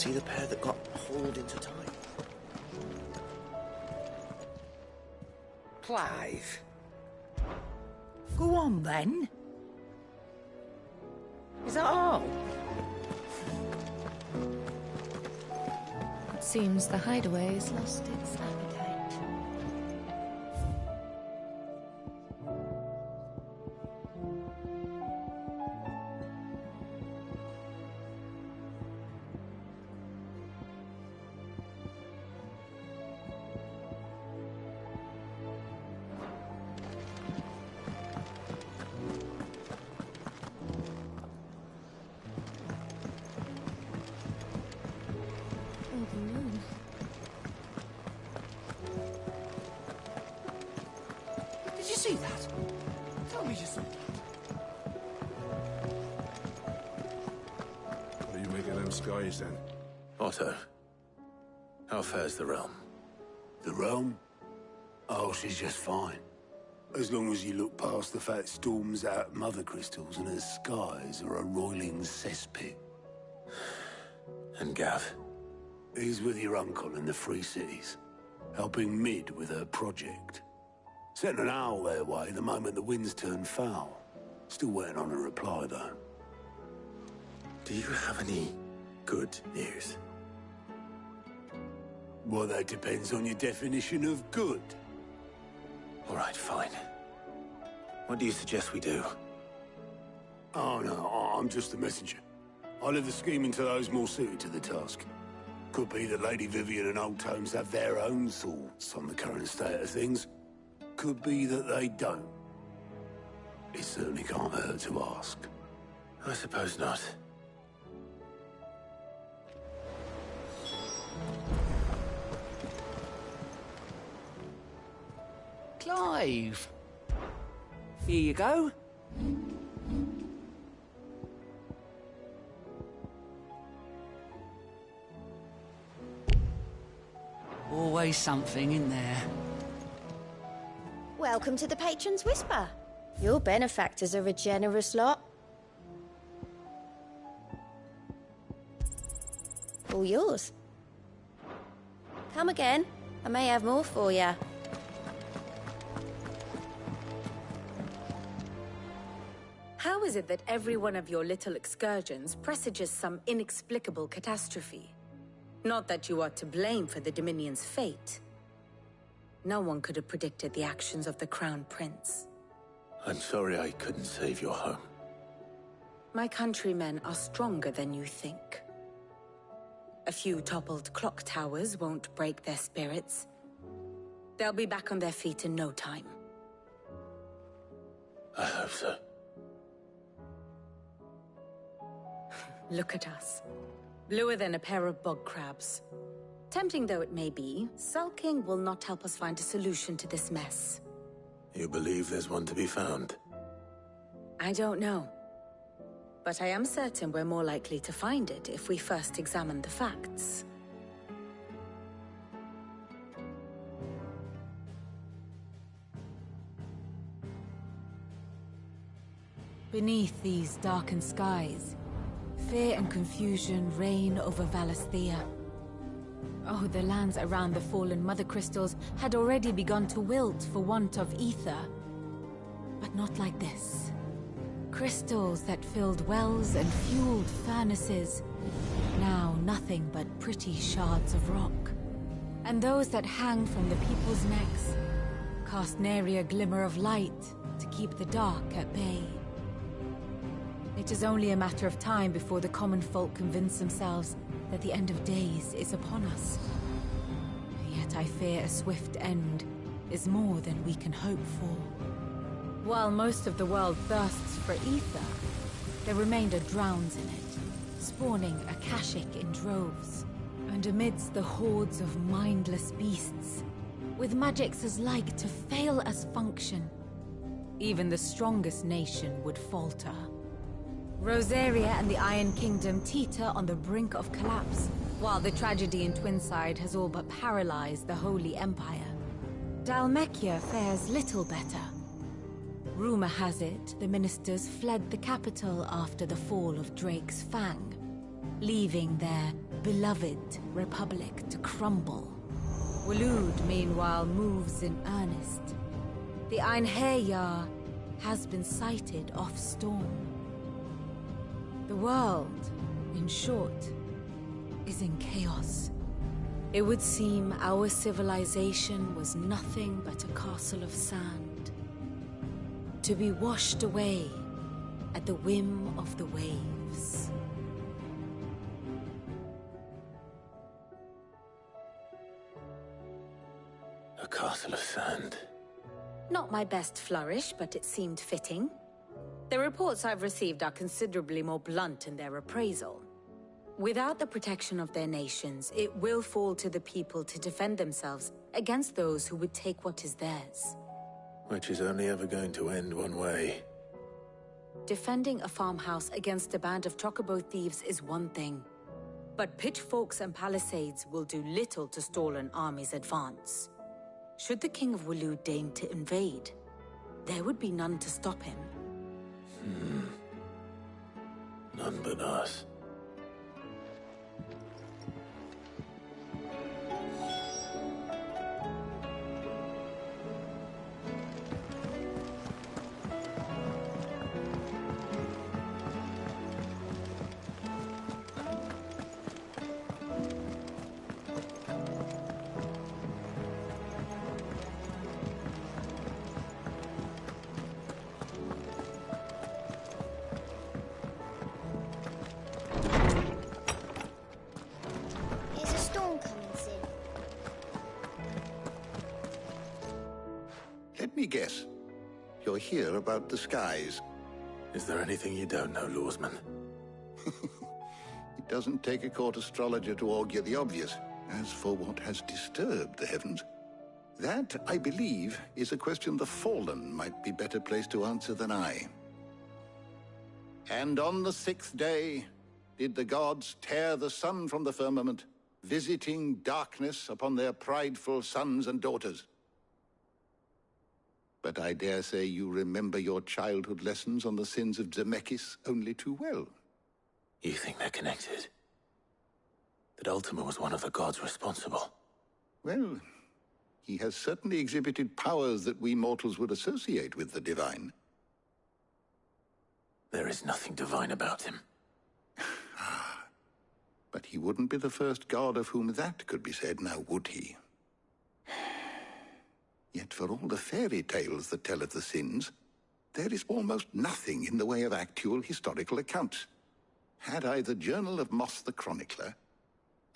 see the pair that got hauled into time. Clive. Go on, then. Is that all? It seems the hideaway has lost its appetite. Did you see that? Tell me you saw that. What do you make of them skies, then? Otto, how fares the realm? The realm? Oh, she's just fine. As long as you look past the fat storms out mother crystals and her skies are a roiling cesspit. And Gav? He's with your uncle in the Free Cities, helping Mid with her project. Sent an owl their way the moment the winds turned foul. Still waiting on a reply, though. Do you have any good news? Well, that depends on your definition of good. All right, fine. What do you suggest we do? Oh, no, I'm just a messenger. I leave the scheming to those more suited to the task. Could be that Lady Vivian and Old Tomes have their own thoughts on the current state of things. Could be that they don't. It certainly can't hurt to ask. I suppose not. Clive. Here you go. Always something in there. Welcome to the Patron's Whisper. Your benefactors are a generous lot. All yours. Come again. I may have more for you. How is it that every one of your little excursions presages some inexplicable catastrophe? Not that you are to blame for the Dominion's fate. No one could have predicted the actions of the Crown Prince. I'm sorry I couldn't save your home. My countrymen are stronger than you think. A few toppled clock towers won't break their spirits. They'll be back on their feet in no time. I hope so. Look at us. Bluer than a pair of bog crabs. Tempting though it may be, sulking will not help us find a solution to this mess. You believe there's one to be found? I don't know. But I am certain we're more likely to find it if we first examine the facts. Beneath these darkened skies, fear and confusion reign over Valisthea. Oh, the lands around the fallen Mother Crystals had already begun to wilt for want of ether. But not like this. Crystals that filled wells and fueled furnaces. Now nothing but pretty shards of rock. And those that hang from the people's necks cast nary a glimmer of light to keep the dark at bay. It is only a matter of time before the common folk convince themselves that the end of days is upon us. Yet I fear a swift end is more than we can hope for. While most of the world thirsts for ether, the remainder drowns in it, spawning Akashic in droves. And amidst the hordes of mindless beasts, with magics as like to fail as function, even the strongest nation would falter. Rosaria and the Iron Kingdom teeter on the brink of collapse, while the tragedy in Twinside has all but paralyzed the Holy Empire. Dalmekia fares little better. Rumor has it the ministers fled the capital after the fall of Drake's Fang. leaving their beloved republic to crumble. Waloed, meanwhile, moves in earnest. The Einherjar has been sighted off Storm. The world, in short, is in chaos. It would seem our civilization was nothing but a castle of sand, to be washed away at the whim of the waves. A castle of sand. Not my best flourish, but it seemed fitting. The reports I've received are considerably more blunt in their appraisal. Without the protection of their nations, it will fall to the people to defend themselves against those who would take what is theirs. Which is only ever going to end one way. Defending a farmhouse against a band of chocobo thieves is one thing, but pitchforks and palisades will do little to stall an army's advance. Should the King of Waloed deign to invade, there would be none to stop him. None but us. Is a storm coming soon? Let me guess. You're here about the skies. Is there anything you don't know, Lawsman? It doesn't take a court astrologer to augur the obvious. As for what has disturbed the heavens, that, I believe, is a question the Fallen might be better placed to answer than I. And on the sixth day did the gods tear the sun from the firmament, visiting darkness upon their prideful sons and daughters. But I dare say you remember your childhood lessons on the sins of Zemeckis only too well. You think they're connected? That Ultima was one of the gods responsible? Well, he has certainly exhibited powers that we mortals would associate with the divine. There is nothing divine about him. But he wouldn't be the first god of whom that could be said, now would he? Yet for all the fairy tales that tell of the sins, there is almost nothing in the way of actual historical accounts. Had I the Journal of Moss the Chronicler,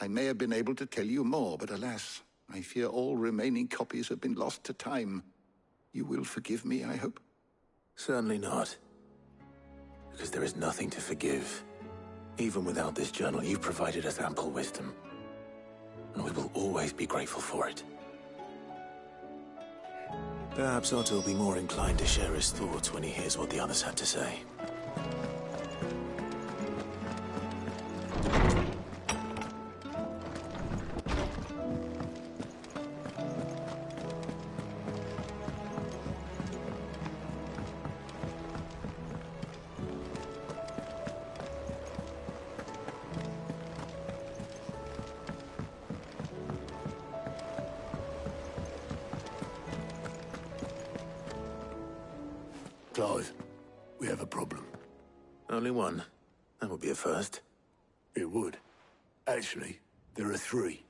I may have been able to tell you more, but alas, I fear all remaining copies have been lost to time. You will forgive me, I hope? Certainly not. Because there is nothing to forgive. Even without this journal, you've provided us ample wisdom. And we will always be grateful for it. Perhaps Otto will be more inclined to share his thoughts when he hears what the others had to say. Clive, we have a problem. Only one. That would be a first. It would. Actually, there are three.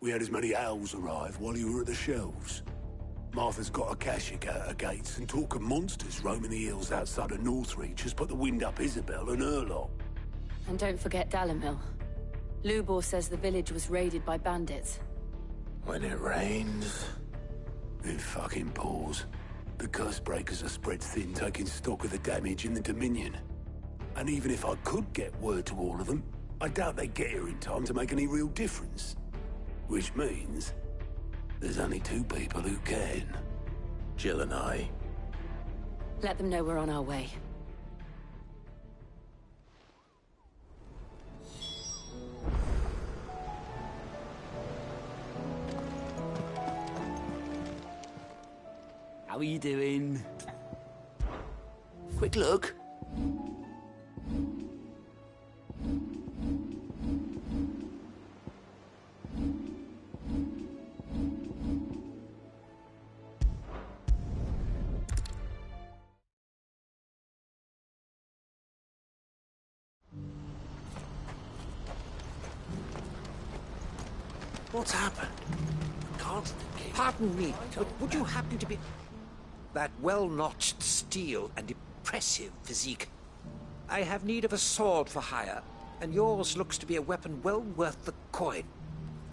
We had as many owls arrive while you were at the shelves. Martha's got a Akashic out her gates, and talk of monsters roaming the hills outside of Northreach has put the wind up Isabel and her lot. And don't forget Dalimil. Lubor says the village was raided by bandits. When it rains... It fucking pours. The curse breakers are spread thin, taking stock of the damage in the Dominion. And even if I could get word to all of them, I doubt they get here in time to make any real difference. Which means there's only two people who can. Jill and I. Let them know we're on our way. How are you doing? Quick look. What's happened? Can't... Pardon me, but would you happen to be... That well-notched steel and impressive physique. I have need of a sword for hire, and yours looks to be a weapon well worth the coin.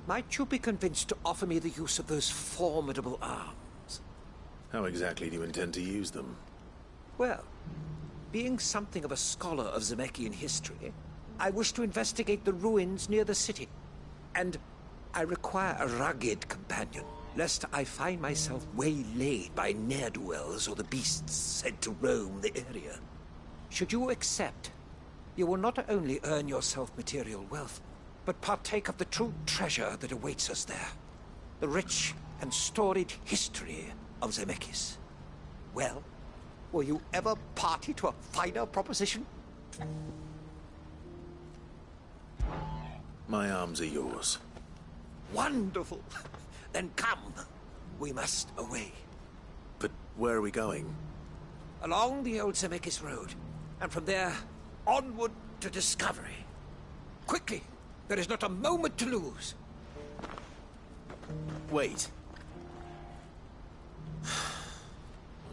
Might you be convinced to offer me the use of those formidable arms? How exactly do you intend to use them? Well, being something of a scholar of Zemeckis history, I wish to investigate the ruins near the city. And I require a rugged companion, lest I find myself waylaid by ne'er-do-wells or the beasts said to roam the area. Should you accept, you will not only earn yourself material wealth, but partake of the true treasure that awaits us there. The rich and storied history of Zemeckis. Well, were you ever party to a finer proposition? My arms are yours. Wonderful. Then come. We must away. But where are we going? Along the old Zemeckis Road, and from there, onward to discovery. Quickly! There is not a moment to lose. Wait.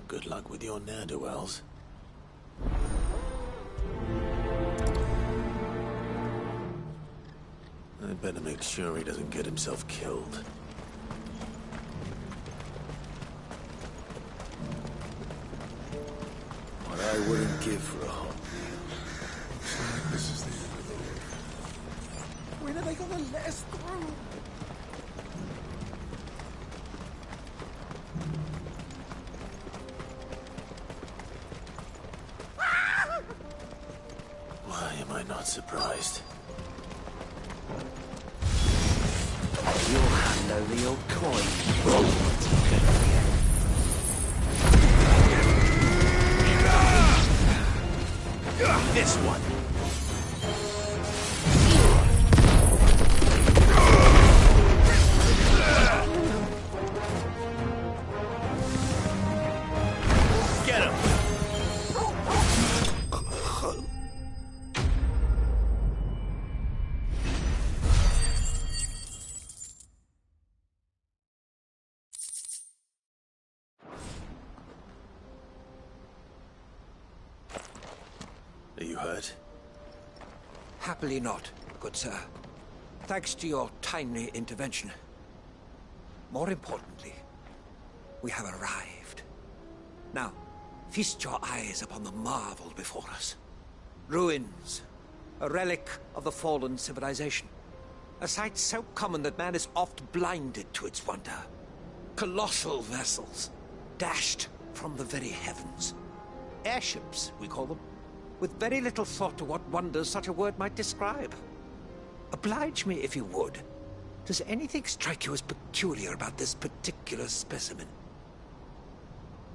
Good luck with your ne'er-do-wells. I'd better make sure he doesn't get himself killed. What I wouldn't give for a home. This is the end of the road. When are they gonna let us through? Why am I not surprised? You'll hand over your coin. This one. Get him! Are you hurt? Happily not, good sir. Thanks to your timely intervention. More importantly, we have arrived. Now, feast your eyes upon the marvel before us. Ruins, a relic of the fallen civilization. A sight so common that man is oft blinded to its wonder. Colossal vessels, dashed from the very heavens. Airships, we call them, with very little thought to what wonders such a word might describe. Oblige me if you would. Does anything strike you as peculiar about this particular specimen?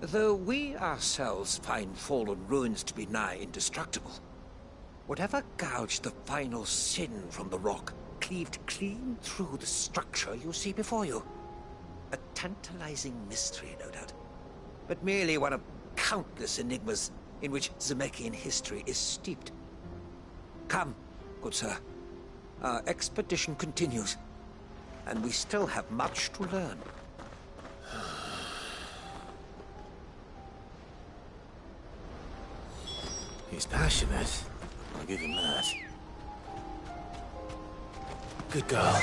Though we ourselves find fallen ruins to be nigh indestructible, whatever gouged the final sin from the rock cleaved clean through the structure you see before you. A tantalizing mystery, no doubt, but merely one of countless enigmas in which Zemeckis history is steeped. Come, good sir. Our expedition continues, and we still have much to learn. He's passionate. I'll give him that. Good girl.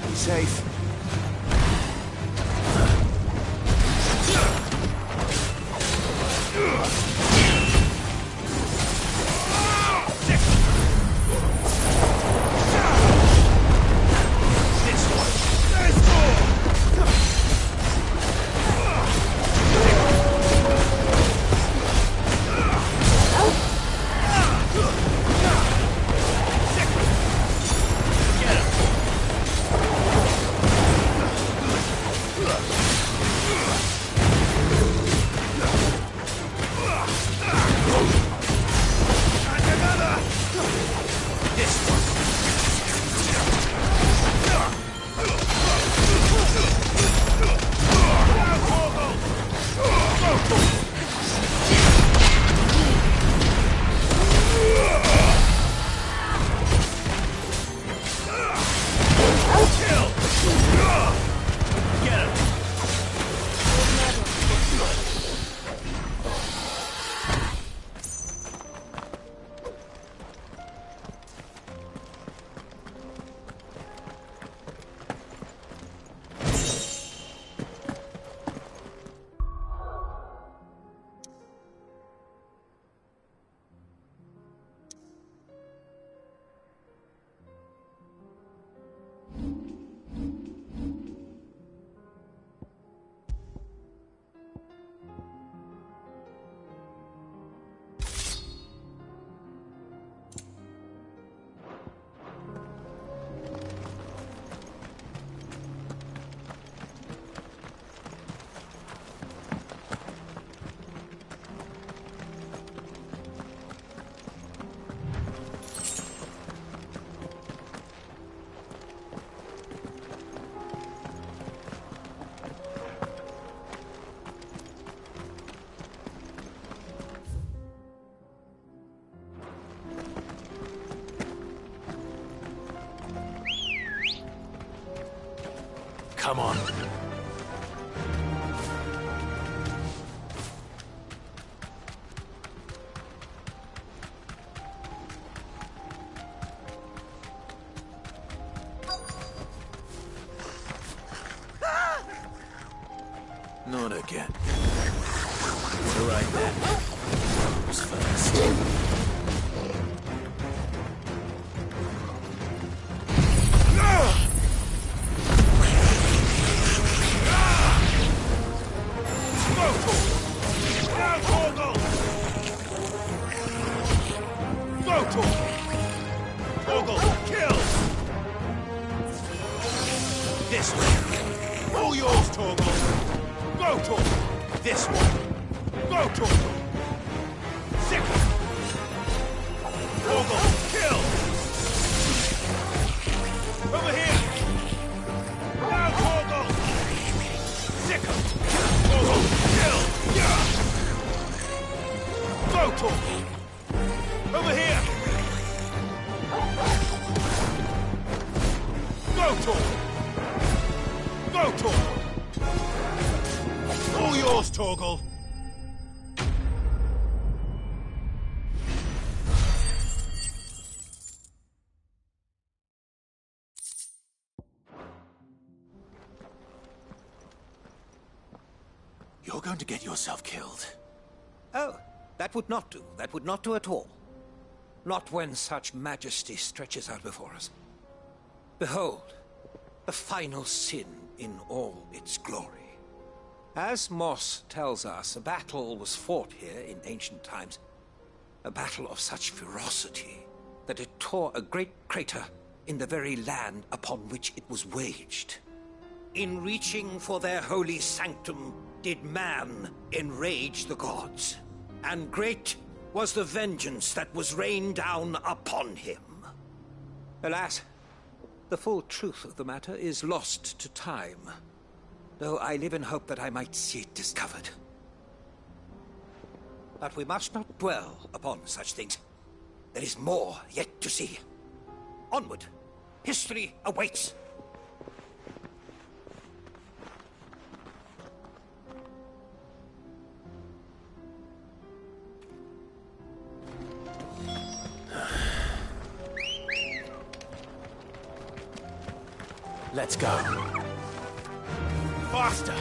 Be safe. Come on. Not again. You're right there. Who's first? This way. All yours, Torgal. Go, Torgal. This way. Go, Torgal. Second. Torgal, kill. Over here. Now, Torgal. Second. Torgal, kill. Yeah. Go, Torgal. Over here. Go, Torgal. Go, Torgal! All yours, Torgal! You're going to get yourself killed. Oh, that would not do. That would not do at all. Not when such majesty stretches out before us. Behold, the final sin in all its glory. As Moss tells us, a battle was fought here in ancient times. A battle of such ferocity that it tore a great crater in the very land upon which it was waged. In reaching for their holy sanctum did man enrage the gods, and great was the vengeance that was rained down upon him. Alas, the full truth of the matter is lost to time, though I live in hope that I might see it discovered. But we must not dwell upon such things. There is more yet to see. Onward. History awaits. Let's go. Faster!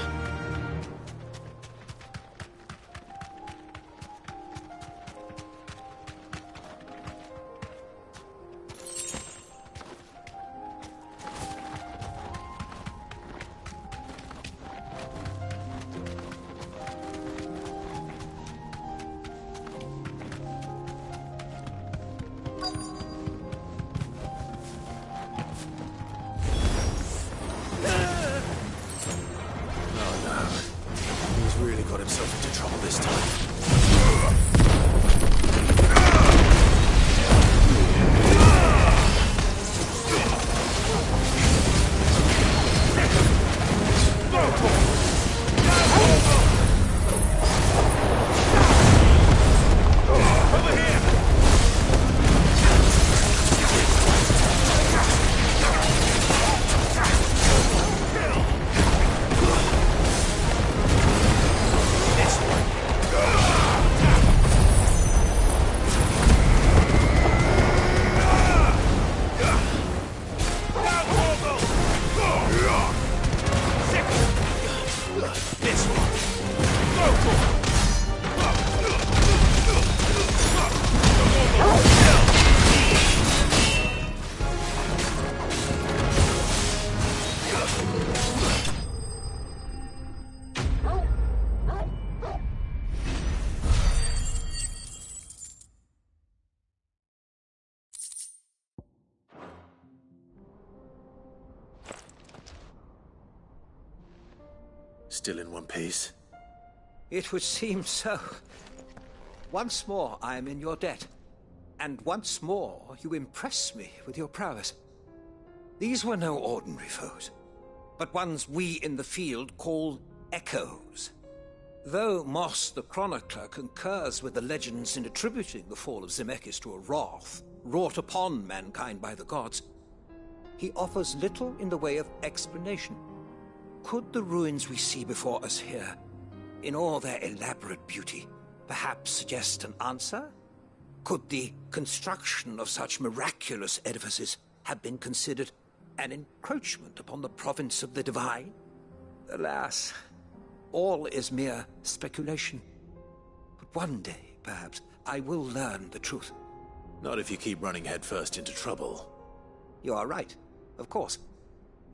Got himself into trouble this time. Still in one piece? It would seem so. Once more I am in your debt. And once more you impress me with your prowess. These were no ordinary foes, but ones we in the field call echoes. Though Moss the Chronicler concurs with the legends in attributing the fall of Zemeckis to a wrath wrought upon mankind by the gods, he offers little in the way of explanation. Could the ruins we see before us here, in all their elaborate beauty, perhaps suggest an answer? Could the construction of such miraculous edifices have been considered an encroachment upon the province of the divine? Alas, all is mere speculation. But one day, perhaps, I will learn the truth. Not if you keep running headfirst into trouble. You are right, of course.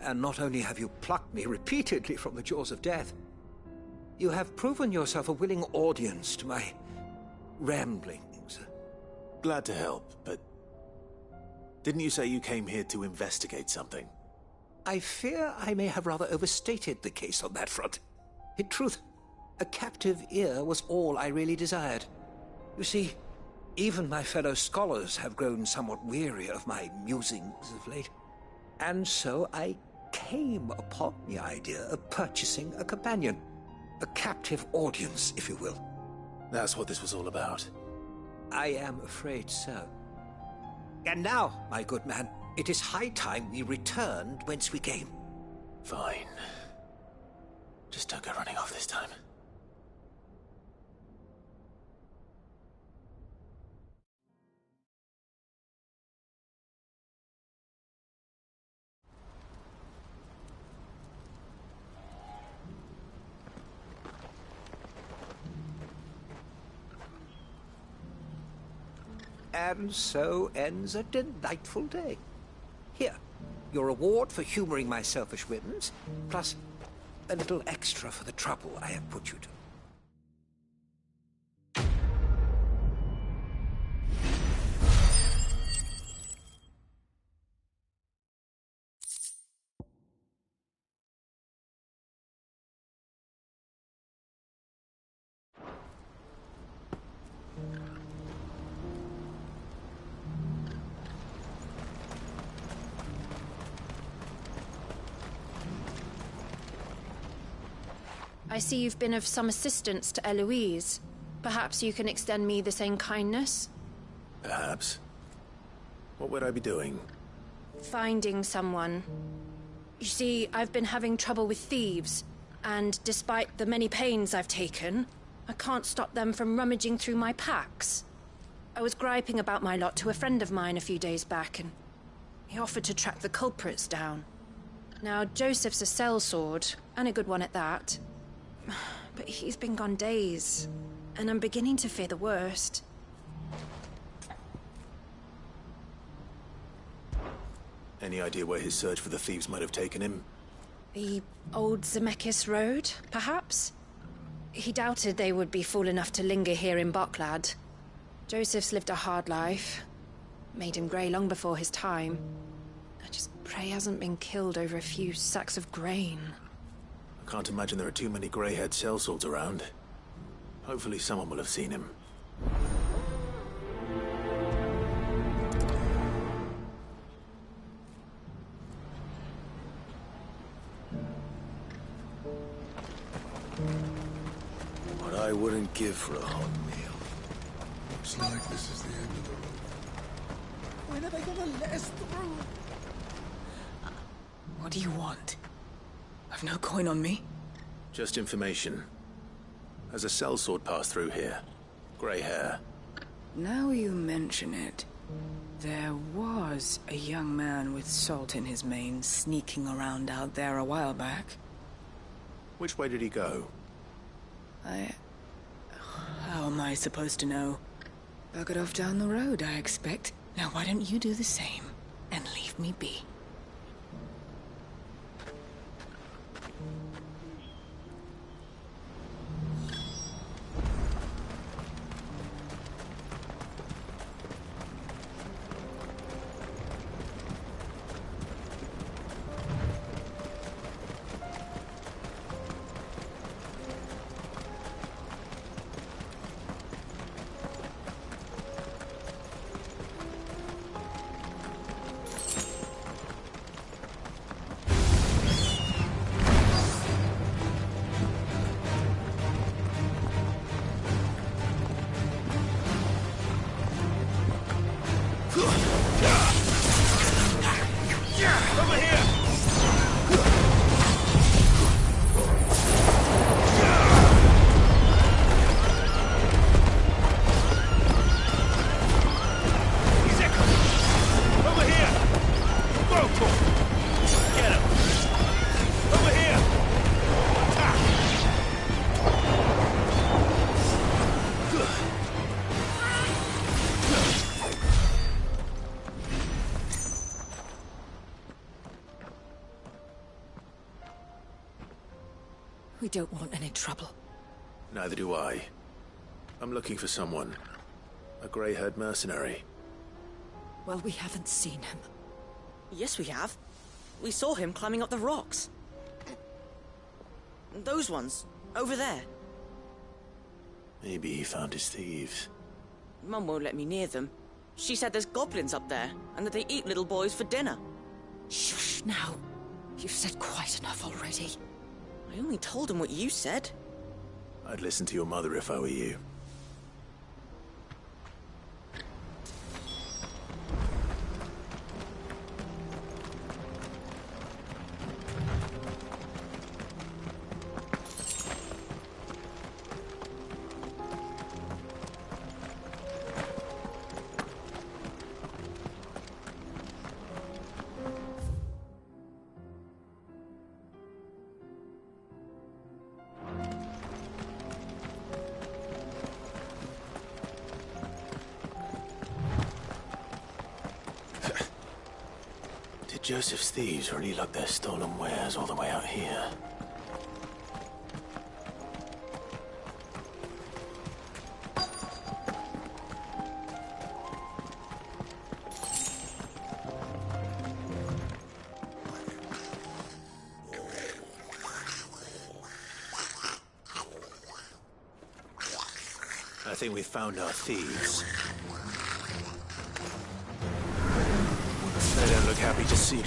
And not only have you plucked me repeatedly from the jaws of death, you have proven yourself a willing audience to my ramblings. Glad to help, but didn't you say you came here to investigate something? I fear I may have rather overstated the case on that front. In truth, a captive ear was all I really desired. You see, even my fellow scholars have grown somewhat weary of my musings of late. And so I came upon the idea of purchasing a companion. A captive audience, if you will. That's what this was all about. I am afraid so. And now, my good man, it is high time we returned whence we came. Fine. Just don't go running off this time. And so ends a delightful day. Here, your reward for humoring my selfish whims, plus a little extra for the trouble I have put you to. I see you've been of some assistance to Eloise. Perhaps you can extend me the same kindness? Perhaps. What would I be doing? Finding someone. You see, I've been having trouble with thieves, and despite the many pains I've taken, I can't stop them from rummaging through my packs. I was griping about my lot to a friend of mine a few days back, and he offered to track the culprits down. Now, Joseph's a sellsword, and a good one at that. But he's been gone days, and I'm beginning to fear the worst. Any idea where his search for the thieves might have taken him? The old Zemeckis Road, perhaps? He doubted they would be fool enough to linger here in Boklad. Joseph's lived a hard life. Made him grey long before his time. I just pray he hasn't been killed over a few sacks of grain. I can't imagine there are too many grey-haired sellswords around. Hopefully someone will have seen him. What I wouldn't give for a hot meal. Looks like this is the end of the road. When are they gonna let us through? What do you want? I've no coin on me. Just information. Has a sellsword passed through here? Grey hair. Now you mention it, there was a young man with salt in his mane sneaking around out there a while back. Which way did he go? How am I supposed to know? Buggered off down the road, I expect. Now why don't you do the same and leave me be? don't want any trouble. Neither do I. I'm looking for someone. A grey-haired mercenary. Well, we haven't seen him. Yes, we have. We saw him climbing up the rocks. Those ones, over there. Maybe he found his thieves. Mum won't let me near them. She said there's goblins up there, and that they eat little boys for dinner. Shush now. You've said quite enough already. I only told him what you said. I'd listen to your mother if I were you. Joseph's thieves really lug their stolen wares all the way out here. I think we found our thieves. They don't look happy to see me.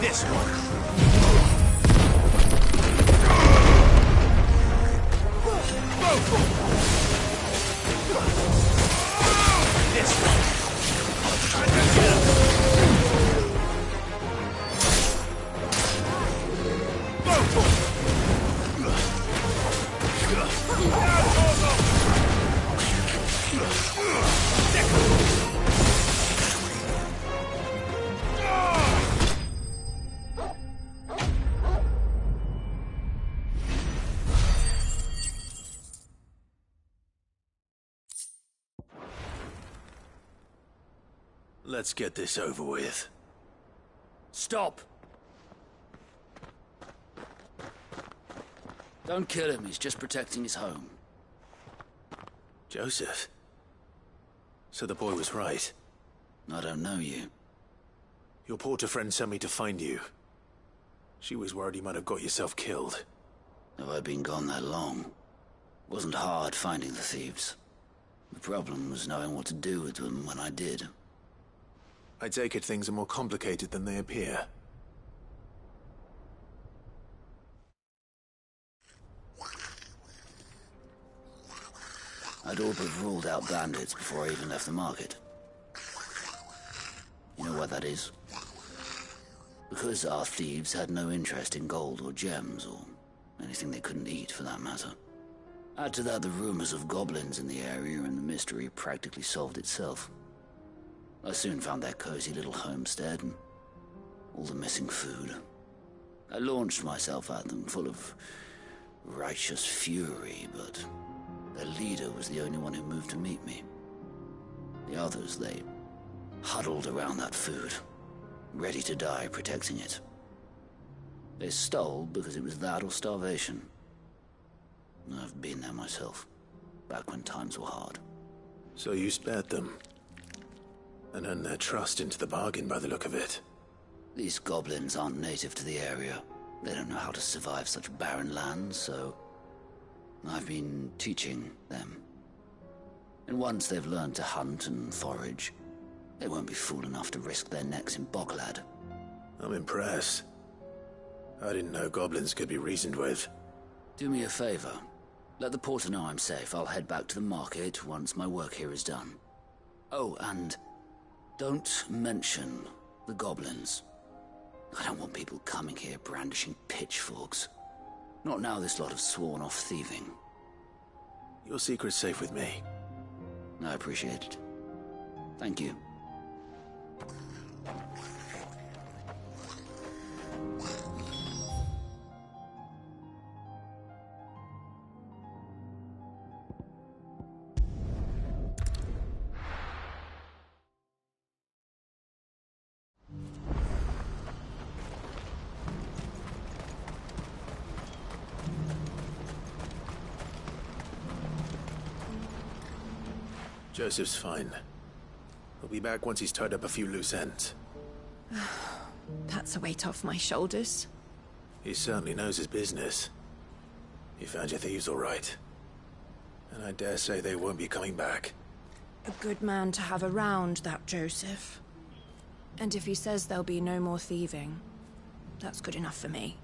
This one. This one. Try to get him. Let's get this over with. Stop! Don't kill him, he's just protecting his home. Joseph? So the boy was right. I don't know you. Your porter friend sent me to find you. She was worried you might have got yourself killed. Have I been gone that long? Wasn't hard finding the thieves. The problem was knowing what to do with them when I did. I take it things are more complicated than they appear. I'd all but ruled out bandits before I even left the market. You know why that is? Because our thieves had no interest in gold or gems, or anything they couldn't eat for that matter. Add to that the rumors of goblins in the area, and the mystery practically solved itself. I soon found their cozy little homestead and all the missing food. I launched myself at them full of righteous fury, but their leader was the only one who moved to meet me. The others, they huddled around that food, ready to die protecting it. They stole because it was that or starvation. I've been there myself, back when times were hard. So you spared them? And earned their trust into the bargain by the look of it. These goblins aren't native to the area. They don't know how to survive such barren lands, so I've been teaching them. And once they've learned to hunt and forage, they won't be fool enough to risk their necks in Boglad. I'm impressed. I didn't know goblins could be reasoned with. Do me a favor. Let the porter know I'm safe. I'll head back to the market once my work here is done. Oh, and don't mention the goblins. I don't want people coming here brandishing pitchforks. Not now this lot have sworn off thieving. Your secret's safe with me. I appreciate it. Thank you. Joseph's fine. He'll be back once he's tied up a few loose ends. That's a weight off my shoulders. He certainly knows his business. You found your thieves all right. And I dare say they won't be coming back. A good man to have around, that Joseph. And if he says there'll be no more thieving, that's good enough for me.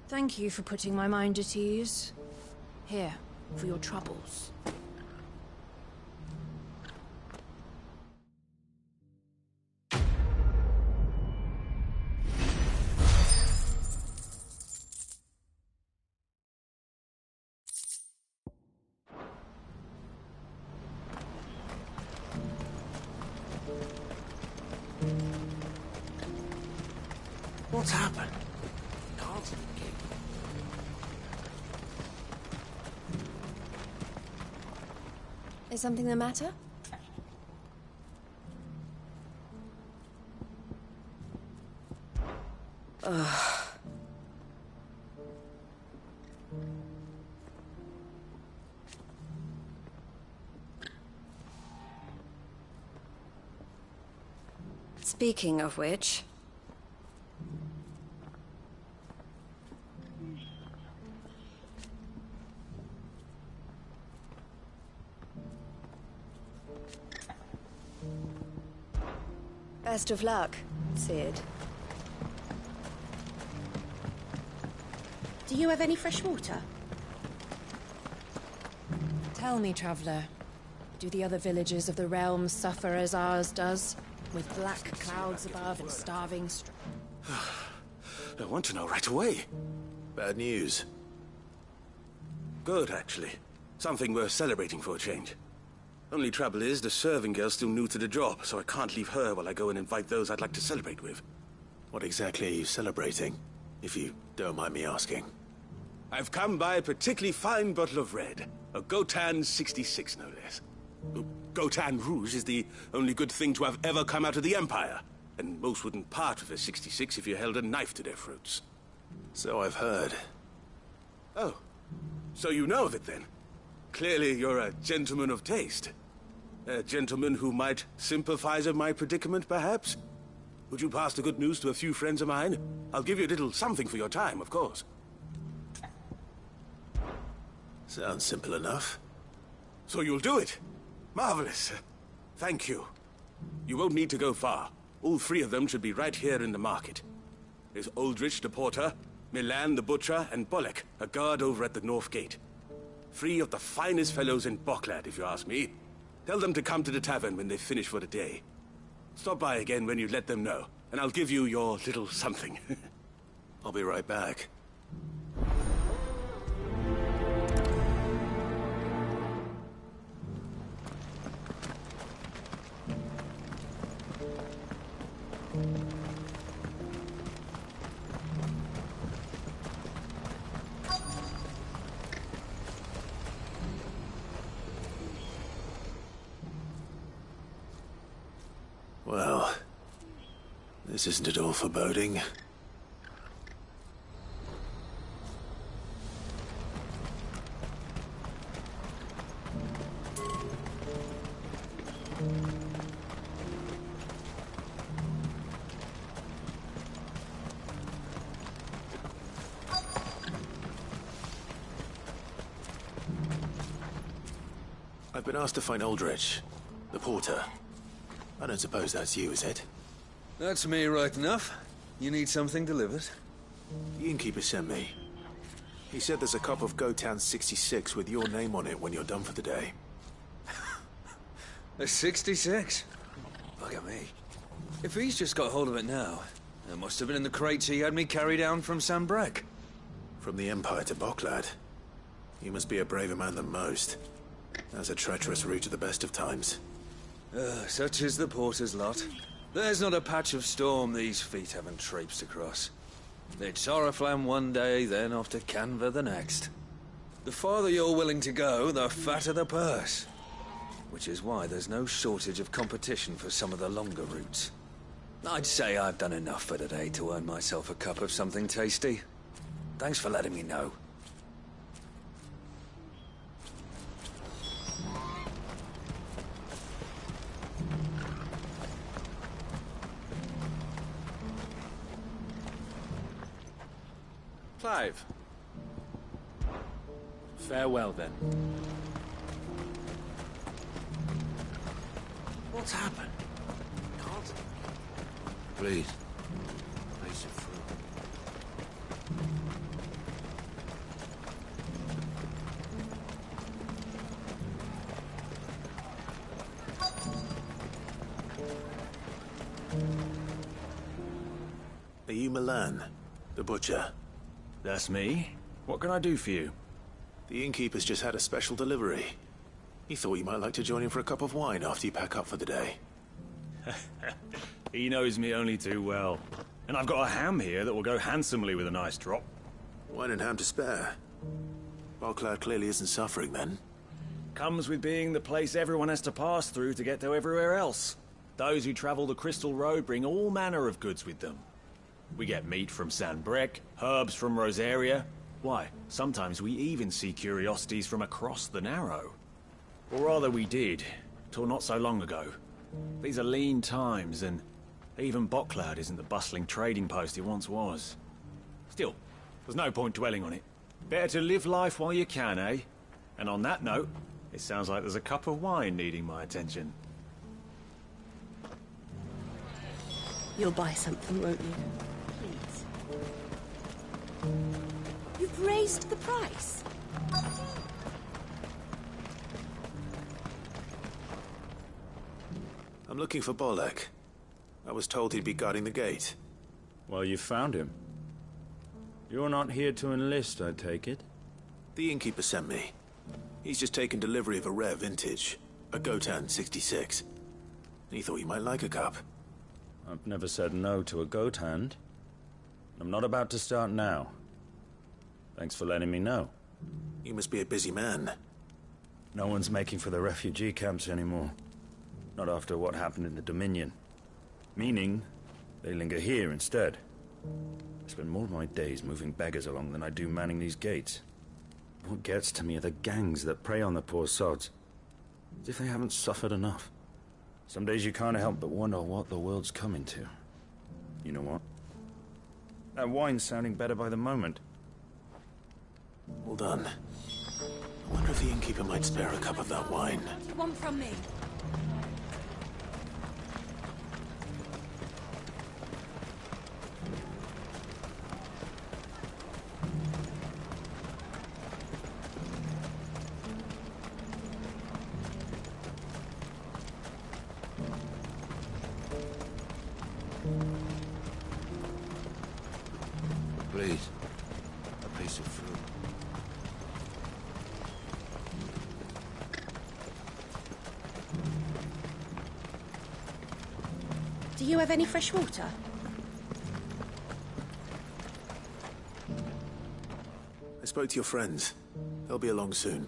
Thank you for putting my mind at ease. Here, for your troubles. What's happened? Is something the matter? Ugh. Speaking of which... Best of luck, Sid. Do you have any fresh water? Tell me, traveler, do the other villages of the realm suffer as ours does? With black clouds above and starving I want to know right away. Bad news. Good, actually. Something worth celebrating for a change. Only trouble is, the serving girl's still new to the job, so I can't leave her while I go and invite those I'd like to celebrate with. What exactly are you celebrating, if you don't mind me asking? I've come by a particularly fine bottle of red. A Gotan 66, no less. Gotan Rouge is the only good thing to have ever come out of the Empire. And most wouldn't part with a 66 if you held a knife to their throats. So I've heard. Oh, so you know of it then? Clearly you're a gentleman of taste. A gentleman who might sympathize with my predicament, perhaps? Would you pass the good news to a few friends of mine? I'll give you a little something for your time, of course. Sounds simple enough. So you'll do it? Marvelous. Thank you. You won't need to go far. All three of them should be right here in the market. There's Aldrich the porter, Milan the butcher, and Bolek, a guard over at the north gate. Three of the finest fellows in Boklad, if you ask me. Tell them to come to the tavern when they finish for the day. Stop by again when you let them know, and I'll give you your little something. I'll be right back. Well, this isn't at all foreboding. I've been asked to find Aldrich, the porter. I don't suppose that's you, is it? That's me right enough. You need something delivered? The innkeeper sent me. He said there's a cup of Gotan 66 with your name on it when you're done for the day. A 66? Look at me. If he's just got hold of it now, it must have been in the crates he had me carry down from Sanbrek. From the Empire to Boklad. You must be a braver man than most. That's a treacherous route at the best of times. Such is the porter's lot. There's not a patch of storm these feet haven't traipsed across. It's Oriflamme one day, then off to Canva the next. The farther you're willing to go, the fatter the purse. Which is why there's no shortage of competition for some of the longer routes. I'd say I've done enough for today to earn myself a cup of something tasty. Thanks for letting me know. Clive. Farewell, then. What's happened? Can't... Please. Place it through. Are you Milan, the butcher? That's me. What can I do for you? The innkeeper's just had a special delivery. He thought you might like to join him for a cup of wine after you pack up for the day. He knows me only too well. And I've got a ham here that will go handsomely with a nice drop. Wine and ham to spare. Bocklad clearly isn't suffering then. Comes with being the place everyone has to pass through to get to everywhere else. Those who travel the Crystal Road bring all manner of goods with them. We get meat from San Brec, herbs from Rosaria. Why, sometimes we even see curiosities from across the Narrow. Or rather we did, till not so long ago. These are lean times, and even Bocklad isn't the bustling trading post it once was. Still, there's no point dwelling on it. Better to live life while you can, eh? And on that note, it sounds like there's a cup of wine needing my attention. You'll buy something, won't you? Please. You've raised the price. I'm looking for Bolek. I was told he'd be guarding the gate. Well, you found him. You're not here to enlist, I take it? The innkeeper sent me. He's just taken delivery of a rare vintage, a Gotan 66. He thought you might like a cup. I've never said no to a goat hand. I'm not about to start now. Thanks for letting me know. You must be a busy man. No one's making for the refugee camps anymore. Not after what happened in the Dominion. Meaning, they linger here instead. I spend more of my days moving beggars along than I do manning these gates. What gets to me are the gangs that prey on the poor sods. As if they haven't suffered enough. Some days you can't help but wonder what the world's coming to. You know what? That wine's sounding better by the moment. Well done. I wonder if the innkeeper might spare a cup of that wine. What do you want from me? Please. A piece of fruit. Do you have any fresh water? I spoke to your friends. They'll be along soon.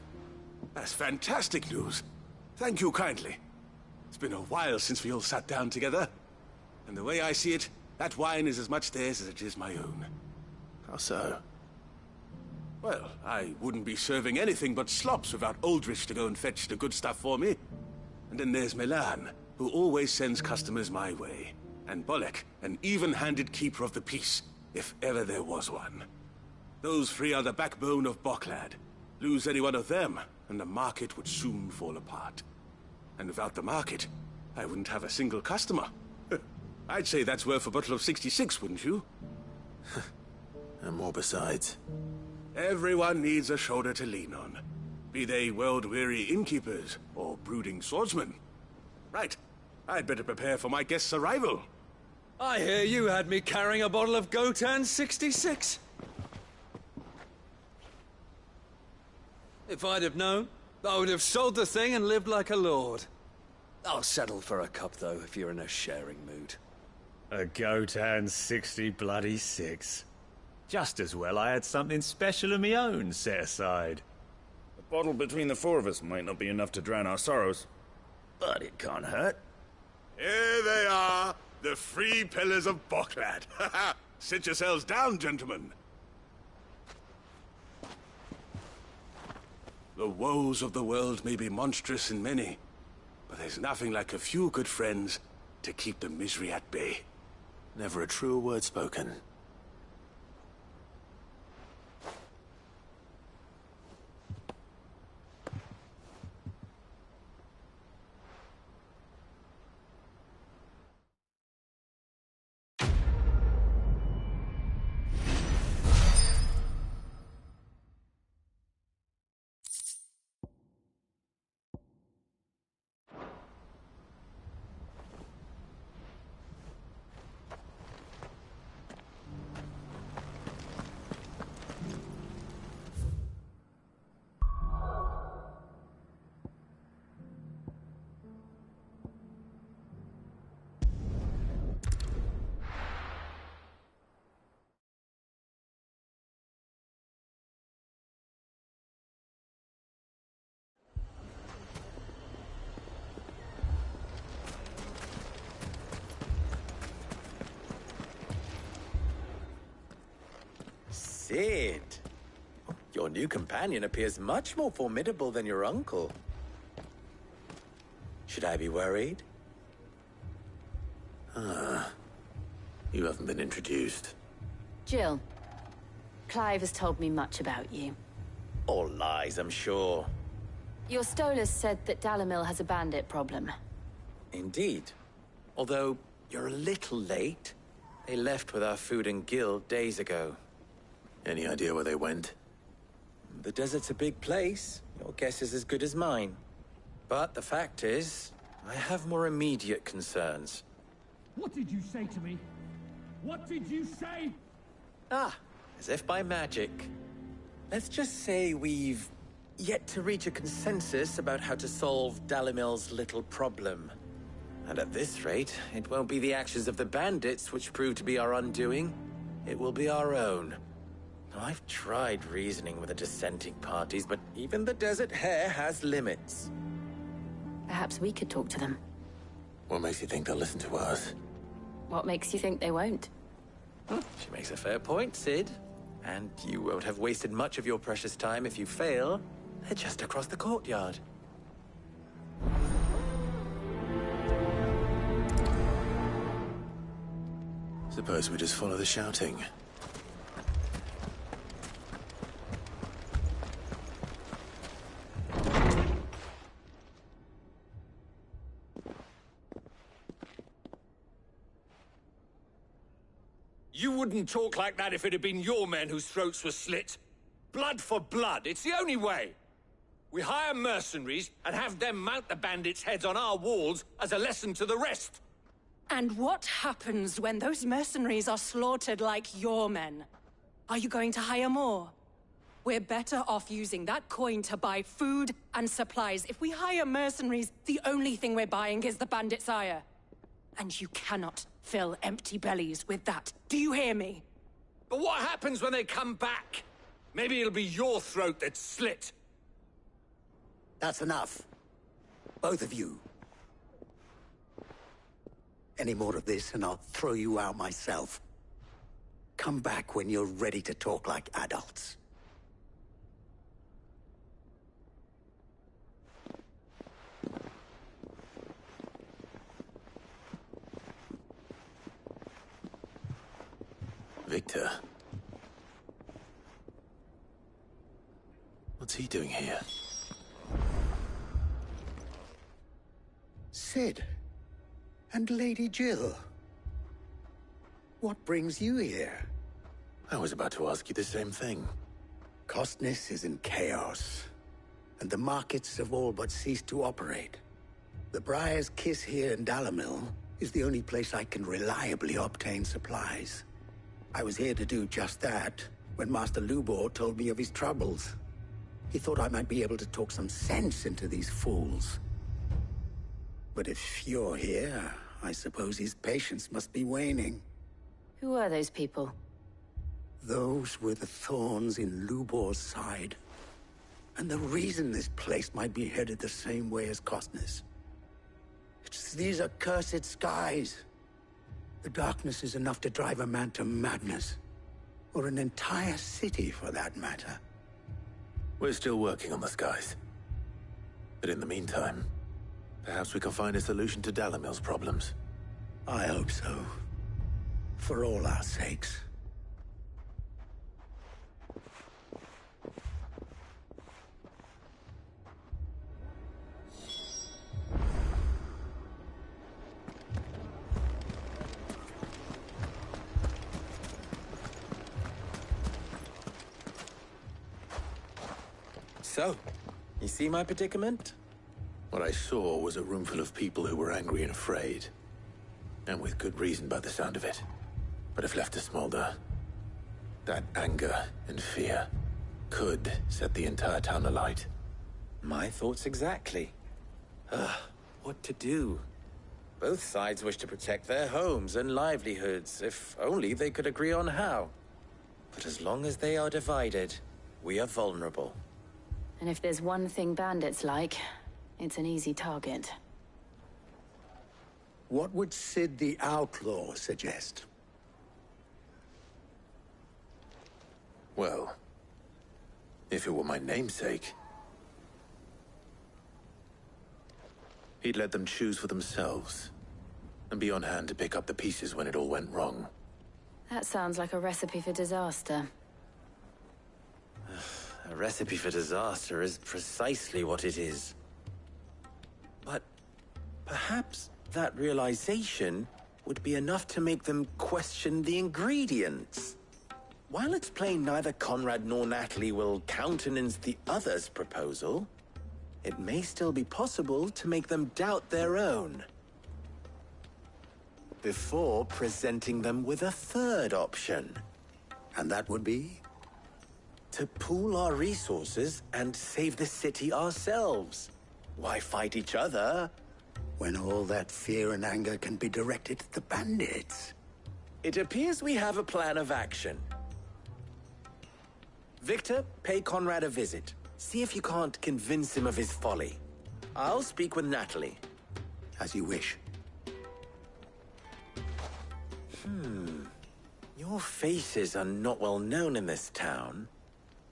That's fantastic news. Thank you kindly. It's been a while since we all sat down together. And the way I see it, that wine is as much theirs as it is my own. How so? Well, I wouldn't be serving anything but slops without Aldrich to go and fetch the good stuff for me. And then there's Milan, who always sends customers my way. And Bolek, an even-handed keeper of the peace, if ever there was one. Those three are the backbone of Bocklad. Lose any one of them, and the market would soon fall apart. And without the market, I wouldn't have a single customer. I'd say that's worth a bottle of 66, wouldn't you? And more besides. Everyone needs a shoulder to lean on. Be they world-weary innkeepers or brooding swordsmen. Right. I'd better prepare for my guest's arrival. I hear you had me carrying a bottle of Gotan 66. If I'd have known, I would have sold the thing and lived like a lord. I'll settle for a cup, though, if you're in a sharing mood. A Gotan 60 bloody 6. Just as well I had something special of my own set aside. A bottle between the four of us might not be enough to drown our sorrows, but it can't hurt. Here they are, the three pillars of Bocklad. Sit yourselves down, gentlemen. The woes of the world may be monstrous in many, but there's nothing like a few good friends to keep the misery at bay. Never a truer word spoken. Sid. Your new companion appears much more formidable than your uncle. Should I be worried? Ah. You haven't been introduced. Jill, Clive has told me much about you. All lies, I'm sure. Your Stolas said that Dalamil has a bandit problem. Indeed. Although, you're a little late. They left with our food and guild days ago. Any idea where they went? The desert's a big place. Your guess is as good as mine. But the fact is, I have more immediate concerns. What did you say to me? What did you say? Ah, as if by magic. Let's just say we've yet to reach a consensus about how to solve Dalamil's little problem. And at this rate, it won't be the actions of the bandits which prove to be our undoing. It will be our own. I've tried reasoning with the dissenting parties, but even the Desert Hare has limits. Perhaps we could talk to them. What makes you think they'll listen to us? What makes you think they won't? She makes a fair point, Sid. And you won't have wasted much of your precious time if you fail. They're just across the courtyard. Suppose we just follow the shouting. You wouldn't talk like that if it had been your men whose throats were slit. Blood for blood, it's the only way. We hire mercenaries and have them mount the bandits' heads on our walls as a lesson to the rest. And what happens when those mercenaries are slaughtered like your men? Are you going to hire more? We're better off using that coin to buy food and supplies. If we hire mercenaries, the only thing we're buying is the bandits' ire. And you cannot fill empty bellies with that. Do you hear me? But what happens when they come back? Maybe it'll be your throat that's slit. That's enough. Both of you. Any more of this and I'll throw you out myself. Come back when you're ready to talk like adults. Victor. What's he doing here? Sid. And Lady Jill. What brings you here? I was about to ask you the same thing. Costness is in chaos, and the markets have all but ceased to operate. The Briar's Kiss here in Dalamil is the only place I can reliably obtain supplies. I was here to do just that when Master Lubor told me of his troubles. He thought I might be able to talk some sense into these fools. But if you're here, I suppose his patience must be waning. Who are those people? Those were the thorns in Lubor's side. And the reason this place might be headed the same way as Costness. It's these accursed skies. The darkness is enough to drive a man to madness. Or an entire city, for that matter. We're still working on the skies. But in the meantime, perhaps we can find a solution to Dalamil's problems. I hope so. For all our sakes. So, you see my predicament? What I saw was a room full of people who were angry and afraid. And with good reason by the sound of it. But if left to smolder, that anger and fear could set the entire town alight. My thoughts exactly. What to do? Both sides wish to protect their homes and livelihoods, if only they could agree on how. But as long as they are divided, we are vulnerable. And if there's one thing bandits like, it's an easy target. What would Sid the Outlaw suggest? Well, if it were my namesake, he'd let them choose for themselves and be on hand to pick up the pieces when it all went wrong. That sounds like a recipe for disaster. A recipe for disaster is precisely what it is. But perhaps that realization would be enough to make them question the ingredients. While it's plain neither Conrad nor Natalie will countenance the other's proposal, it may still be possible to make them doubt their own before presenting them with a third option. And that would be? To pool our resources and save the city ourselves. Why fight each other when all that fear and anger can be directed at the bandits? It appears we have a plan of action. Victor, pay Conrad a visit. See if you can't convince him of his folly. I'll speak with Natalie. As you wish. Your faces are not well known in this town.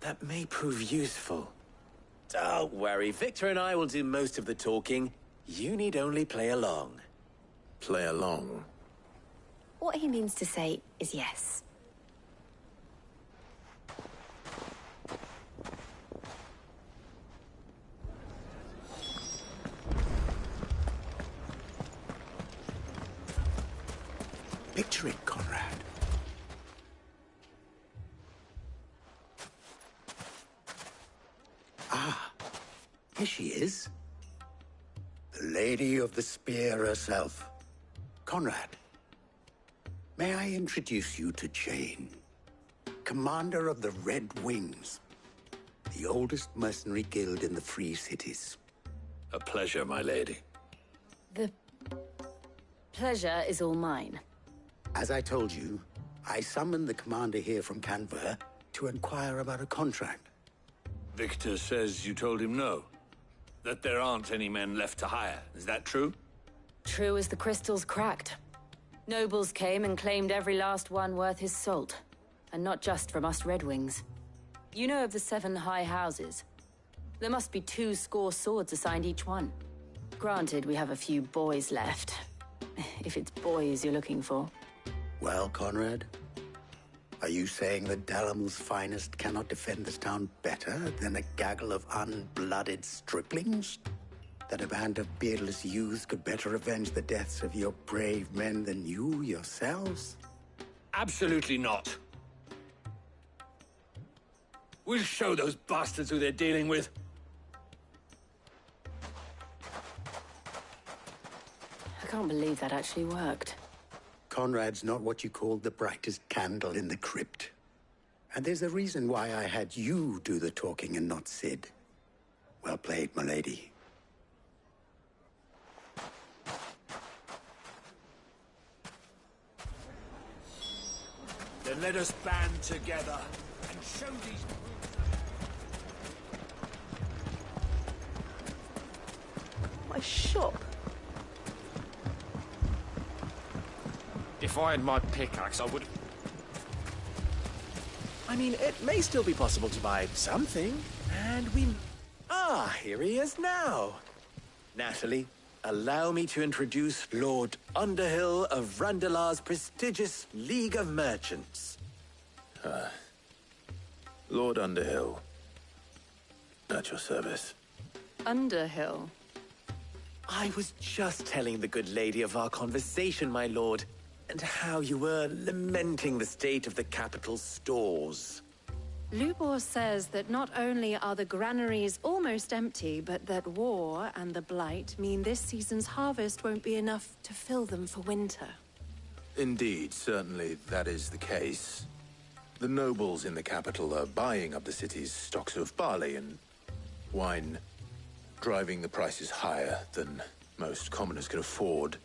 That may prove useful. Don't worry, Victor and I will do most of the talking. You need only play along. Play along? What he means to say is yes. Picture it, Conrad. Ah, here she is. The Lady of the Spear herself. Conrad, may I introduce you to Jane, commander of the Red Wings, the oldest mercenary guild in the Free Cities. A pleasure, my lady. The pleasure is all mine. As I told you, I summoned the commander here from Canver to inquire about a contract. Victor says you told him no. That there aren't any men left to hire. Is that true? True as the crystals cracked. Nobles came and claimed every last one worth his salt. And not just from us Red Wings. You know of the 7 high houses. There must be 2 swords assigned each one. Granted, we have a few boys left. If it's boys you're looking for. Well, Conrad, are you saying that Dalamil's finest cannot defend this town better than a gaggle of unblooded striplings? That a band of beardless youths could better avenge the deaths of your brave men than you yourselves? Absolutely not. We'll show those bastards who they're dealing with. I can't believe that actually worked. Conrad's not what you called the brightest candle in the crypt. And there's a reason why I had you do the talking and not Sid. Well played, my lady. Then let us band together and show these... My shop. If I had my pickaxe, I would... I mean, it may still be possible to buy something, and we... Ah, here he is now. Natalie, allow me to introduce Lord Underhill of Randalar's prestigious League of Merchants. Lord Underhill. At your service. Underhill? I was just telling the good lady of our conversation, my lord, and how you were lamenting the state of the capital's stores. Lubor says that not only are the granaries almost empty, but that war and the Blight mean this season's harvest won't be enough to fill them for winter. Indeed, certainly that is the case. The nobles in the capital are buying up the city's stocks of barley and wine, driving the prices higher than most commoners can afford.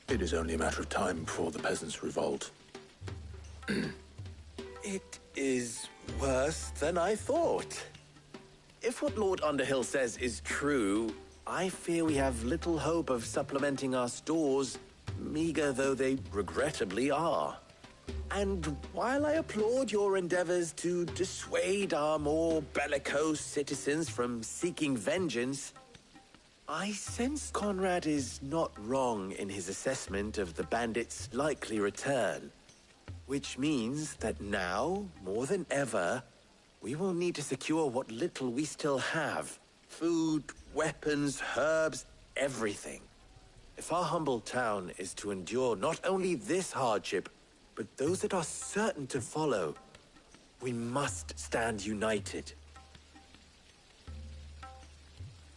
It is only a matter of time before the peasants revolt. It is worse than I thought. If what Lord Underhill says is true, I fear we have little hope of supplementing our stores, meager though they regrettably are. And while I applaud your endeavors to dissuade our more bellicose citizens from seeking vengeance, I sense Conrad is not wrong in his assessment of the bandits' likely return. Which means that now, more than ever, we will need to secure what little we still have. Food, weapons, herbs, everything. If our humble town is to endure not only this hardship, but those that are certain to follow, we must stand united.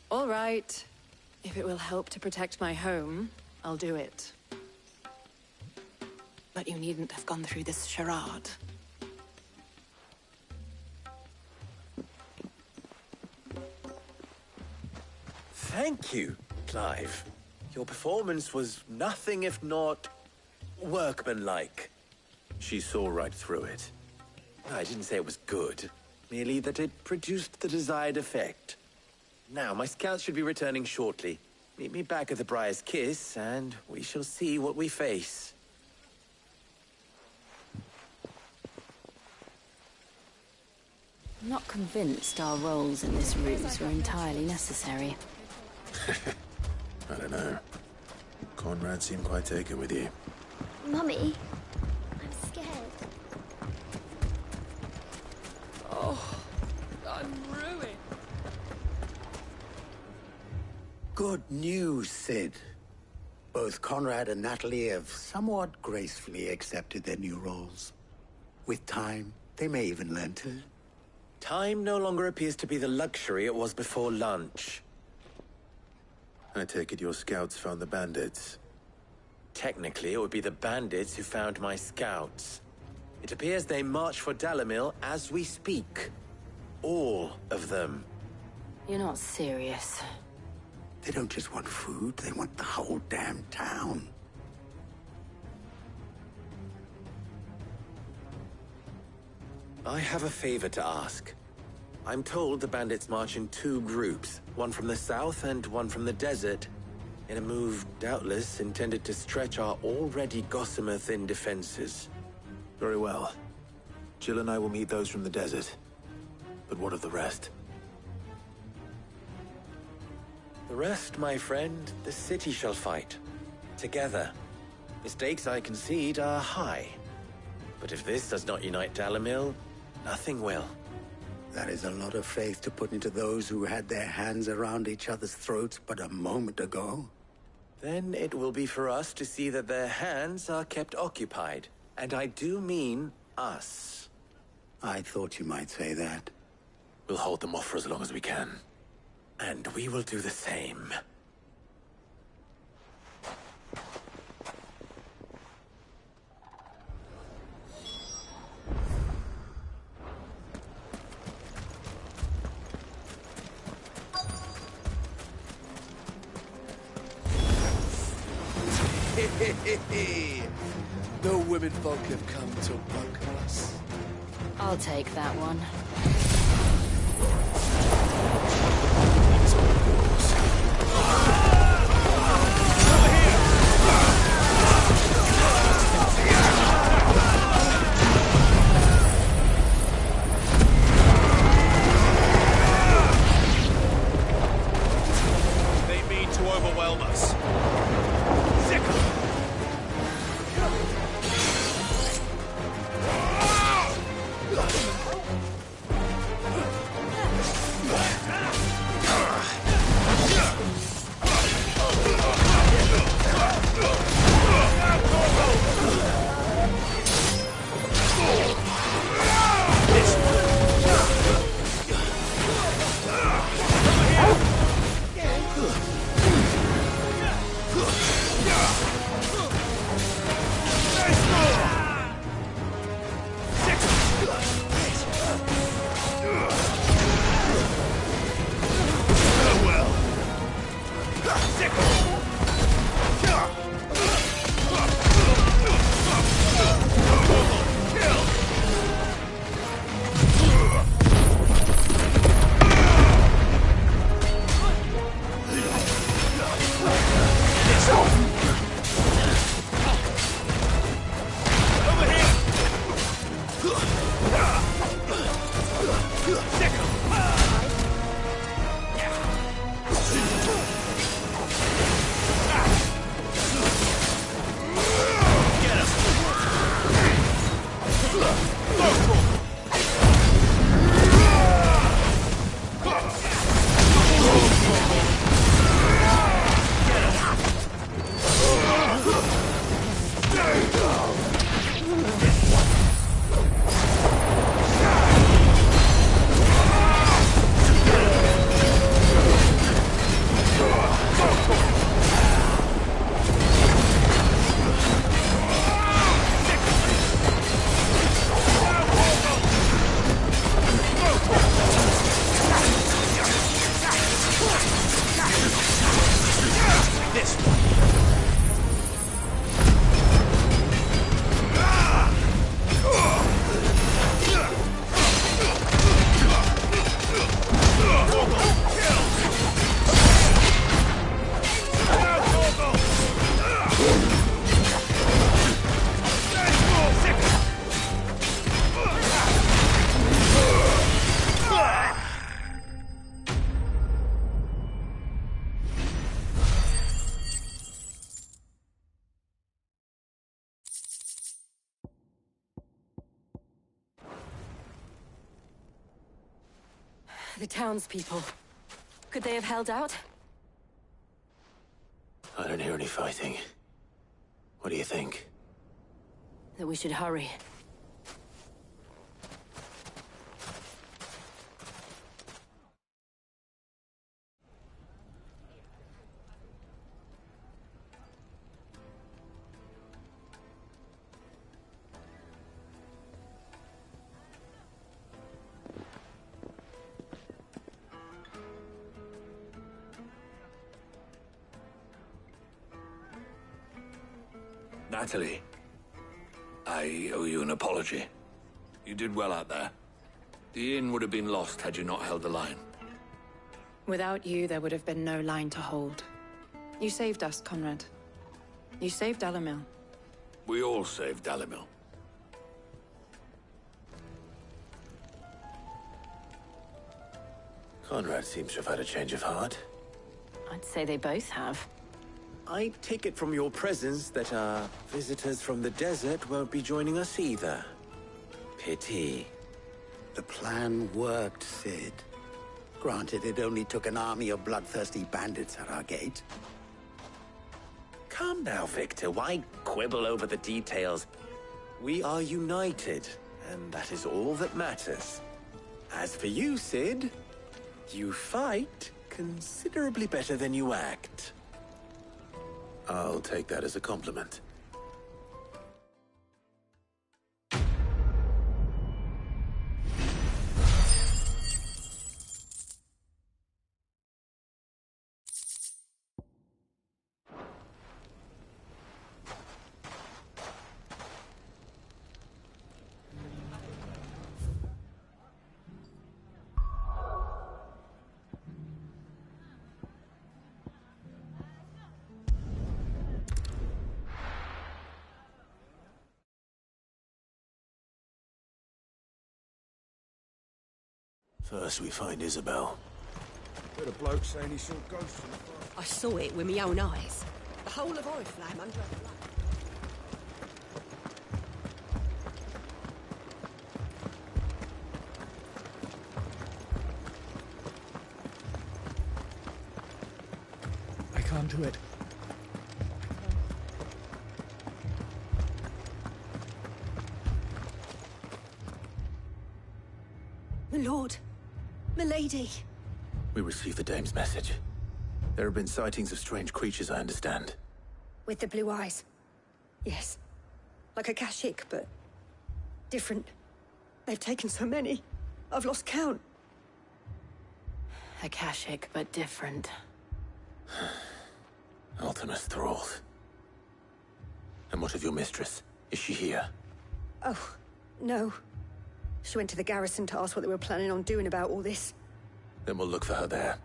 All right. If it will help to protect my home, I'll do it. But you needn't have gone through this charade. Thank you, Clive. Your performance was nothing if not workmanlike. She saw right through it. I didn't say it was good, merely that it produced the desired effect. Now, my scouts should be returning shortly. Meet me back at the Briar's Kiss, and we shall see what we face. I'm not convinced our roles in this ruse were entirely necessary. I don't know. Conrad seemed quite taken with you. Mummy, I'm scared. Oh, I'm ruined. Good news, Sid. Both Conrad and Natalie have somewhat gracefully accepted their new roles. With time, they may even learn to. Time no longer appears to be the luxury it was before lunch. I take it your scouts found the bandits. Technically, it would be the bandits who found my scouts. It appears they march for Dalimil as we speak. All of them. You're not serious. They don't just want food, they want the whole damn town. I have a favor to ask. I'm told the bandits march in two groups, one from the south and one from the desert, in a move doubtless intended to stretch our already gossamer-thin defenses. Very well. Jill and I will meet those from the desert. But what of the rest? The rest, my friend, the city shall fight. Together. The stakes, I concede, are high. But if this does not unite Dalimil, nothing will. That is a lot of faith to put into those who had their hands around each other's throats but a moment ago. Then it will be for us to see that their hands are kept occupied. And I do mean us. I thought you might say that. We'll hold them off for as long as we can. And we will do the same. The women folk have come to welcome us. I'll take that one. They mean to overwhelm us. The townspeople. Could they have held out? I don't hear any fighting. What do you think? That we should hurry. Natalie, I owe you an apology. You did well out there. The inn would have been lost had you not held the line. Without you, there would have been no line to hold. You saved us, Conrad. You saved Dalimil. We all saved Dalimil. Conrad seems to have had a change of heart. I'd say they both have. I take it from your presence that our visitors from the desert won't be joining us either. Pity. The plan worked, Sid. Granted, it only took an army of bloodthirsty bandits at our gate. Calm now, Victor. Why quibble over the details? We are united, and that is all that matters. As for you, Sid, you fight considerably better than you act. I'll take that as a compliment. First we find Isabel. Heard a bloke saying he saw ghosts in the forest. I saw it with my own eyes. The whole of Oriflamme under a flood. I can't do it. My lord. Milady. We received the dame's message. There have been sightings of strange creatures, I understand. With the blue eyes. Yes. Like a Kashik, but different. They've taken so many. I've lost count. Akashic, but different. Ultimus thralls. And what of your mistress? Is she here? Oh, no. She went to the garrison to ask what they were planning on doing about all this. Then we'll look for her there.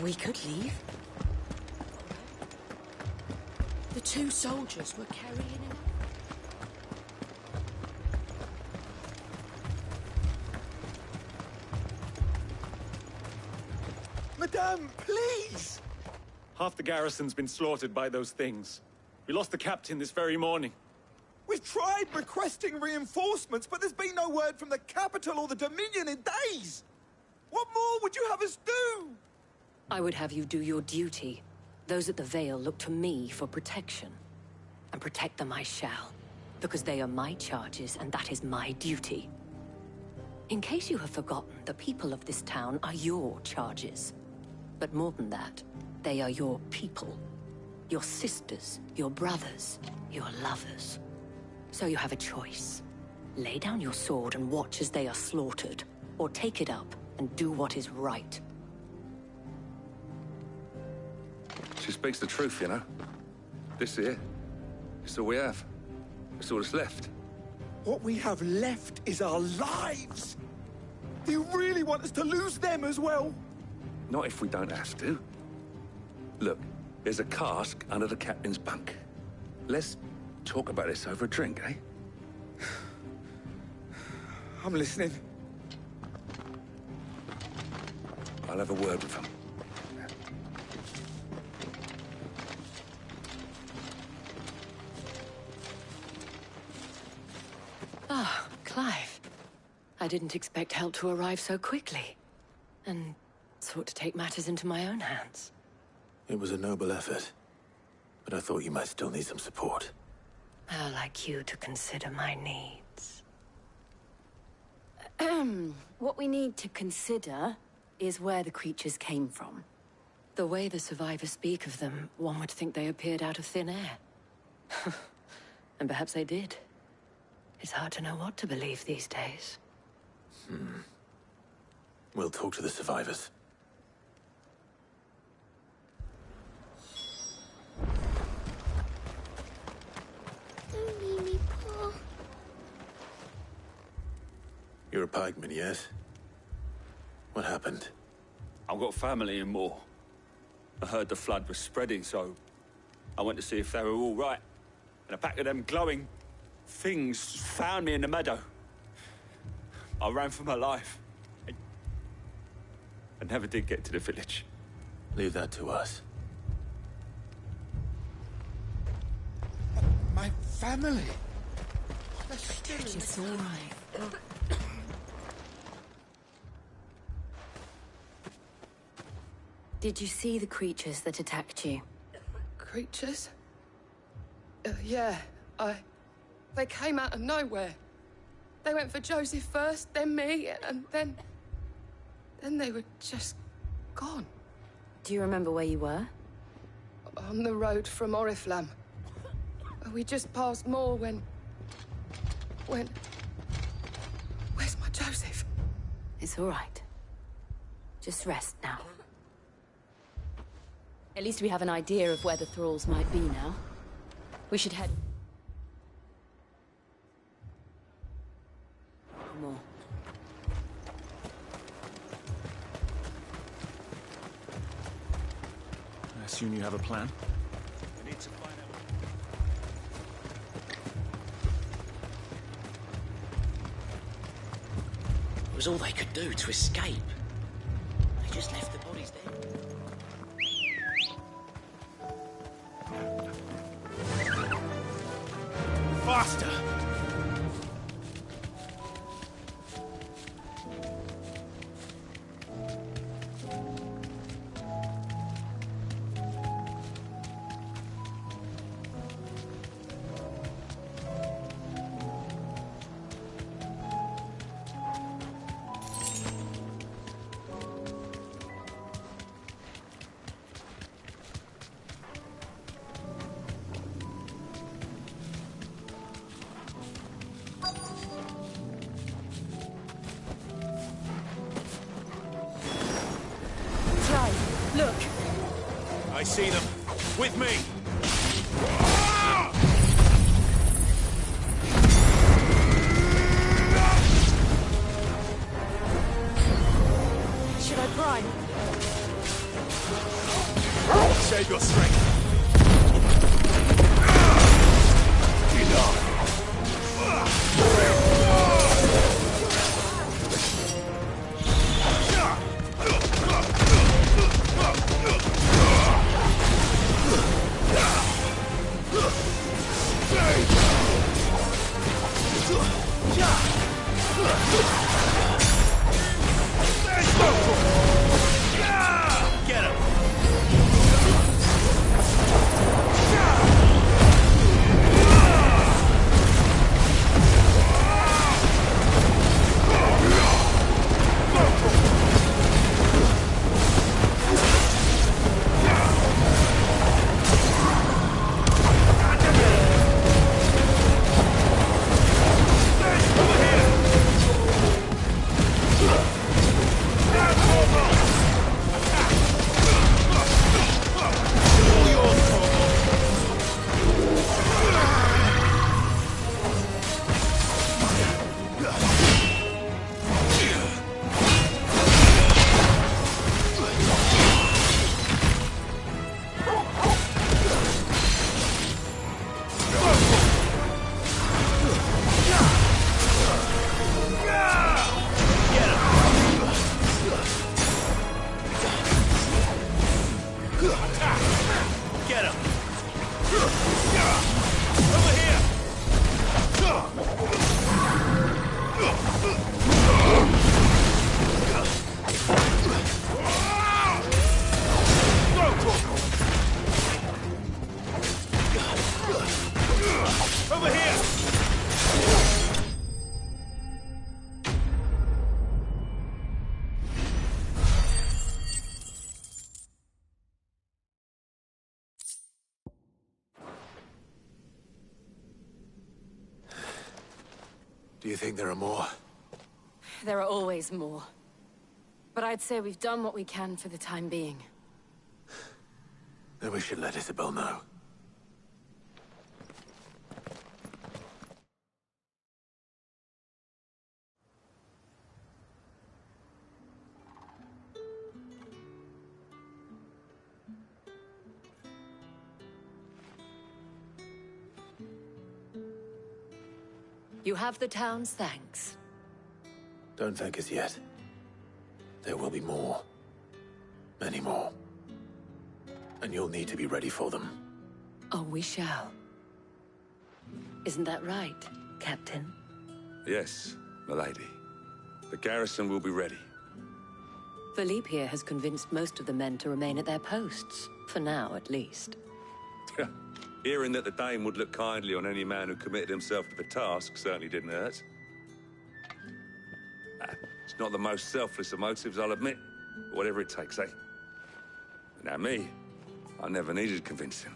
We could leave. The two soldiers were carrying him. Madame, please! Half the garrison's been slaughtered by those things. We lost the captain this very morning. We've tried requesting reinforcements, but there's been no word from the capital or the Dominion in days! What more would you have us do? I would have you do your duty. Those at the Vale look to me for protection. And protect them I shall. Because they are my charges, and that is my duty. In case you have forgotten, the people of this town are your charges. But more than that, they are your people. Your sisters, your brothers, your lovers. So you have a choice. Lay down your sword and watch as they are slaughtered, or take it up and do what is right. She speaks the truth, you know. This here, it's all we have. It's all that's left. What we have left is our lives! Do you really want us to lose them as well? Not if we don't have to. Look, there's a cask under the captain's bunk. Let's talk about this over a drink, eh? I'm listening. I'll have a word with him. Ah, Clive. I didn't expect help to arrive so quickly. And sought to take matters into my own hands. It was a noble effort, but I thought you might still need some support. I'd like you to consider my needs. What we need to consider is where the creatures came from. The way the survivors speak of them, one would think they appeared out of thin air. And perhaps they did. It's hard to know what to believe these days. We'll talk to the survivors. Don't leave me, Paul. You're a pikeman, yes? What happened? I've got family in Moor. I heard the flood was spreading, so I went to see if they were all right. And a pack of them glowing things found me in the meadow. I ran for my life. I never did get to the village. Leave that to us. My family. It's all right. Did you see the creatures that attacked you? Creatures? Yeah, They came out of nowhere. They went for Joseph first, then me, and then they were just gone. Do you remember where you were? On the road from Oriflamme. We just passed Moor when... Where's my Joseph? It's all right. Just rest now. At least we have an idea of where the thralls might be now. We should head... More. I assume you have a plan? We need to find out. It was all they could do to escape. They just left the bodies there. Faster! Look! I see them. With me! Should I prime? Save your strength. Get him! Do you think there are more? There are always more. But I'd say we've done what we can for the time being. Then we should let Isabel know. You have the town's thanks. Don't thank us yet. There will be more. Many more. And you'll need to be ready for them. Oh, we shall. Isn't that right, Captain? Yes, milady. The garrison will be ready. Philippe here has convinced most of the men to remain at their posts. For now, at least. Hearing that the Dane would look kindly on any man who committed himself to the task certainly didn't hurt. It's not the most selfless of motives, I'll admit. But whatever it takes, eh? Now me, I never needed convincing.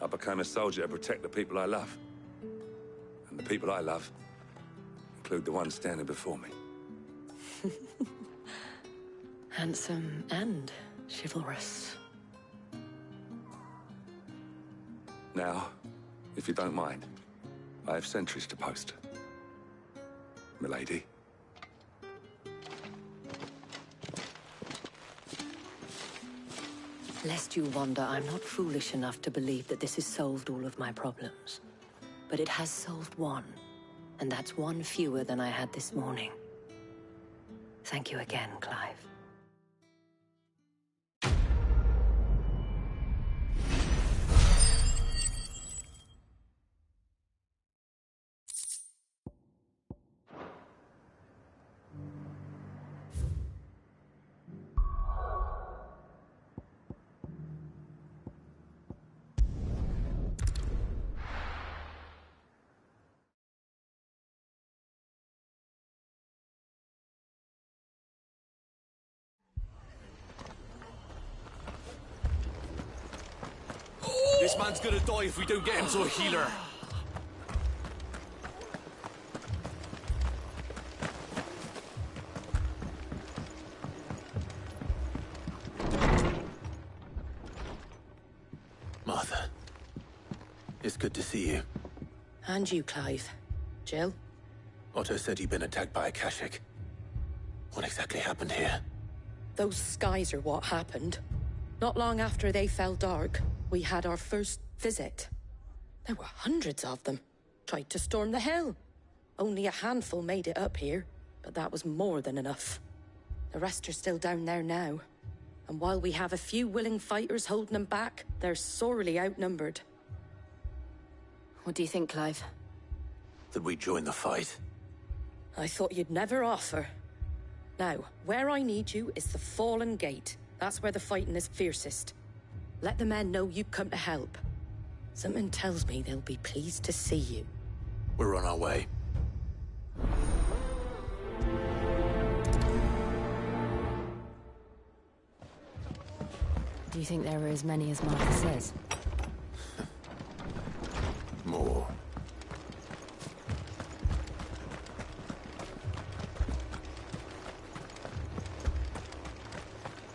I became a soldier to protect the people I love. And the people I love include the ones standing before me. Handsome and chivalrous. Now, if you don't mind, I have sentries to post. Milady. Lest you wonder, I'm not foolish enough to believe that this has solved all of my problems. But it has solved one, and that's one fewer than I had this morning. Thank you again, Clive. This man's gonna die if we don't get him to a healer. Martha. It's good to see you. And you, Clive. Jill? Otto said you'd been attacked by a Kashik. What exactly happened here? Those skies are what happened. Not long after they fell dark, we had our first visit. There were hundreds of them. Tried to storm the hill. Only a handful made it up here, but that was more than enough. The rest are still down there now. And while we have a few willing fighters holding them back, they're sorely outnumbered. What do you think, Clive? That we join the fight? I thought you'd never offer. Now, where I need you is the Fallen Gate. That's where the fighting is fiercest. Let the men know you come to help. Something tells me they'll be pleased to see you. We're on our way. Do you think there were as many as Martha says? More.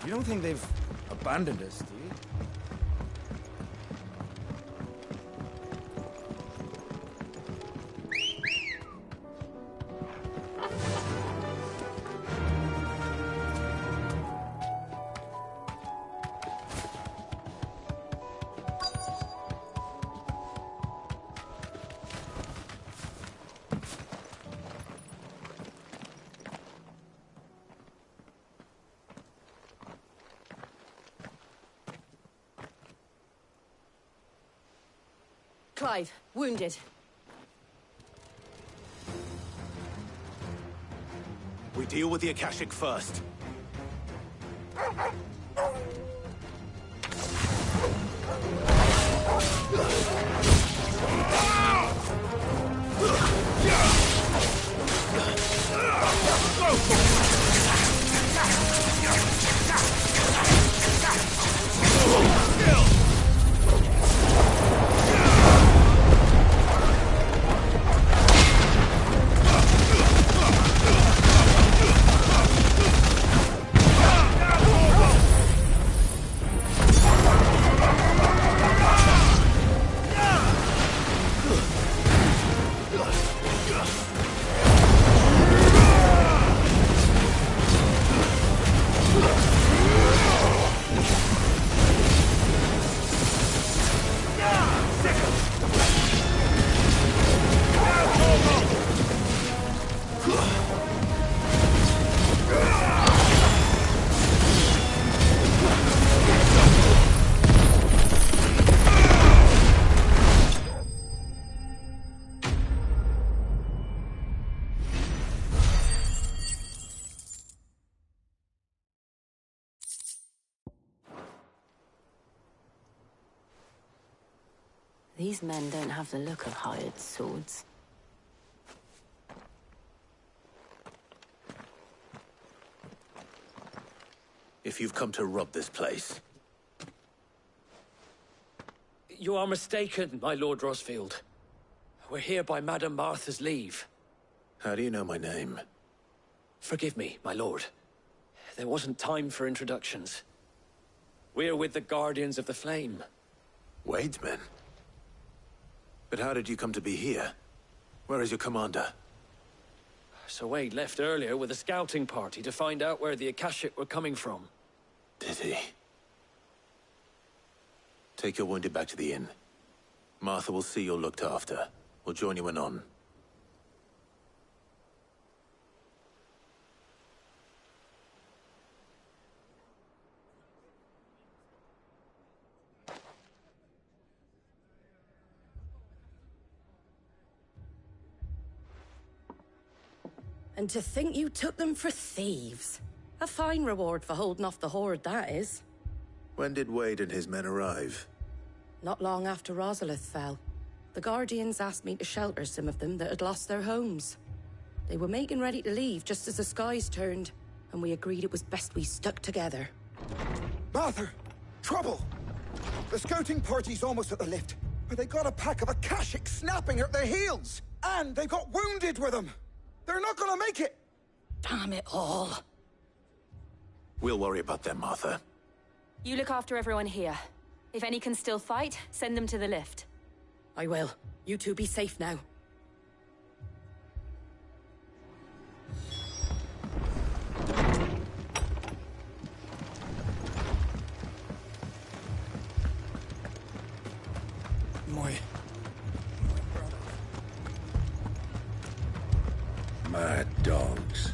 You don't think they've abandoned us, do you? Clive, wounded. We deal with the Akashic first. These men don't have the look of hired swords. If you've come to rob this place, You are mistaken, my Lord Rosfield. We're here by Madame Martha's leave. how do you know my name? Forgive me, my lord. There wasn't time for introductions. We're with the Guardians of the Flame. Wade's men? But how did you come to be here? Where is your commander? Sir Wade left earlier with a scouting party to find out where the Akashic were coming from. Did he? Take your wounded back to the inn. Martha will see you're looked after. We'll join you anon. And to think you took them for thieves. A fine reward for holding off the horde, that is. When did Wade and his men arrive? Not long after Rosalith fell. The Guardians asked me to shelter some of them that had lost their homes. They were making ready to leave just as the skies turned, and we agreed it was best we stuck together. Martha! Trouble! The scouting party's almost at the lift, but they got a pack of Akashics snapping at their heels! And they got wounded with them! They're not gonna make it! Damn it all. We'll worry about them, Martha. You look after everyone here. If any can still fight, send them to the lift. I will. You two be safe now. Mad dogs.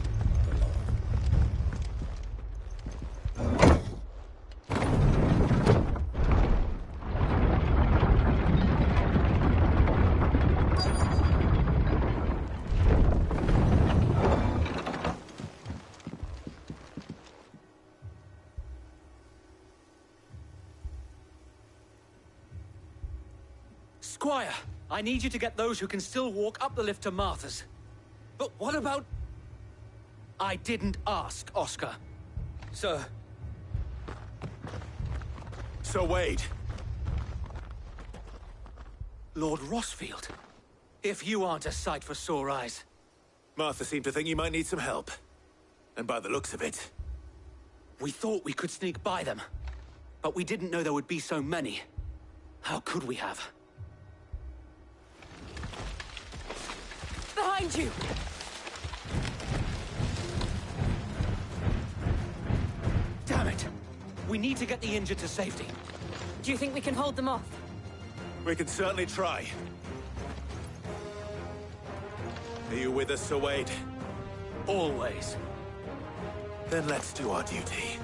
Squire, I need you to get those who can still walk up the lift to Martha's. But what about... I didn't ask, Oscar. Sir. Sir Wade. Lord Rosfield. If you aren't a sight for sore eyes. Martha seemed to think you might need some help. And by the looks of it... We thought we could sneak by them. But we didn't know there would be so many. How could we have? Behind you! Damn it! We need to get the injured to safety. Do you think we can hold them off? We can certainly try. Are you with us, Sir Wade? Always. Then let's do our duty.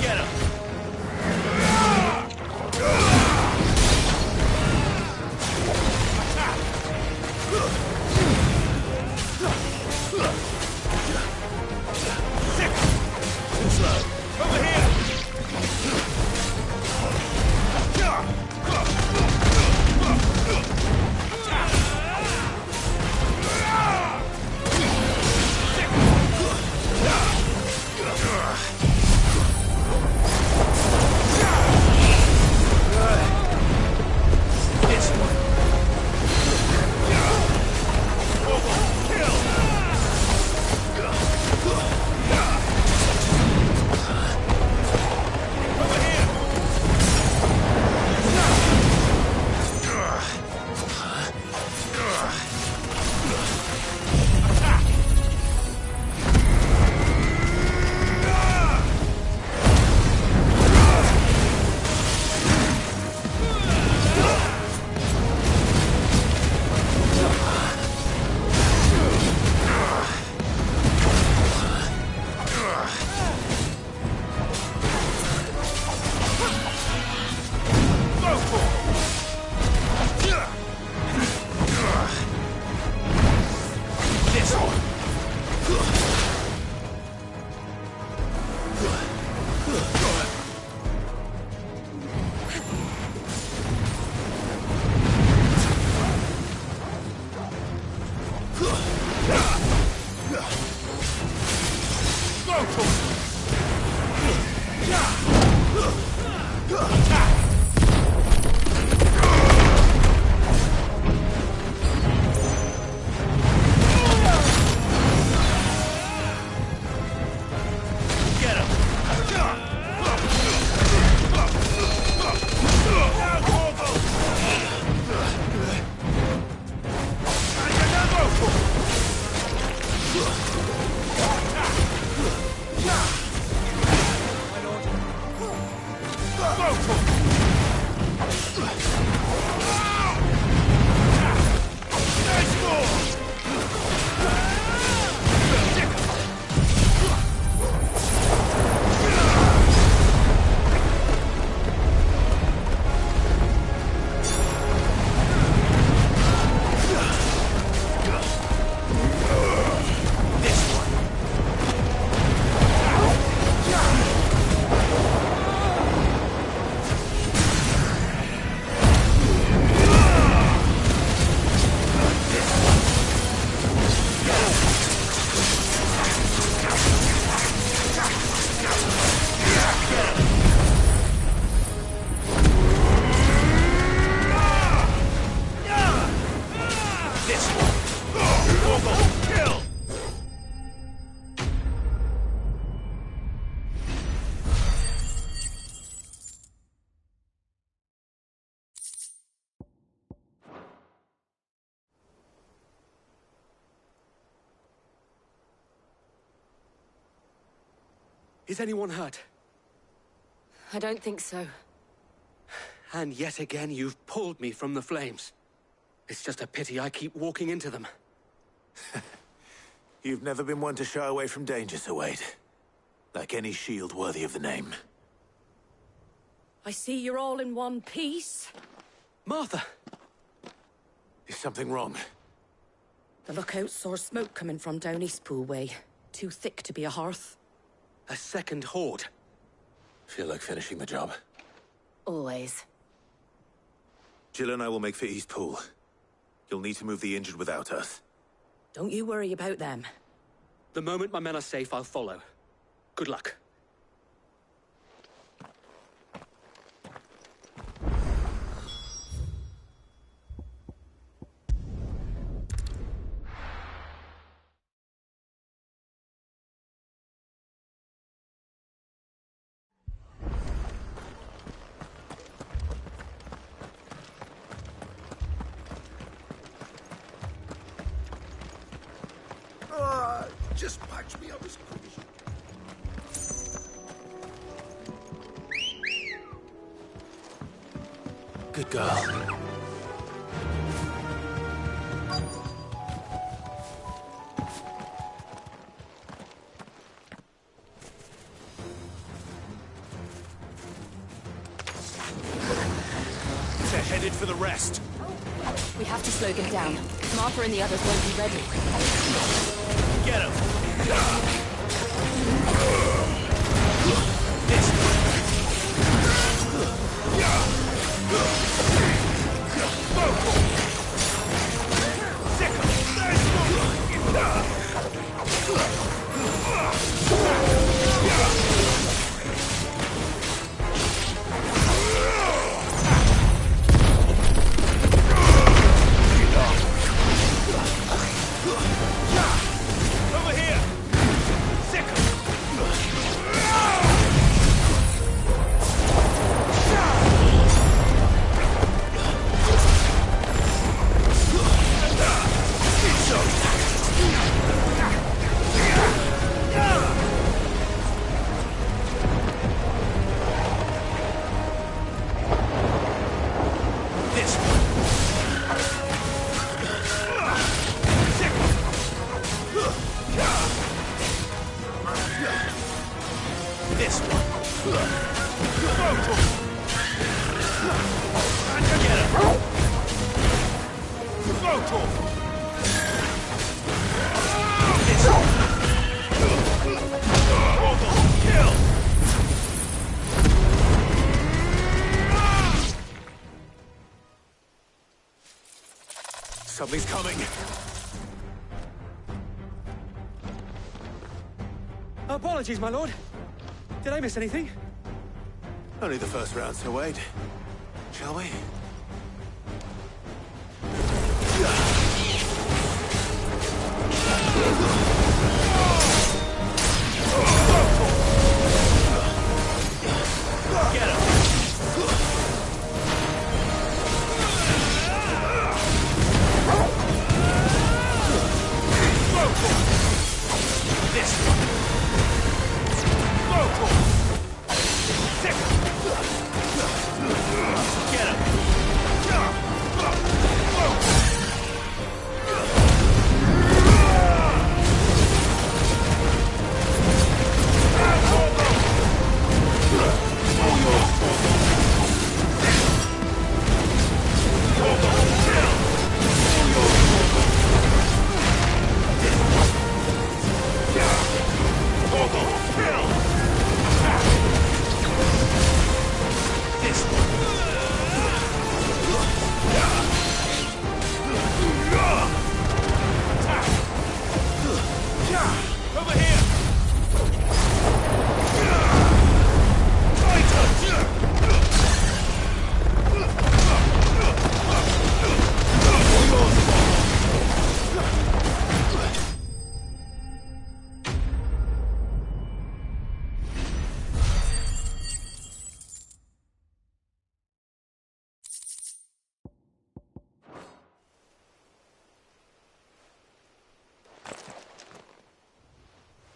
Get him! Too slow. Over here! Is anyone hurt? I don't think so. And yet again, you've pulled me from the flames. It's just a pity I keep walking into them. You've never been one to shy away from danger, Sir Wade. Like any shield worthy of the name. I see you're all in one piece. Martha! Is something wrong? The lookout saw smoke coming from down Eastpool way. Too thick to be a hearth. A second horde. Feel like finishing the job? Always. Jill and I will make for Eastpool. You'll need to move the injured without us. Don't you worry about them. The moment my men are safe, I'll follow. Good luck. Just patch me up as quick as you can. Good girl. They're headed for the rest. We have to slow them down. Martha and the others won't be ready. Get him! Something's coming. A Apologies, my lord. Did I miss anything? Only the first round, so wait. Shall we? Get him! This one! Get him!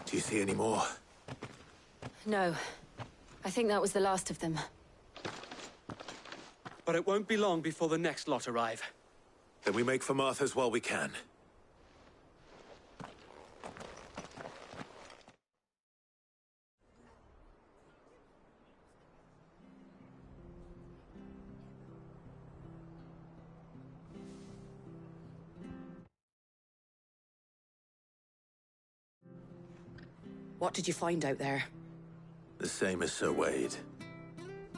Do you see any more? No. I think that was the last of them. But it won't be long before the next lot arrive. Then we make for Martha's while we can. What did you find out there? The same as Sir Wade.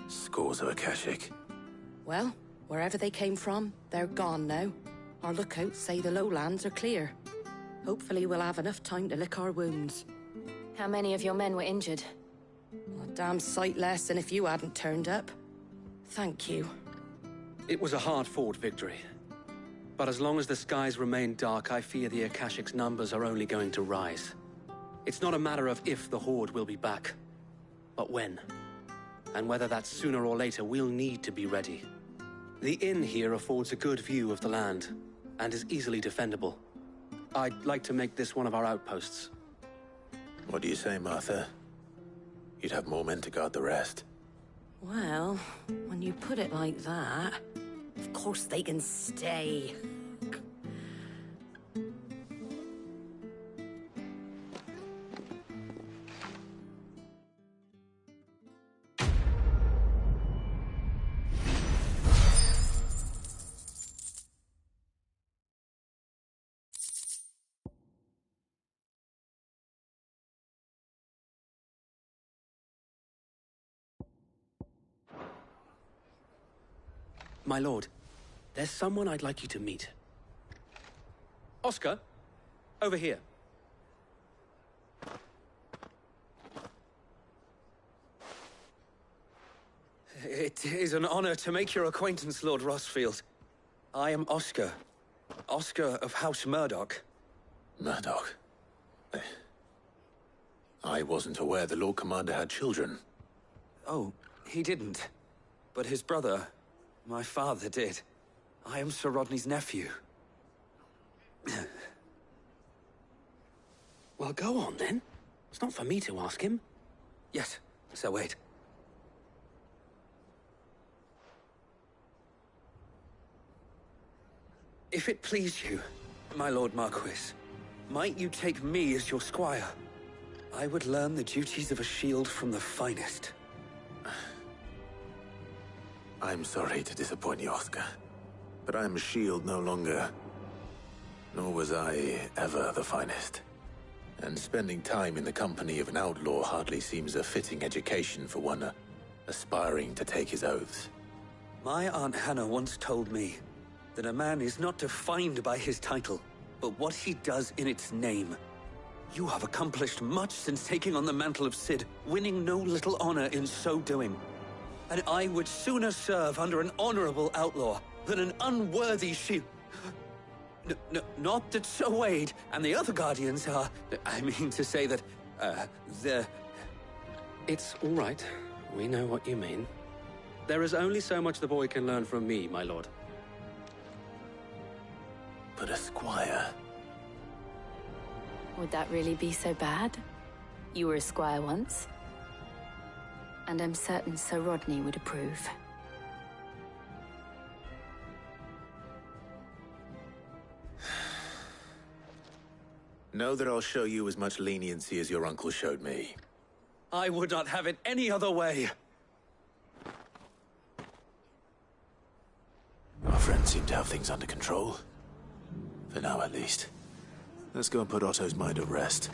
Scores of Akashic. Well, wherever they came from, they're gone now. Our lookouts say the lowlands are clear. Hopefully we'll have enough time to lick our wounds. How many of your men were injured? A damn sight less than if you hadn't turned up. Thank you. It was a hard-fought victory. But as long as the skies remain dark, I fear the Akashic's numbers are only going to rise. It's not a matter of if the Horde will be back, but when. And whether that's sooner or later, we'll need to be ready. The inn here affords a good view of the land, and is easily defendable. I'd like to make this one of our outposts. What do you say, Martha? You'd have more men to guard the rest. Well, when you put it like that, of course they can stay. My lord, there's someone I'd like you to meet. Oscar, over here. It is an honor to make your acquaintance, Lord Rossfield. I am Oscar. Oscar of House Murdoch. Murdoch? I wasn't aware the Lord Commander had children. Oh, he didn't. But his brother, my father, did. I am Sir Rodney's nephew. Well, go on, then. It's not for me to ask him. Yes, Sir Wade. If it please you, my Lord Marquis, might you take me as your squire? I would learn the duties of a shield from the finest. I'm sorry to disappoint you, Oscar, but I'm a shield no longer. Nor was I ever the finest. And spending time in the company of an outlaw hardly seems a fitting education for one aspiring to take his oaths. My Aunt Hannah once told me that a man is not defined by his title, but what he does in its name. You have accomplished much since taking on the mantle of Cid, winning no little honor in so doing. And I would sooner serve under an honorable outlaw than an unworthy shield. Not that Sir Wade and the other Guardians are... I mean to say that, they're... It's all right. We know what you mean. There is only so much the boy can learn from me, my lord. But a squire... Would that really be so bad? You were a squire once. And I'm certain Sir Rodney would approve. Know that I'll show you as much leniency as your uncle showed me. I would not have it any other way. Our friends seem to have things under control. For now, at least. Let's go and put Otto's mind at rest.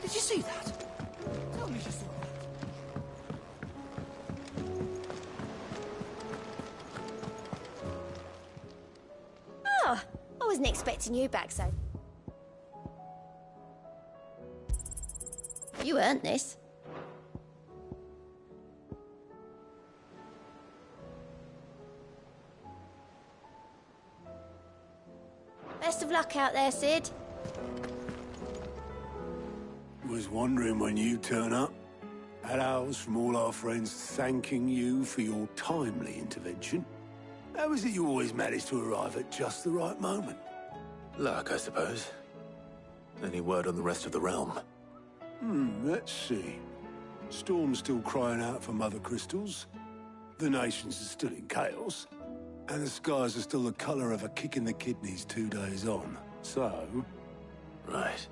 Did you see that? Tell me you saw that. Oh, I wasn't expecting you back so. You earned this. Best of luck out there, Cid. Was wondering when you turn up. Had owls from all our friends thanking you for your timely intervention. How is it you always manage to arrive at just the right moment? Luck, I suppose. Any word on the rest of the realm? Let's see. Storm's still crying out for mother crystals. The nations are still in chaos. And the skies are still the colour of a kick in the kidneys 2 days on. So... Right.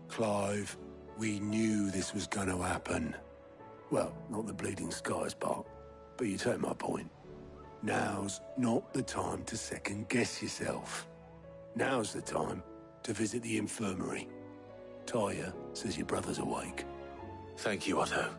Clive, we knew this was going to happen. Well, not the bleeding skies part, but you take my point. Now's not the time to second-guess yourself. Now's the time to visit the infirmary. Talia says your brother's awake. Thank you, Otto.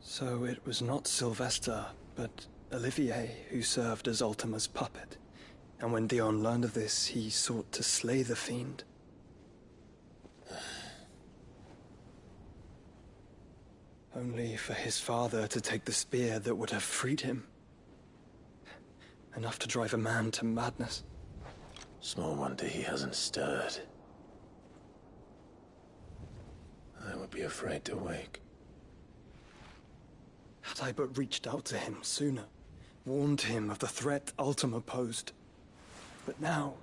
So it was not Sylvester, but Olivier who served as Ultima's puppet. And when Dion learned of this, he sought to slay the fiend. Only for his father to take the spear that would have freed him. Enough to drive a man to madness. Small wonder he hasn't stirred. I would be afraid to wake. Had I but reached out to him sooner, warned him of the threat Ultima posed. But now,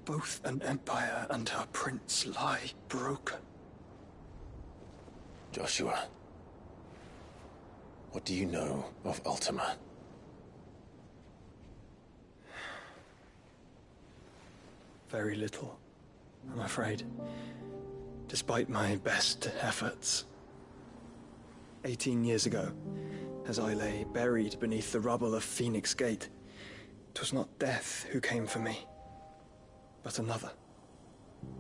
both an empire and her prince lie broken. Joshua, what do you know of Ultima? Very little, I'm afraid. Despite my best efforts. 18 years ago, as I lay buried beneath the rubble of Phoenix Gate, 'twas not death who came for me, but another.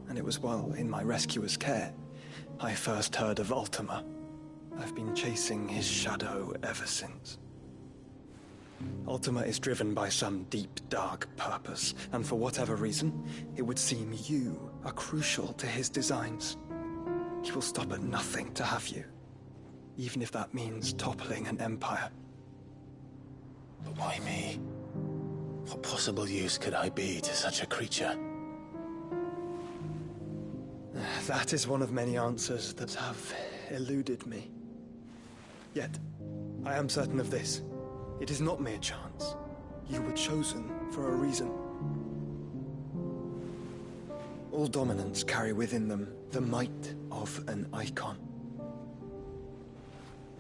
And it was while in my rescuer's care, I first heard of Ultima. I've been chasing his shadow ever since. Ultima is driven by some deep, dark purpose, and for whatever reason, it would seem you are crucial to his designs. He will stop at nothing to have you, even if that means toppling an empire. But why me? What possible use could I be to such a creature? That is one of many answers that have eluded me. Yet, I am certain of this. It is not mere chance. You were chosen for a reason. All dominants carry within them the might of an icon.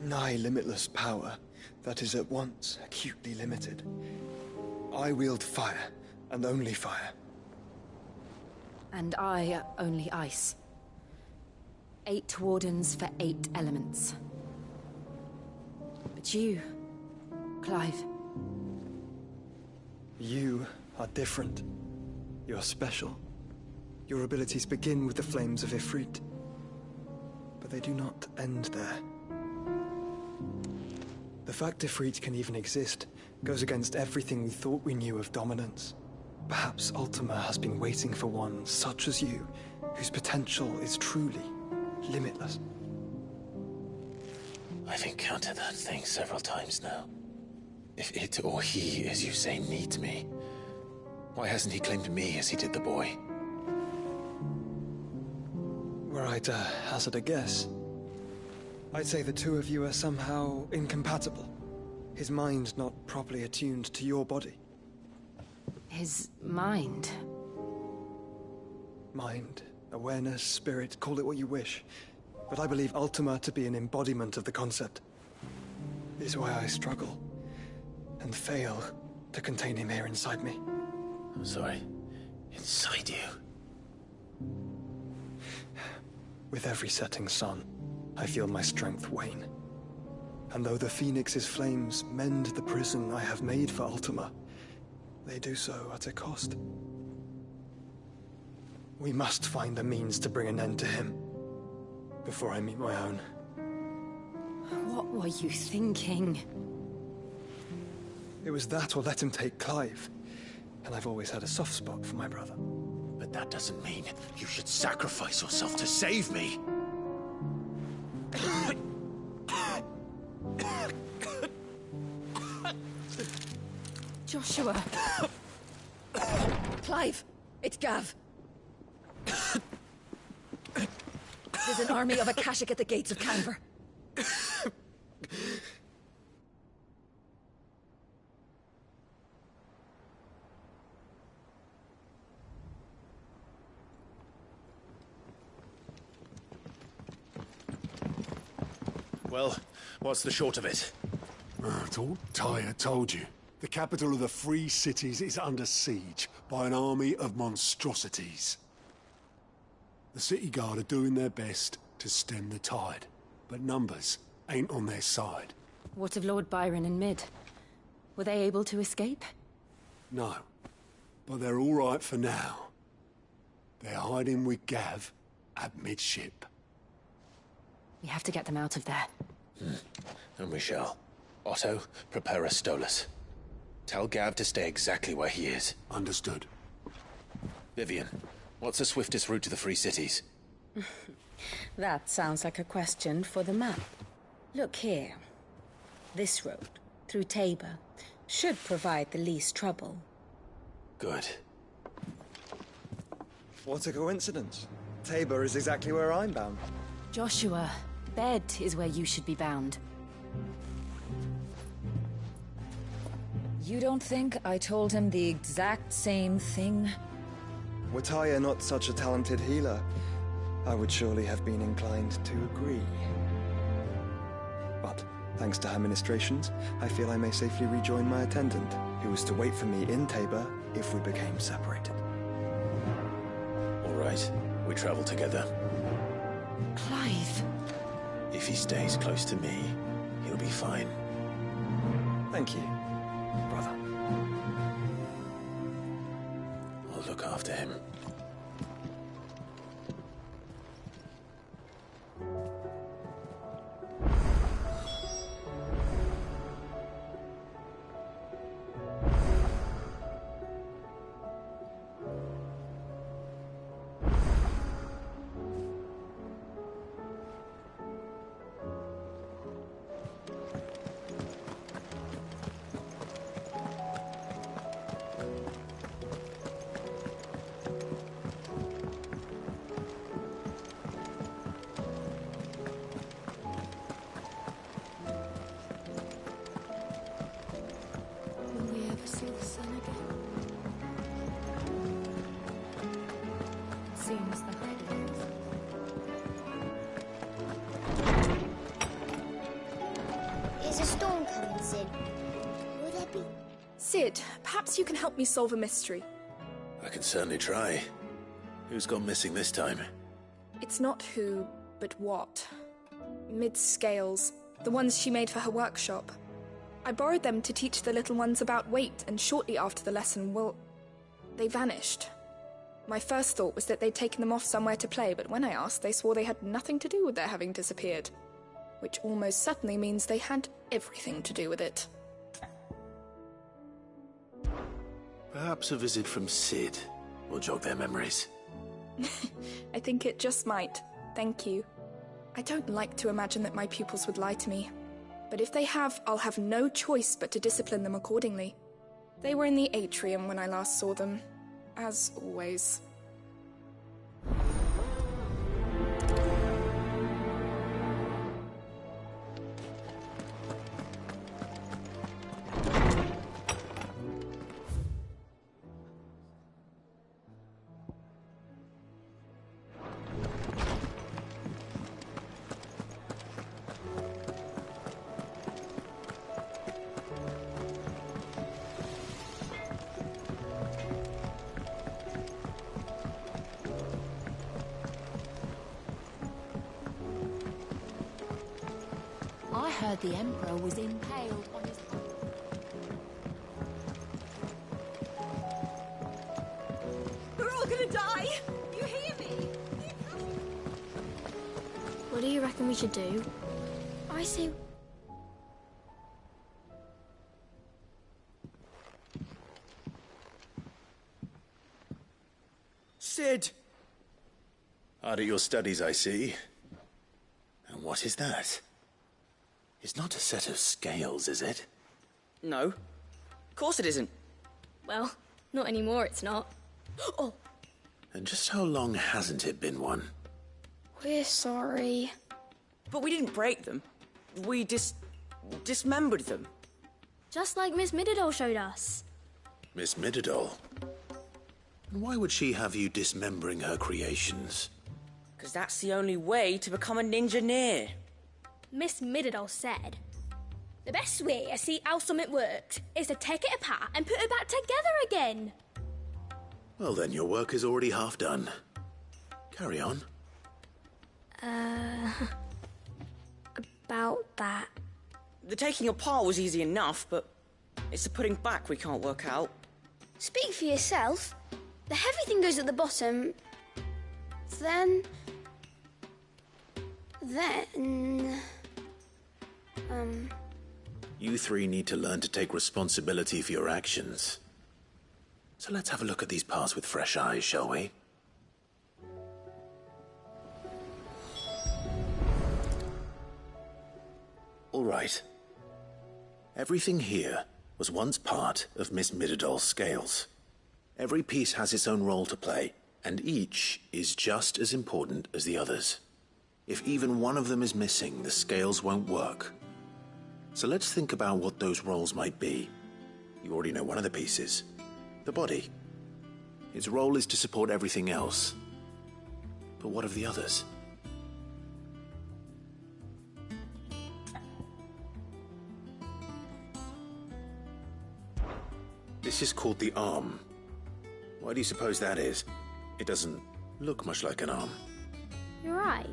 Nigh limitless power that is at once acutely limited. I wield fire, and only fire. And I only ice. 8 wardens for 8 elements. But you, Clive. You are different. You're special. Your abilities begin with the flames of Ifrit. But they do not end there. The fact Ifrit can even exist goes against everything we thought we knew of dominance. Perhaps Ultima has been waiting for one such as you, whose potential is truly limitless. I've encountered that thing several times now. If it or he, as you say, needs me, why hasn't he claimed me as he did the boy? Were I to hazard a guess, I'd say the two of you are somehow incompatible. His mind not properly attuned to your body. His mind? Mind, awareness, spirit, call it what you wish. But I believe Ultima to be an embodiment of the concept. This is why I struggle and fail to contain him here inside me. I'm sorry. Inside you? With every setting sun, I feel my strength wane. And though the Phoenix's flames mend the prison I have made for Ultima, they do so at a cost. We must find a means to bring an end to him before I meet my own. What were you thinking? It was that or let him take Clive. And I've always had a soft spot for my brother. But that doesn't mean you should sacrifice yourself to save me. Joshua. Clive, it's Gav. There's an army of Akashic at the gates of Canver. Well, what's the short of it? I thought Tyre told you. The capital of the Free Cities is under siege by an army of monstrosities. The city guard are doing their best to stem the tide, but numbers ain't on their side. What of Lord Byron and Mid? Were they able to escape? No, but they're all right for now. They're hiding with Gav at midship. We have to get them out of there. And we shall. Otto, prepare a Stolas. Tell Gav to stay exactly where he is. Understood. Vivian, what's the swiftest route to the Free Cities? That sounds like a question for the map. Look here. This road, through Tabor, should provide the least trouble. Good. What a coincidence. Tabor is exactly where I'm bound. Joshua, bed is where you should be bound. You don't think I told him the exact same thing? Were Tyre not such a talented healer, I would surely have been inclined to agree. But, thanks to her ministrations, I feel I may safely rejoin my attendant, who was to wait for me in Tabor if we became separated. All right, we travel together. Clive! If he stays close to me, he'll be fine. Thank you, brother. I'll look after him. see the sun again? It seems the hideaways. Is a storm coming, Sid? Will there be? Sid, perhaps you can help me solve a mystery. I can certainly try. Who's gone missing this time? It's not who, but what. Mid's scales, the ones she made for her workshop. I borrowed them to teach the little ones about weight, and shortly after the lesson, well, they vanished. My first thought was that they'd taken them off somewhere to play, but when I asked, they swore they had nothing to do with their having disappeared. Which almost certainly means they had everything to do with it. Perhaps a visit from Sid will jog their memories. I think it just might. Thank you. I don't like to imagine that my pupils would lie to me. But if they have, I'll have no choice but to discipline them accordingly. They were in the atrium when I last saw them, as always. I heard the Emperor was impaled on his... We're all gonna die! You hear me? What do you reckon we should do? I say... Sid! Hard at your studies, I see. And what is that? It's not a set of scales, is it? No. Of course it isn't. Well, not anymore, it's not. Oh! And just how long hasn't it been one? We're sorry. But we didn't break them. We dismembered them. Just like Miss Mididol showed us. Miss Mididol? And why would she have you dismembering her creations? Because that's the only way to become a ninja-neer. Miss Mididol said, the best way to see how something works is to take it apart and put it back together again. Well then, your work is already half done. Carry on. About that. The taking apart was easy enough, but it's the putting back we can't work out. Speak for yourself. The heavy thing goes at the bottom. Then... You three need to learn to take responsibility for your actions. So let's have a look at these parts with fresh eyes, shall we? All right. Everything here was once part of Miss Mididol's scales. Every piece has its own role to play, and each is just as important as the others. If even one of them is missing, the scales won't work. So let's think about what those roles might be. You already know one of the pieces. The body. Its role is to support everything else. But what of the others? This is called the arm. Why do you suppose that is? It doesn't look much like an arm. You're right.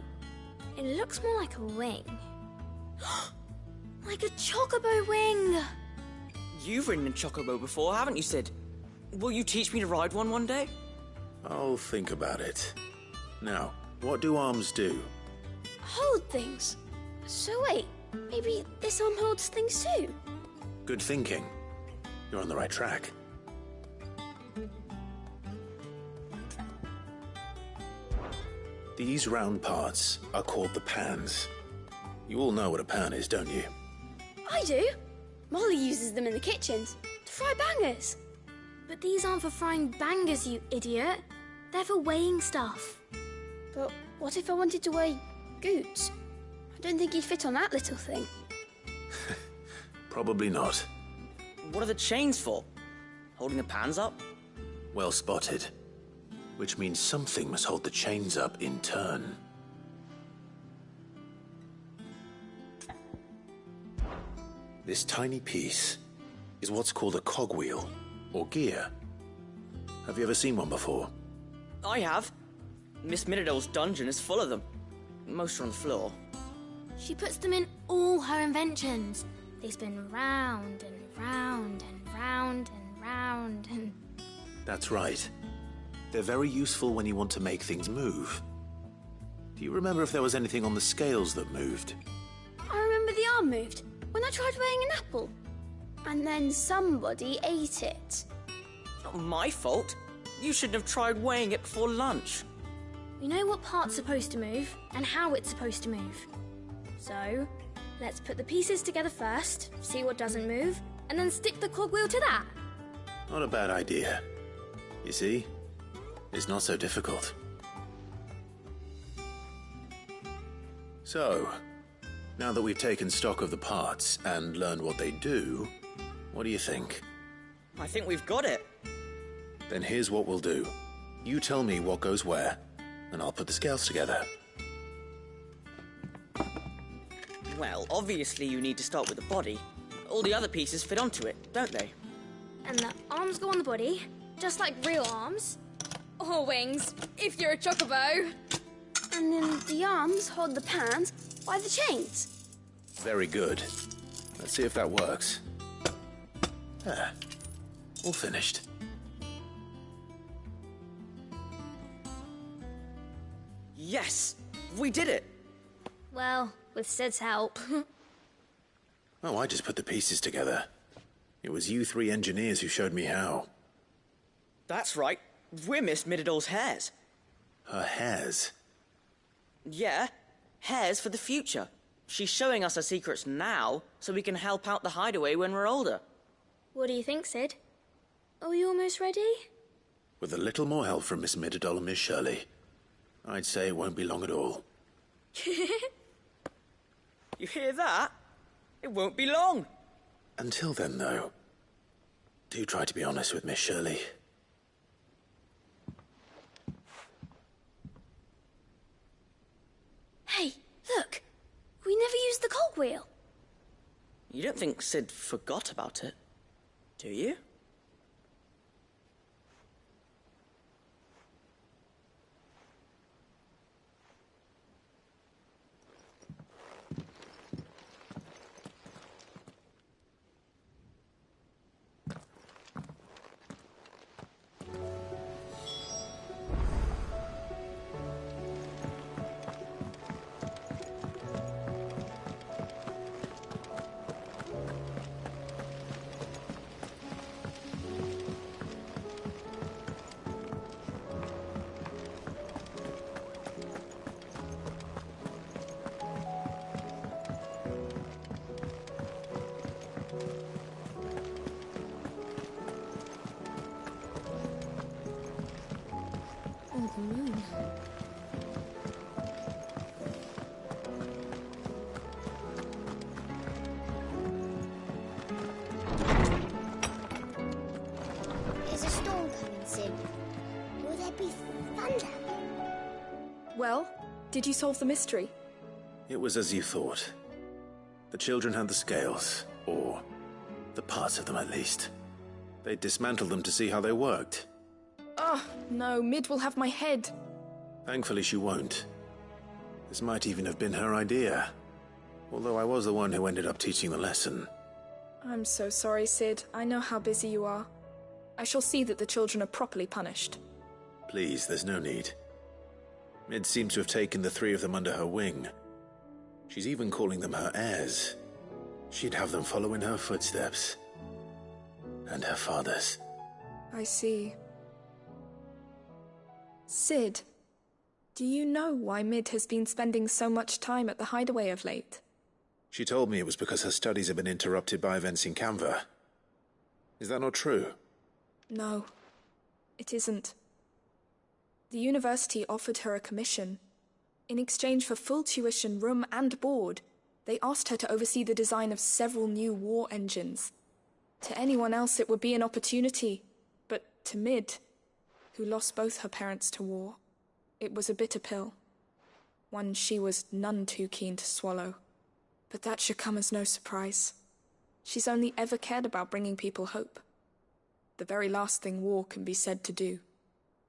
It looks more like a wing. Like a chocobo wing! You've ridden a chocobo before, haven't you, Sid? Will you teach me to ride one day? I'll think about it. Now, what do arms do? Hold things. So wait, maybe this arm holds things too? Good thinking. You're on the right track. These round parts are called the pans. You all know what a pan is, don't you? I do. Molly uses them in the kitchens to fry bangers. But these aren't for frying bangers, you idiot. They're for weighing stuff. But what if I wanted to weigh Goots? I don't think he'd fit on that little thing. Probably not. What are the chains for? holding the pans up? Well spotted. Which means something must hold the chains up in turn. This tiny piece is what's called a cogwheel, or gear. Have you ever seen one before? I have. Miss Miradol's dungeon is full of them. Most are on the floor. She puts them in all her inventions. They spin round and round and round and round and... That's right. They're very useful when you want to make things move. Do you remember if there was anything on the scales that moved? I remember the arm moved when I tried weighing an apple. And then somebody ate it. Not my fault. You shouldn't have tried weighing it before lunch. We know what part's supposed to move and how it's supposed to move. So, let's put the pieces together first, see what doesn't move, and then stick the cogwheel to that. Not a bad idea. You see? It's not so difficult. So, now that we've taken stock of the parts and learned what they do, what do you think? I think we've got it. Then here's what we'll do. You tell me what goes where, and I'll put the scales together. Well, obviously you need to start with the body. All the other pieces fit onto it, don't they? And the arms go on the body, just like real arms. Or wings, if you're a chocobo. And then the arms hold the pans by the chains. Very good. Let's see if that works. There. All finished. Yes! We did it! Well, with Sid's help. Oh, I just put the pieces together. It was you three engineers who showed me how. That's right. We're Miss Miradol's heirs. Her hairs? Yeah, heirs for the future. She's showing us her secrets now, so we can help out the hideaway when we're older. What do you think, Sid? Are we almost ready? With a little more help from Miss Miradol and Miss Shirley, I'd say it won't be long at all. You hear that? It won't be long. Until then, though, do try to be honest with Miss Shirley. Hey, look! We never used the cogwheel. You don't think Sid forgot about it, do you? Oh, the moon. There's a storm coming, Sid. Will there be thunder? Well, did you solve the mystery? It was as you thought. The children had the scales, or the parts of them at least. They dismantled them to see how they worked. Oh, no, Mid will have my head. Thankfully she won't. This might even have been her idea. Although I was the one who ended up teaching the lesson. I'm so sorry, Sid. I know how busy you are. I shall see that the children are properly punished. Please, there's no need. Mid seems to have taken the three of them under her wing. She's even calling them her heirs. She'd have them follow in her footsteps. And her father's. I see. Sid, do you know why Mid has been spending so much time at the hideaway of late? She told me it was because her studies have been interrupted by events in Canva. Is that not true? No, it isn't. The university offered her a commission. In exchange for full tuition, room and board, they asked her to oversee the design of several new war engines. To anyone else it would be an opportunity, but to Mid, who lost both her parents to war, it was a bitter pill. One she was none too keen to swallow. But that should come as no surprise. She's only ever cared about bringing people hope. The very last thing war can be said to do.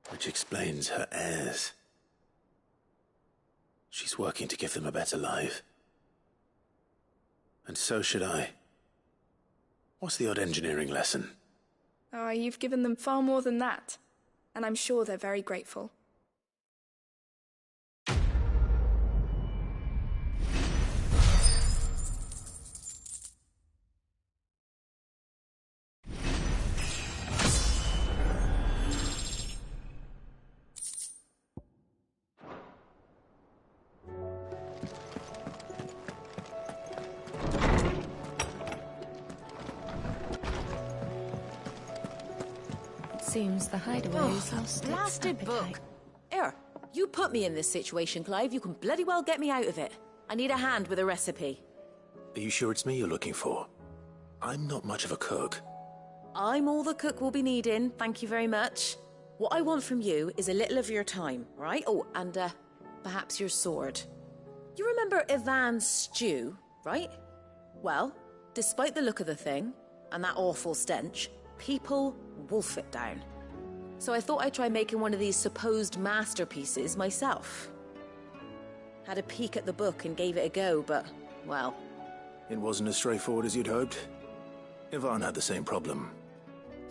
Which explains her heirs. She's working to give them a better life. And so should I. What's the odd engineering lesson? Oh, you've given them far more than that. And I'm sure they're very grateful. Seems the hideaway's lost its Blasted appetite. book. Here, you put me in this situation, Clive. You can bloody well get me out of it. I need a hand with a recipe. Are you sure it's me you're looking for? I'm not much of a cook. I'm all the cook will be needing, thank you very much. What I want from you is a little of your time, right? Oh, and perhaps your sword. You remember Ivan's stew, right? Well, despite the look of the thing, and that awful stench, people wolf it down. So I thought I'd try making one of these supposed masterpieces myself. Had a peek at the book and gave it a go, but, well... It wasn't as straightforward as you'd hoped. Ivan had the same problem.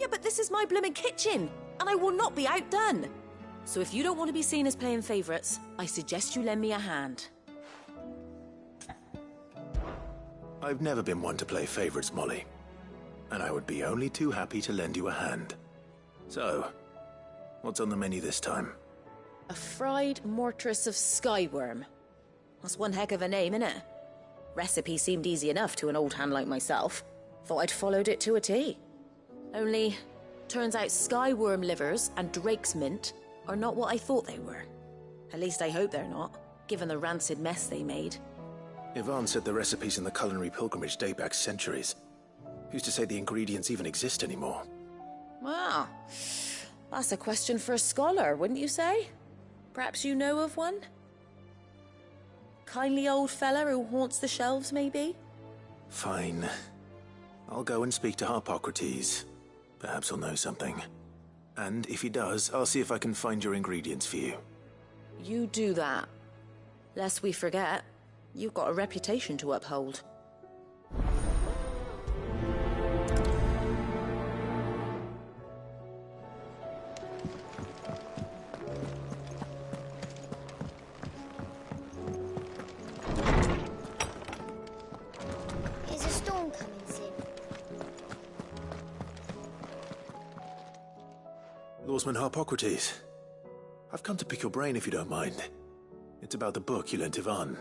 Yeah, but this is my blimmin' kitchen, and I will not be outdone. So if you don't want to be seen as playing favourites, I suggest you lend me a hand. I've never been one to play favourites, Molly. And I would be only too happy to lend you a hand. So, what's on the menu this time? A fried mortress of skyworm. That's one heck of a name, innit? Recipe seemed easy enough to an old hand like myself. Thought I'd followed it to a T. Only, turns out skyworm livers and drake's mint are not what I thought they were. At least I hope they're not, given the rancid mess they made. Ivan said the recipes in the culinary pilgrimage date back centuries. Who's to say the ingredients even exist anymore? Well, that's a question for a scholar, wouldn't you say? Perhaps you know of one? Kindly old fella who haunts the shelves, maybe? Fine. I'll go and speak to Hippocrates. Perhaps he'll know something. And if he does, I'll see if I can find your ingredients for you. You do that. Lest we forget, you've got a reputation to uphold. Is a storm coming soon? Lawsman Hippocrates. I've come to pick your brain if you don't mind. It's about the book you lent Ivan.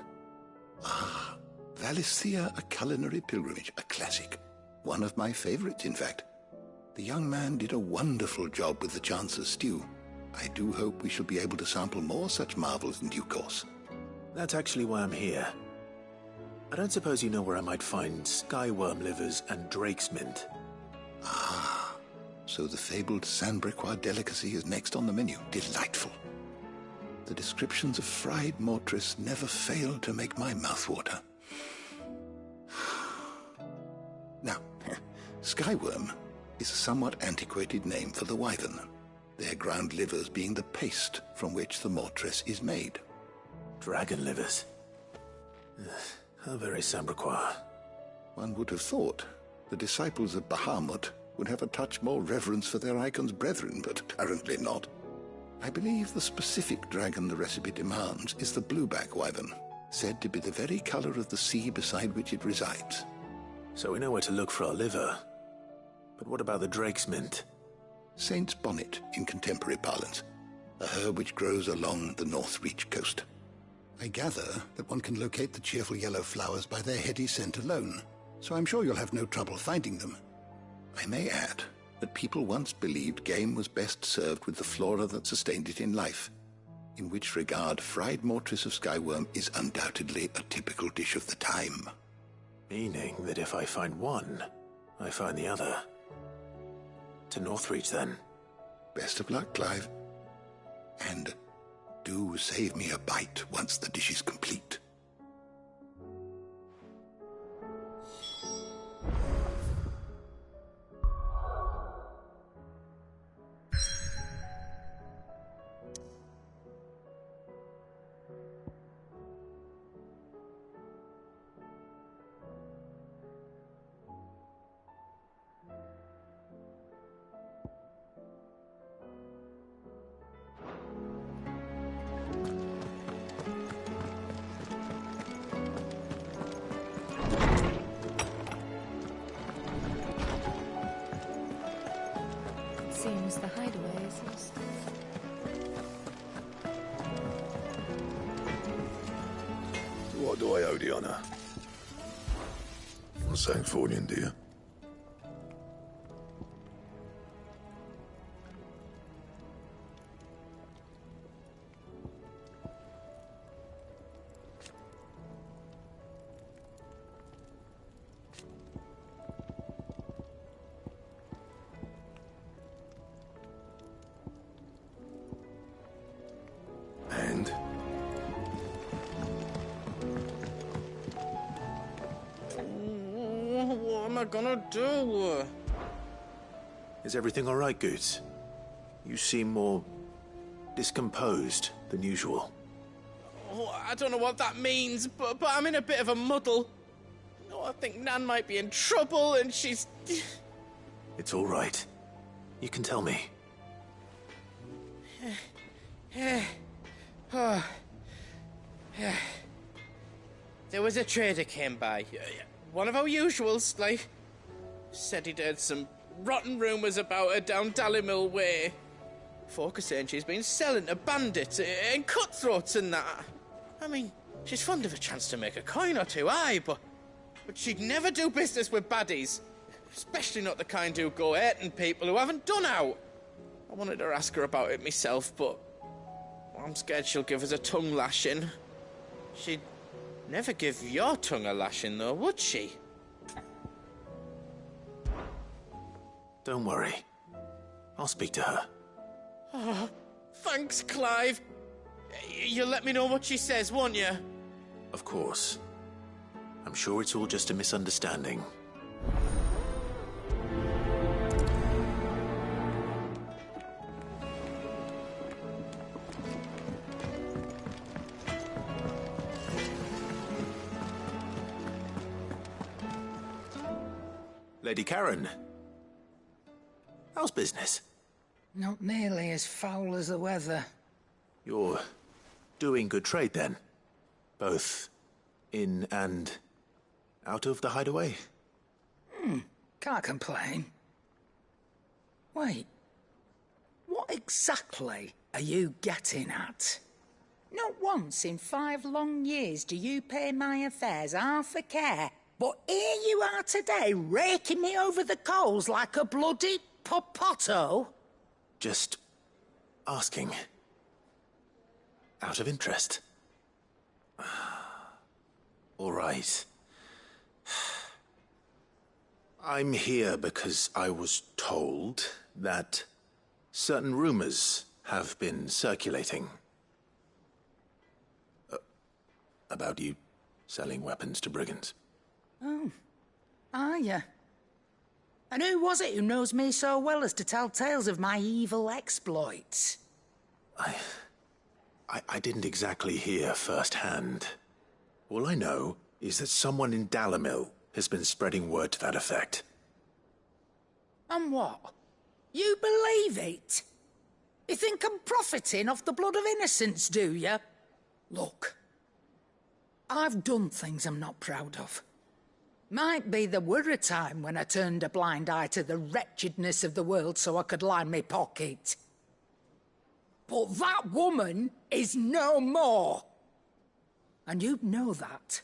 Ah, Valisthea, A Culinary Pilgrimage, a classic. One of my favorites, in fact. The young man did a wonderful job with the Chance's stew. I do hope we shall be able to sample more such marvels in due course. That's actually why I'm here. I don't suppose you know where I might find skyworm livers and drake's mint. Ah, so the fabled Sandbrequois delicacy is next on the menu. Delightful. The descriptions of fried mortress never fail to make my mouth water. Now, skyworm is a somewhat antiquated name for the wyvern, their ground livers being the paste from which the mortress is made. Dragon livers. How very Sandbrequois. One would have thought the disciples of Bahamut would have a touch more reverence for their icon's brethren, but apparently not. I believe the specific dragon the recipe demands is the blueback wyvern, said to be the very color of the sea beside which it resides. So we know where to look for our liver. But what about the drake's mint? Saint's bonnet in contemporary parlance, a herb which grows along the North Reach coast. I gather that one can locate the cheerful yellow flowers by their heady scent alone, so I'm sure you'll have no trouble finding them. I may add that people once believed game was best served with the flora that sustained it in life, in which regard fried mortress of skyworm is undoubtedly a typical dish of the time. Meaning that if I find one, I find the other. To Northreach, then. Best of luck, Clive. And do save me a bite once the dish is complete. Seems the hideaway is lost. What do I owe the honor? Not St. Fornian, do you? And? What am I gonna do? Is everything all right, Goots? You seem more discomposed than usual. Oh, I don't know what that means, but I'm in a bit of a muddle. Oh, I think Nan might be in trouble, and she's... It's all right. You can tell me. There was a trader came by. One of our usuals, like. Said he'd heard some rotten rumours about her down Dallimil Way. Folk are saying she's been selling to bandits and cutthroats and that. I mean, she's fond of a chance to make a coin or two, aye, but she'd never do business with baddies. Especially not the kind who go hurting people who haven't done out. I wanted to ask her about it myself, but I'm scared she'll give us a tongue lashing. She'd never give your tongue a lashing, though, would she? Don't worry. I'll speak to her. Oh, thanks, Clive. You'll let me know what she says, won't you? Of course. I'm sure it's all just a misunderstanding. Lady Karen. How's business? Not nearly as foul as the weather. You're doing good trade, then? Both in and out of the hideaway? Can't complain. Wait. What exactly are you getting at? Not once in 5 long years do you pay my affairs half a care. But here you are today, raking me over the coals like a bloody popoto. Just asking. Out of interest. All right. I'm here because I was told that certain rumors have been circulating. About you selling weapons to brigands. Oh, are you? And who was it who knows me so well as to tell tales of my evil exploits? I didn't exactly hear firsthand. All I know is that someone in Dallimil has been spreading word to that effect. And what? You believe it? You think I'm profiting off the blood of innocents, do you? Look, I've done things I'm not proud of. Might be there were a time when I turned a blind eye to the wretchedness of the world so I could line my pocket. But that woman is no more. And you'd know that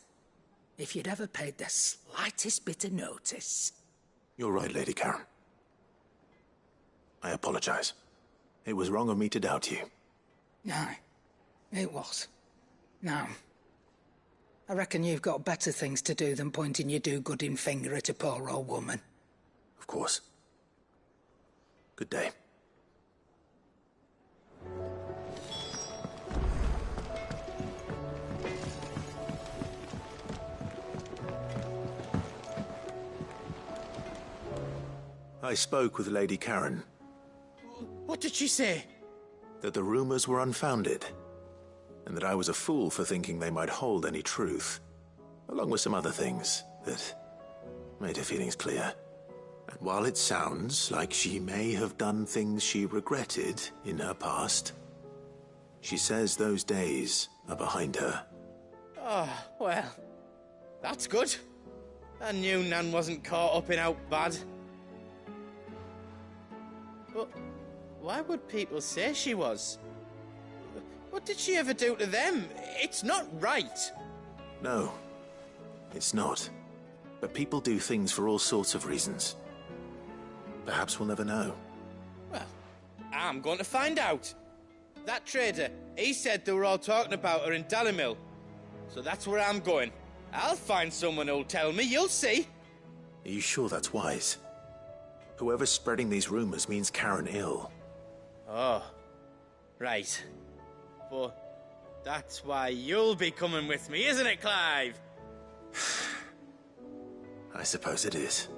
if you'd ever paid the slightest bit of notice. You're right, Lady Karen. I apologize. It was wrong of me to doubt you. Aye, it was. Now, I reckon you've got better things to do than pointing your do-gooding finger at a poor old woman. Of course. Good day. I spoke with Lady Karen. What did she say? That the rumors were unfounded, and that I was a fool for thinking they might hold any truth, along with some other things that made her feelings clear. And while it sounds like she may have done things she regretted in her past, she says those days are behind her. Oh, well, that's good. I knew Nan wasn't caught up in out bad. But why would people say she was? What did she ever do to them? It's not right. No, it's not. But people do things for all sorts of reasons. Perhaps we'll never know. Well, I'm going to find out. That trader, he said they were all talking about her in Dalimil. So that's where I'm going. I'll find someone who'll tell me, you'll see. Are you sure that's wise? Whoever's spreading these rumors means Karen ill. Oh, right. But that's why you'll be coming with me, isn't it, Clive? I suppose it is.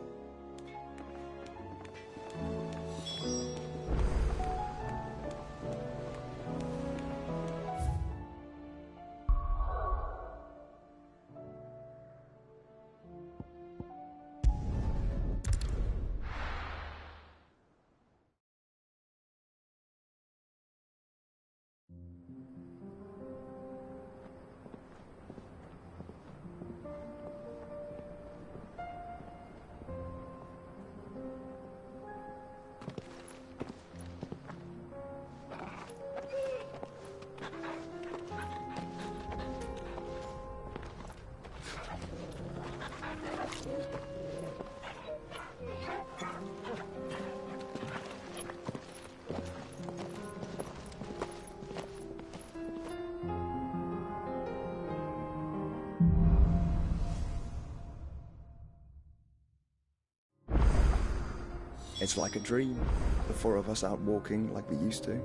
It's like a dream. The four of us out walking like we used to.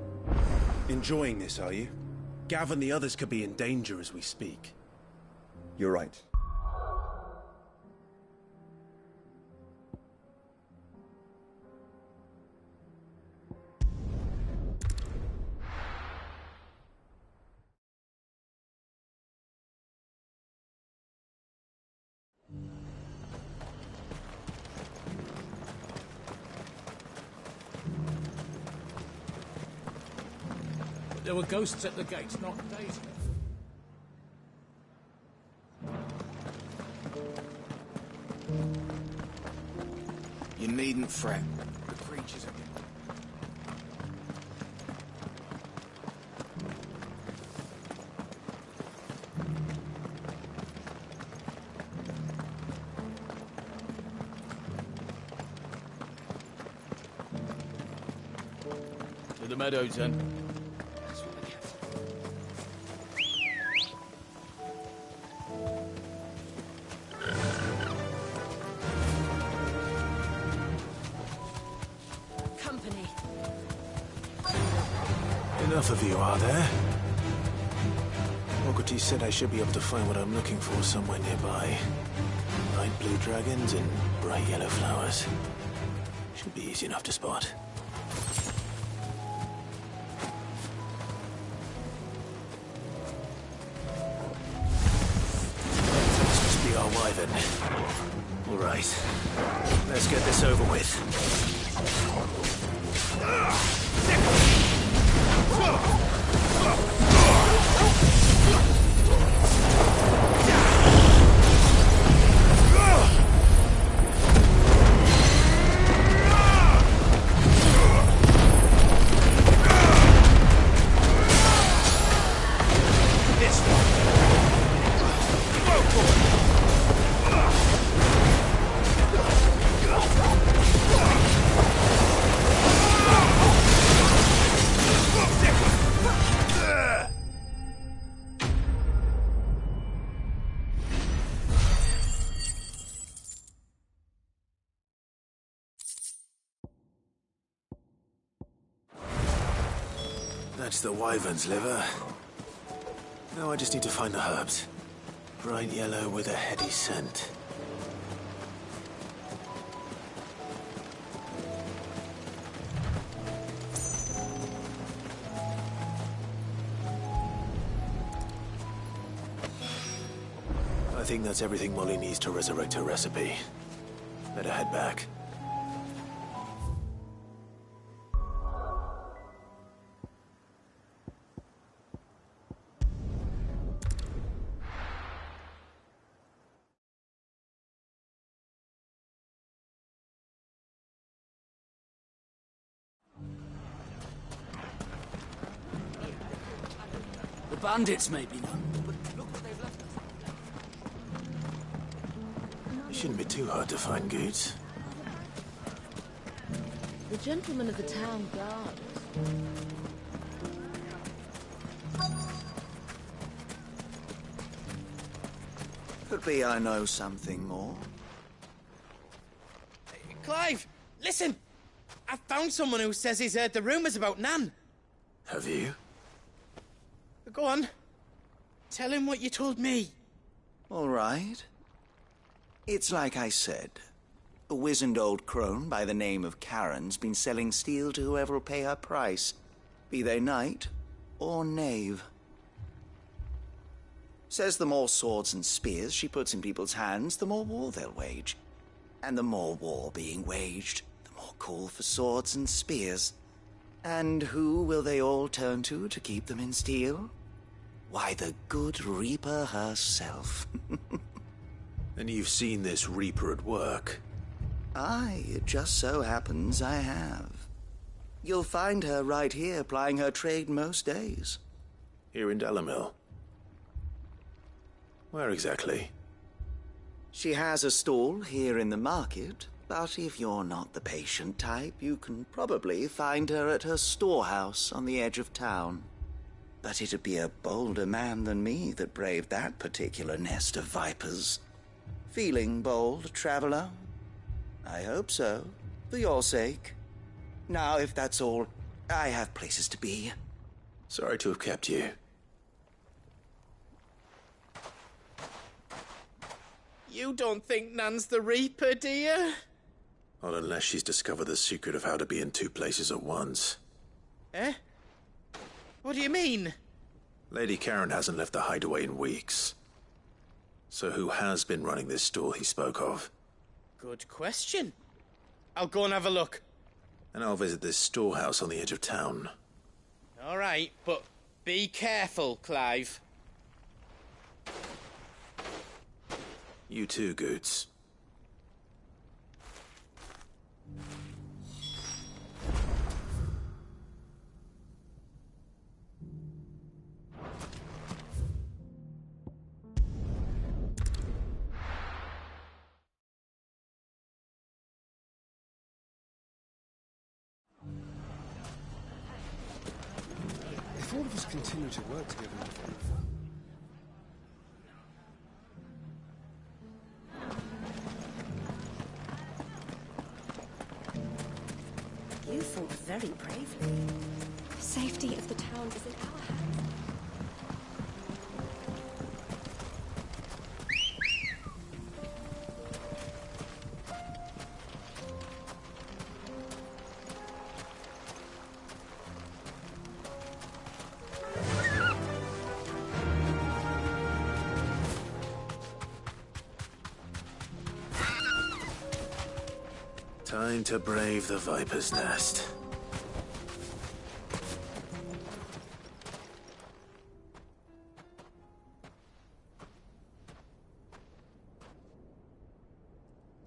Enjoying this, are you? Gav and the others could be in danger as we speak. You're right. There were ghosts at the gates not days ago. You needn't fret. The creatures are... To the meadows, then. Enough of you, are there? Ogretti said I should be able to find what I'm looking for somewhere nearby. Light blue dragons and bright yellow flowers. Should be easy enough to spot. This must be our wyvern. All right. Let's get this over with. That's the wyvern's liver. Now I just need to find the herbs. Bright yellow with a heady scent. I think that's everything Molly needs to resurrect her recipe. Better head back. The bandits may be none, but look what they've left us. It shouldn't be too hard to find goods. The gentleman of the town guard. Could be I know something more. Clive, listen! I've found someone who says he's heard the rumours about Nan. Have you? Go on. Tell him what you told me. All right. It's like I said. A wizened old crone by the name of Karen's been selling steel to whoever will pay her price, be they knight or knave. Says the more swords and spears she puts in people's hands, the more war they'll wage. And the more war being waged, the more call for swords and spears. And who will they all turn to keep them in steel? Why, the good Reaper herself. And you've seen this Reaper at work? Aye, it just so happens I have. You'll find her right here plying her trade most days. Here in Dalimil? Where exactly? She has a stall here in the market, but if you're not the patient type, you can probably find her at her storehouse on the edge of town. But it'd be a bolder man than me that braved that particular nest of vipers. Feeling bold, traveler? I hope so, for your sake. Now, if that's all, I have places to be. Sorry to have kept you. You don't think Nan's the Reaper, do you? Not unless she's discovered the secret of how to be in two places at once. Eh? What do you mean? Lady Karen hasn't left the hideaway in weeks. So who has been running this stall he spoke of? Good question. I'll go and have a look. And I'll visit this storehouse on the edge of town. All right, but be careful, Clive. You too, Goots. If all of us continue to work together... You fought very bravely. The safety of the town is in our hands. Time to brave the Viper's Nest.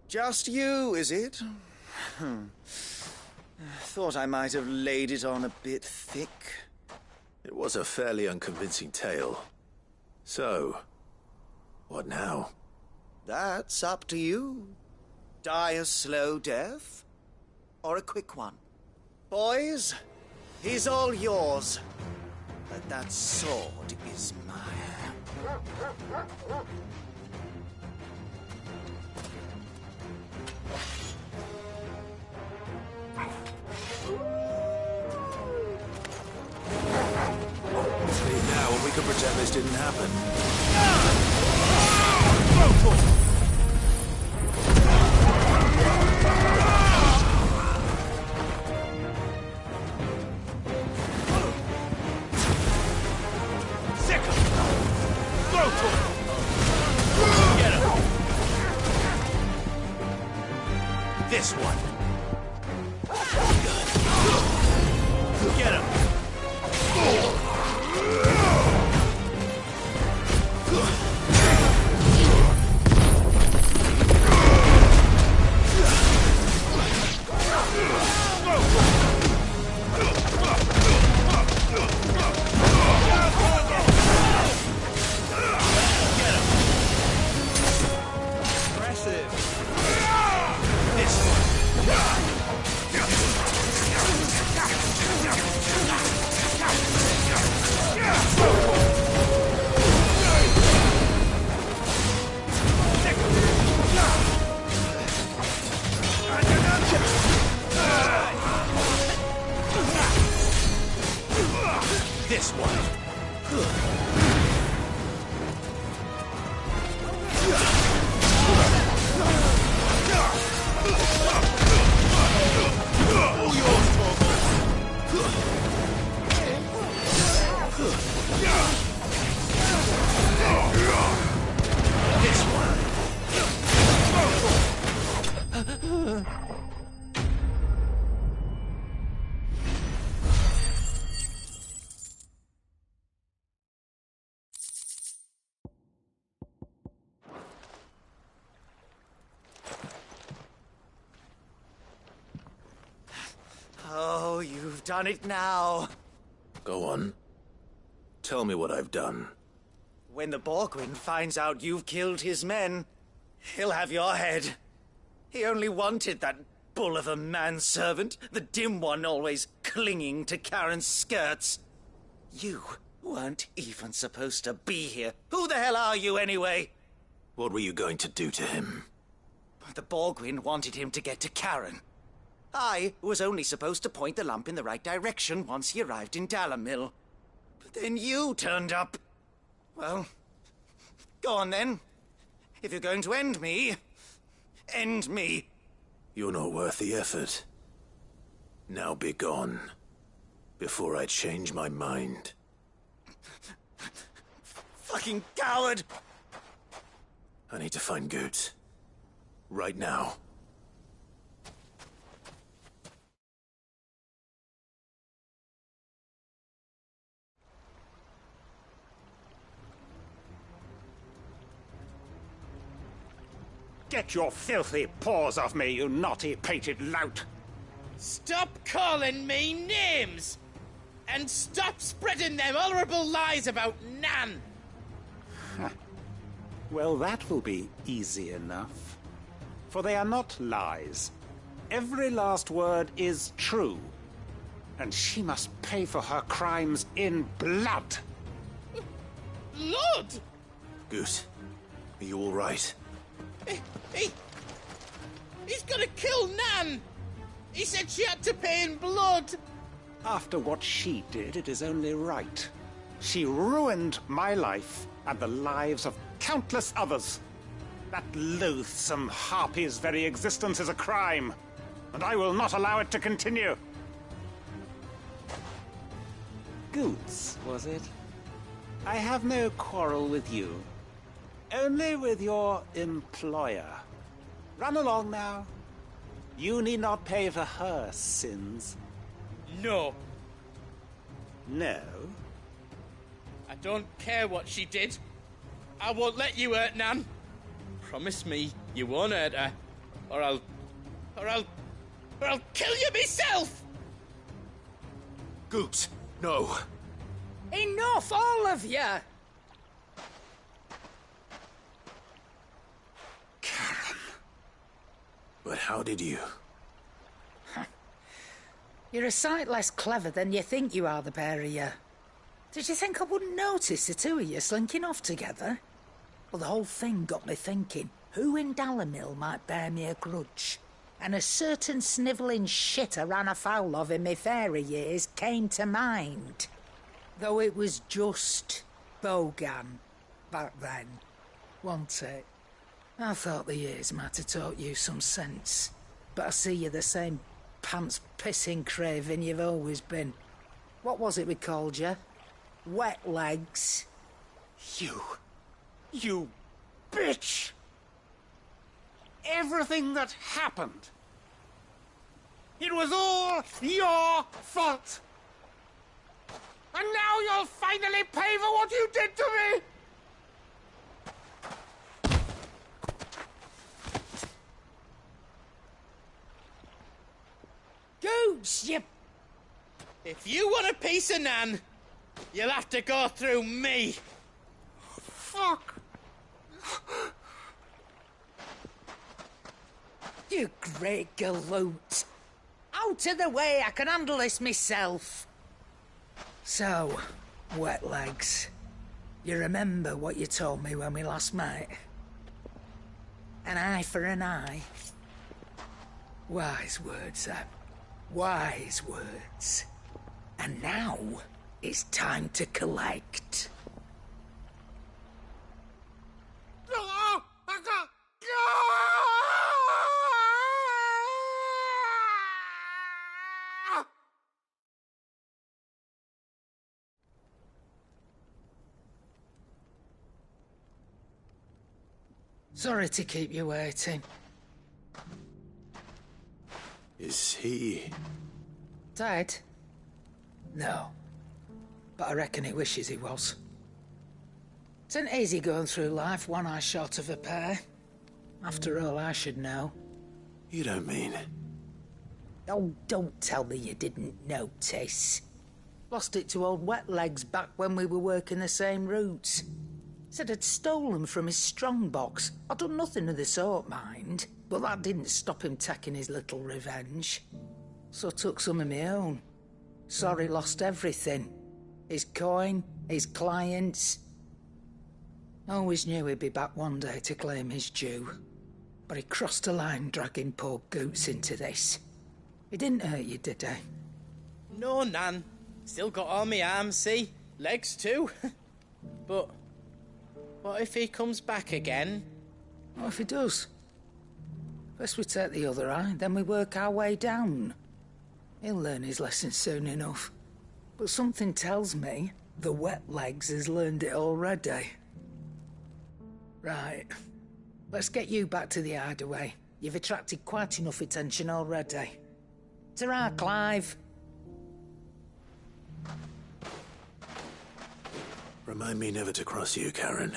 Just you, is it? Thought I might have laid it on a bit thick. It was a fairly unconvincing tale. So, what now? That's up to you. Die a slow death, or a quick one. Boys, he's all yours. But that sword is mine. We could pretend this didn't happen. This one. Get him. This one. All yours, This one. Oh, you've done it now. Go on. Tell me what I've done. When the Borgwyn finds out you've killed his men, he'll have your head. He only wanted that bull of a manservant, the dim one always clinging to Karen's skirts. You weren't even supposed to be here. Who the hell are you anyway? What were you going to do to him? The Borgwyn wanted him to get to Karen. I was only supposed to point the lamp in the right direction once he arrived in Dalamil. But then you turned up. Well, go on then. If you're going to end me, end me. You're not worth the effort. Now be gone, before I change my mind. Fucking coward! I need to find Goots. Right now. Get your filthy paws off me, you naughty-pated lout! Stop calling me names! And stop spreading them horrible lies about Nan! Well, that will be easy enough. For they are not lies. Every last word is true. And she must pay for her crimes in blood. Blood? Goose, are you all right? He's gonna kill Nan! He said she had to pay in blood! After what she did, it is only right. She ruined my life and the lives of countless others. That loathsome harpy's very existence is a crime, and I will not allow it to continue. Goots, was it? I have no quarrel with you. Only with your employer. Run along now. You need not pay for her sins. No. No? I don't care what she did. I won't let you hurt Nan. Promise me you won't hurt her, or I'll kill you myself! Goots, no. Enough, all of you! But how did you? You're a sight less clever than you think you are, the pair of you. Did you think I wouldn't notice the two of you slinking off together? Well, the whole thing got me thinking, who in Dalamil might bear me a grudge? And a certain snivelling shit I ran afoul of in my fairy years came to mind. Though it was just bogan back then, wasn't it? I thought the years might have taught you some sense, but I see you're the same pants-pissing craven you've always been. What was it we called you? Wet legs? You bitch! Everything that happened, it was all your fault! And now you'll finally pay for what you did to me! Gooch, you... If you want a piece of Nan, you'll have to go through me. Fuck! You great galoot! Out of the way, I can handle this myself. So, wet legs, you remember what you told me when we last met? An eye for an eye. Wise words, Sam. Wise words. And now, it's time to collect. Sorry to keep you waiting. Is he... Dead? No. But I reckon he wishes he was. It isn't easy going through life one eye short of a pair. After all, I should know. You don't mean... Oh, don't tell me you didn't notice. Lost it to old Wet Legs back when we were working the same routes. Said I'd stolen from his strongbox. I'd done nothing of the sort, mind. But that didn't stop him taking his little revenge. So I took some of my own. Sorry, lost everything. His coin, his clients. Always knew he'd be back one day to claim his due. But he crossed a line dragging poor Goots into this. He didn't hurt you, did he? No, Nan. Still got all my arms, see? Legs too. But what if he comes back again? What if he does? First we take the other eye, then we work our way down. He'll learn his lesson soon enough. But something tells me the Wet Legs has learned it already. Right. Let's get you back to the hideaway. You've attracted quite enough attention already. Ta-ra, Clive. Remind me never to cross you, Karen.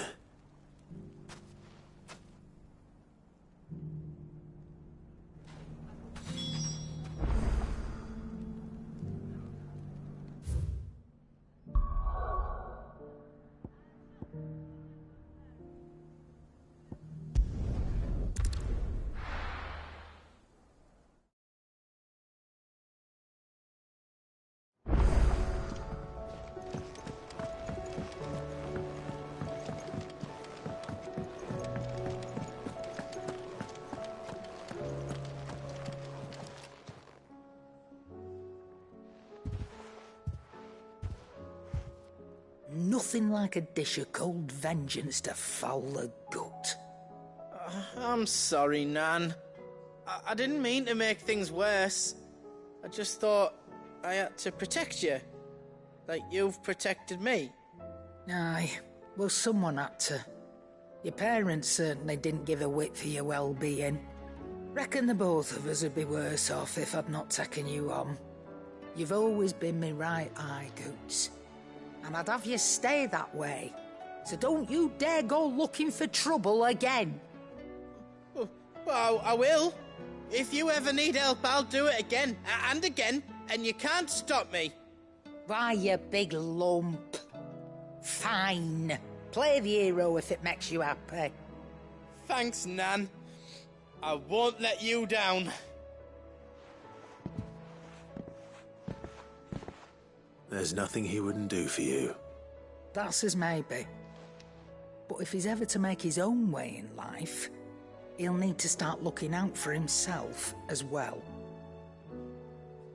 Nothing like a dish of cold vengeance to foul the gut. I'm sorry, Nan. I didn't mean to make things worse. I just thought I had to protect you. Like you've protected me. Aye, well, someone had to. Your parents certainly didn't give a whit for your well-being. Reckon the both of us would be worse off if I'd not taken you on. You've always been me right eye, Goots. And I'd have you stay that way. So don't you dare go looking for trouble again. Well, I will. If you ever need help, I'll do it again and again, and you can't stop me. Why, you big lump. Fine. Play the hero if it makes you happy. Thanks, Nan. I won't let you down. There's nothing he wouldn't do for you. That's as maybe. But if he's ever to make his own way in life, he'll need to start looking out for himself as well.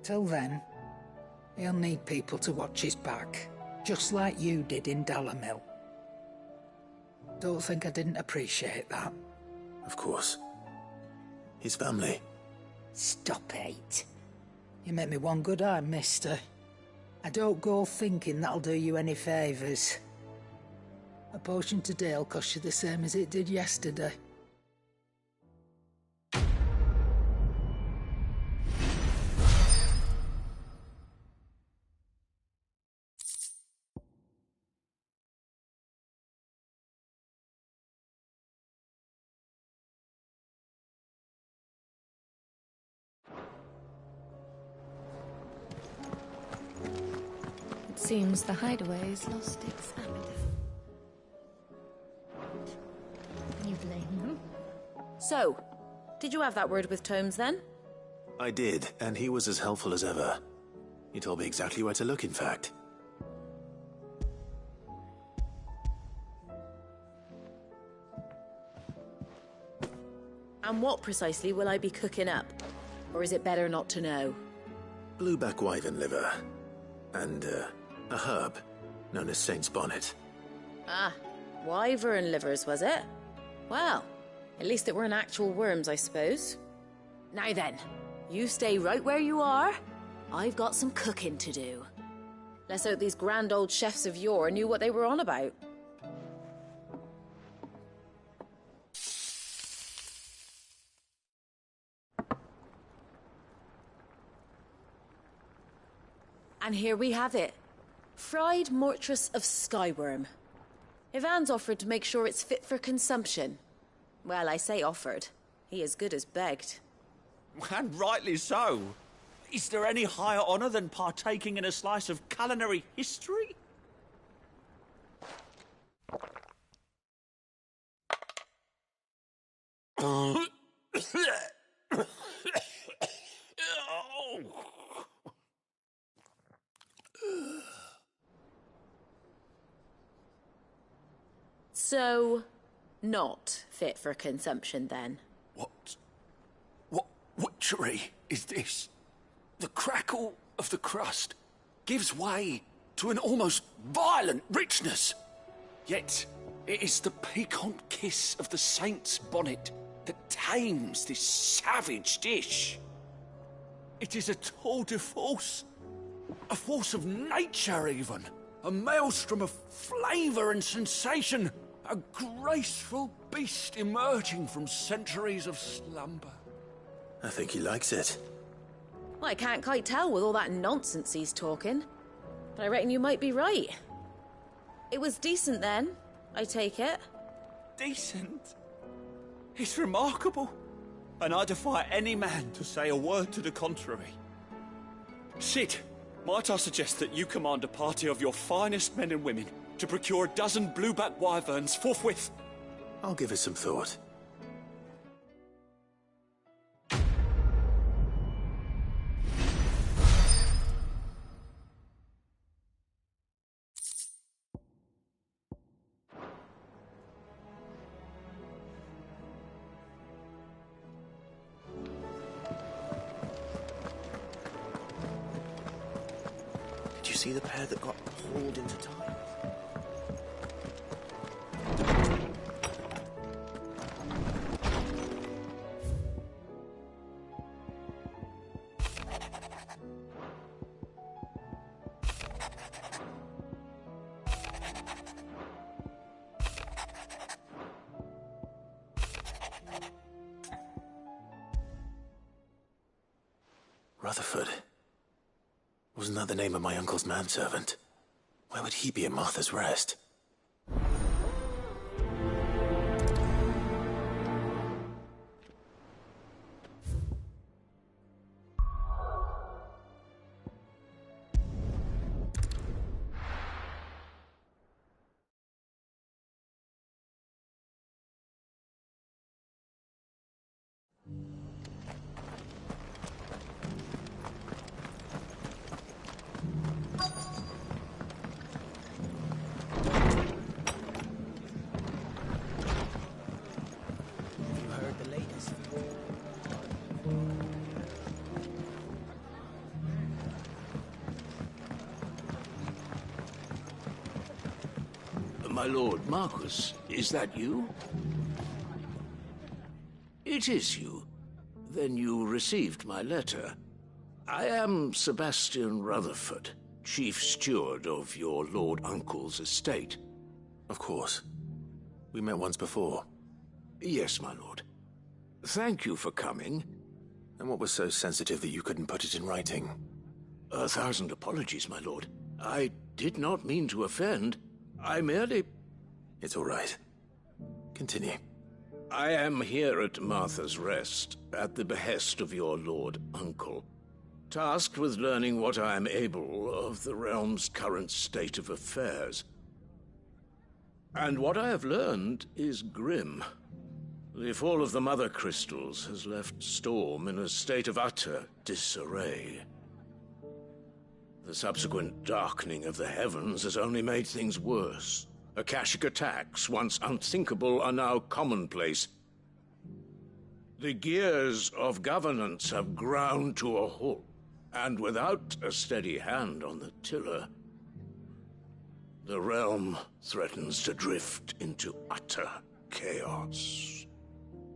Till then, he'll need people to watch his back, just like you did in Dalamil. Don't think I didn't appreciate that. Of course. His family. Stop it. You make me one good eye, mister. I don't go thinking that'll do you any favours. A potion today'll cost you the same as it did yesterday. It seems the hideaway's lost its appetite. You blame them? So, did you have that word with Tomes then? I did, and he was as helpful as ever. He told me exactly where to look, in fact. And what precisely will I be cooking up? Or is it better not to know? Blueback wyvern liver. And, a herb known as Saint's Bonnet. Ah, wyvern livers, was it? Well, at least it weren't actual worms, I suppose. Now then, you stay right where you are. I've got some cooking to do. Let's hope these grand old chefs of yore knew what they were on about. And here we have it. Fried mortress of skyworm. Ivan's offered to make sure it's fit for consumption. Well, I say offered. He as good as begged. And rightly so. Is there any higher honour than partaking in a slice of culinary history? So, not fit for consumption then? What witchery is this? The crackle of the crust gives way to an almost violent richness. Yet, it is the piquant kiss of the Saint's Bonnet that tames this savage dish. It is a tour de force, a force of nature even, a maelstrom of flavour and sensation, a graceful beast emerging from centuries of slumber. I think he likes it. Well, I can't quite tell with all that nonsense he's talking. But I reckon you might be right. It was decent then, I take it. Decent? It's remarkable. And I defy any man to say a word to the contrary. Sid, might I suggest that you command a party of your finest men and women to procure a dozen blueback wyverns forthwith? I'll give it some thought. Did you see the pair that got hauled into time? Rutherford. Wasn't that the name of my uncle's manservant? Where would he be at Martha's Rest? My lord Marquis, is that you? It is you. Then you received my letter. I am Sebastian Rutherford, Chief Steward of your Lord Uncle's estate. Of course. We met once before. Yes, my lord. Thank you for coming. And what was so sensitive that you couldn't put it in writing? 1,000 apologies, my lord. I did not mean to offend. I merely... It's all right. Continue. I am here at Martha's Rest, at the behest of your Lord Uncle, tasked with learning what I am able of the realm's current state of affairs. And what I have learned is grim. The fall of the Mother Crystals has left Storm in a state of utter disarray. The subsequent darkening of the heavens has only made things worse. Akashic attacks, once unthinkable, are now commonplace. The gears of governance have ground to a halt, and without a steady hand on the tiller, the realm threatens to drift into utter chaos.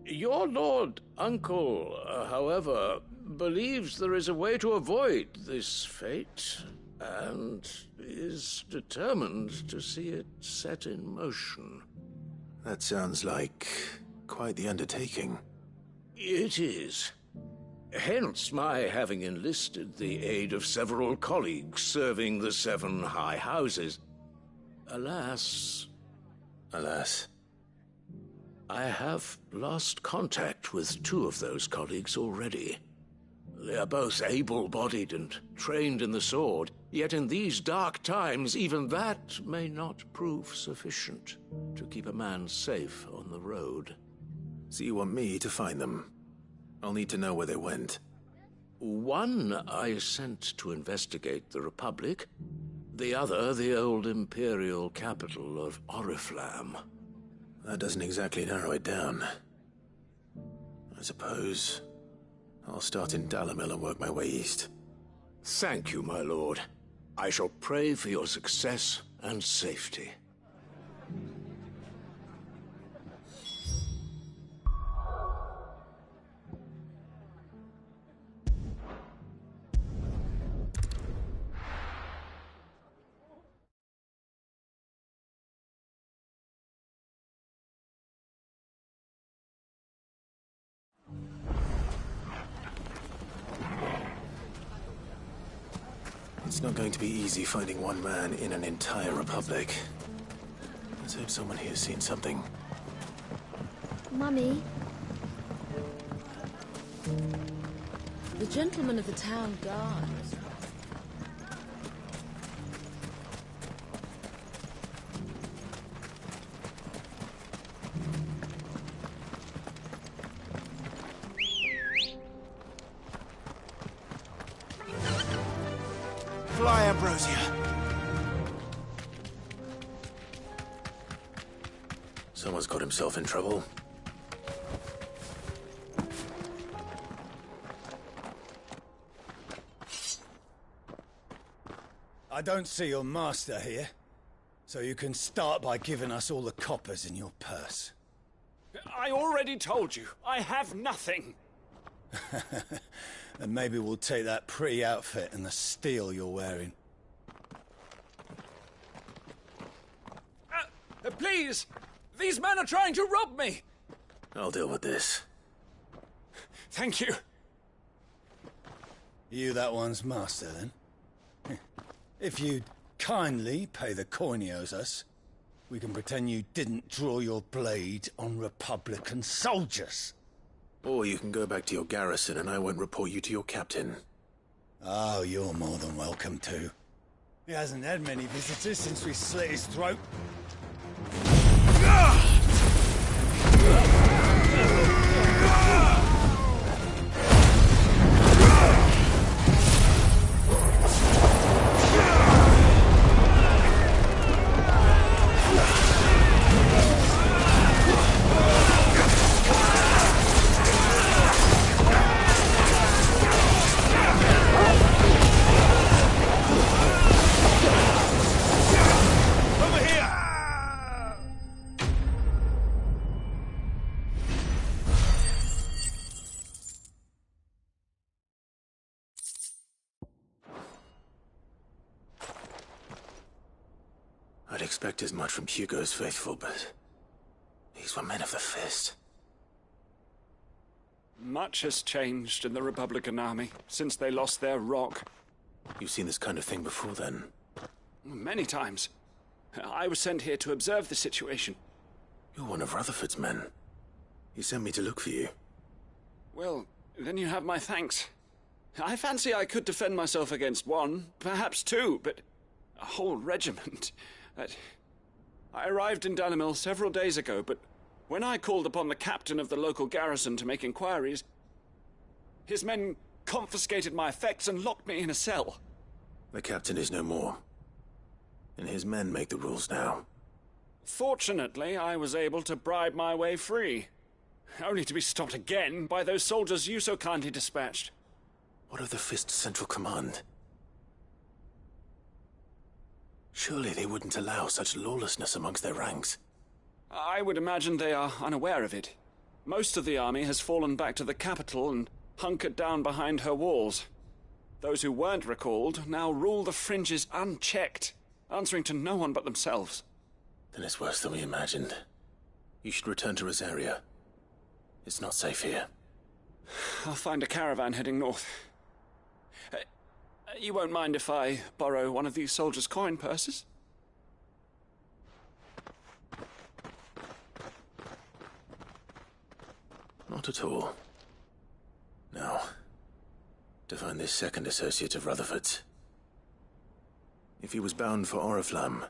Your Lord Uncle, however, believes there is a way to avoid this fate, and is determined to see it set in motion. That sounds like quite the undertaking. It is. Hence my having enlisted the aid of several colleagues serving the 7 high houses. Alas, I have lost contact with 2 of those colleagues already. They are both able-bodied and trained in the sword, yet in these dark times, even that may not prove sufficient to keep a man safe on the road. So you want me to find them? I'll need to know where they went. One I sent to investigate the Republic, the other the old Imperial capital of Oriflamme. That doesn't exactly narrow it down. I suppose I'll start in Dalimil and work my way east. Thank you, my lord. I shall pray for your success and safety. It's not going to be easy finding one man in an entire republic. Let's hope someone here's seen something. Mummy? The gentleman of the town guard. Fly, Ambrosia. Someone's got himself in trouble. I don't see your master here, so you can start by giving us all the coppers in your purse. I already told you, I have nothing. And maybe we'll take that pretty outfit and the steel you're wearing. Please! These men are trying to rob me! I'll deal with this. Thank you. You that one's master, then? If you'd kindly pay the coin he owes us, we can pretend you didn't draw your blade on Republican soldiers. Or you can go back to your garrison and I won't report you to your captain. Oh, you're more than welcome to. He hasn't had many visitors since we slit his throat. I'd expect as much from Hugo's faithful, but these were men of the fist. Much has changed in the Republican army since they lost their rock. You've seen this kind of thing before, then? Many times. I was sent here to observe the situation. You're one of Rutherford's men. He sent me to look for you. Well, then you have my thanks. I fancy I could defend myself against one, perhaps two, but a whole regiment. I arrived in Dalimil several days ago, but when I called upon the captain of the local garrison to make inquiries, his men confiscated my effects and locked me in a cell. The captain is no more, and his men make the rules now. Fortunately, I was able to bribe my way free, only to be stopped again by those soldiers you so kindly dispatched. What of the Fist's Central Command? Surely they wouldn't allow such lawlessness amongst their ranks. I would imagine they are unaware of it. Most of the army has fallen back to the capital and hunkered down behind her walls. Those who weren't recalled now rule the fringes unchecked, answering to no one but themselves. Then it's worse than we imagined. You should return to Rosaria. It's not safe here. I'll find a caravan heading north. You won't mind if I borrow one of these soldiers' coin purses? Not at all. Now, to find this second associate of Rutherford's. If he was bound for Oriflamme,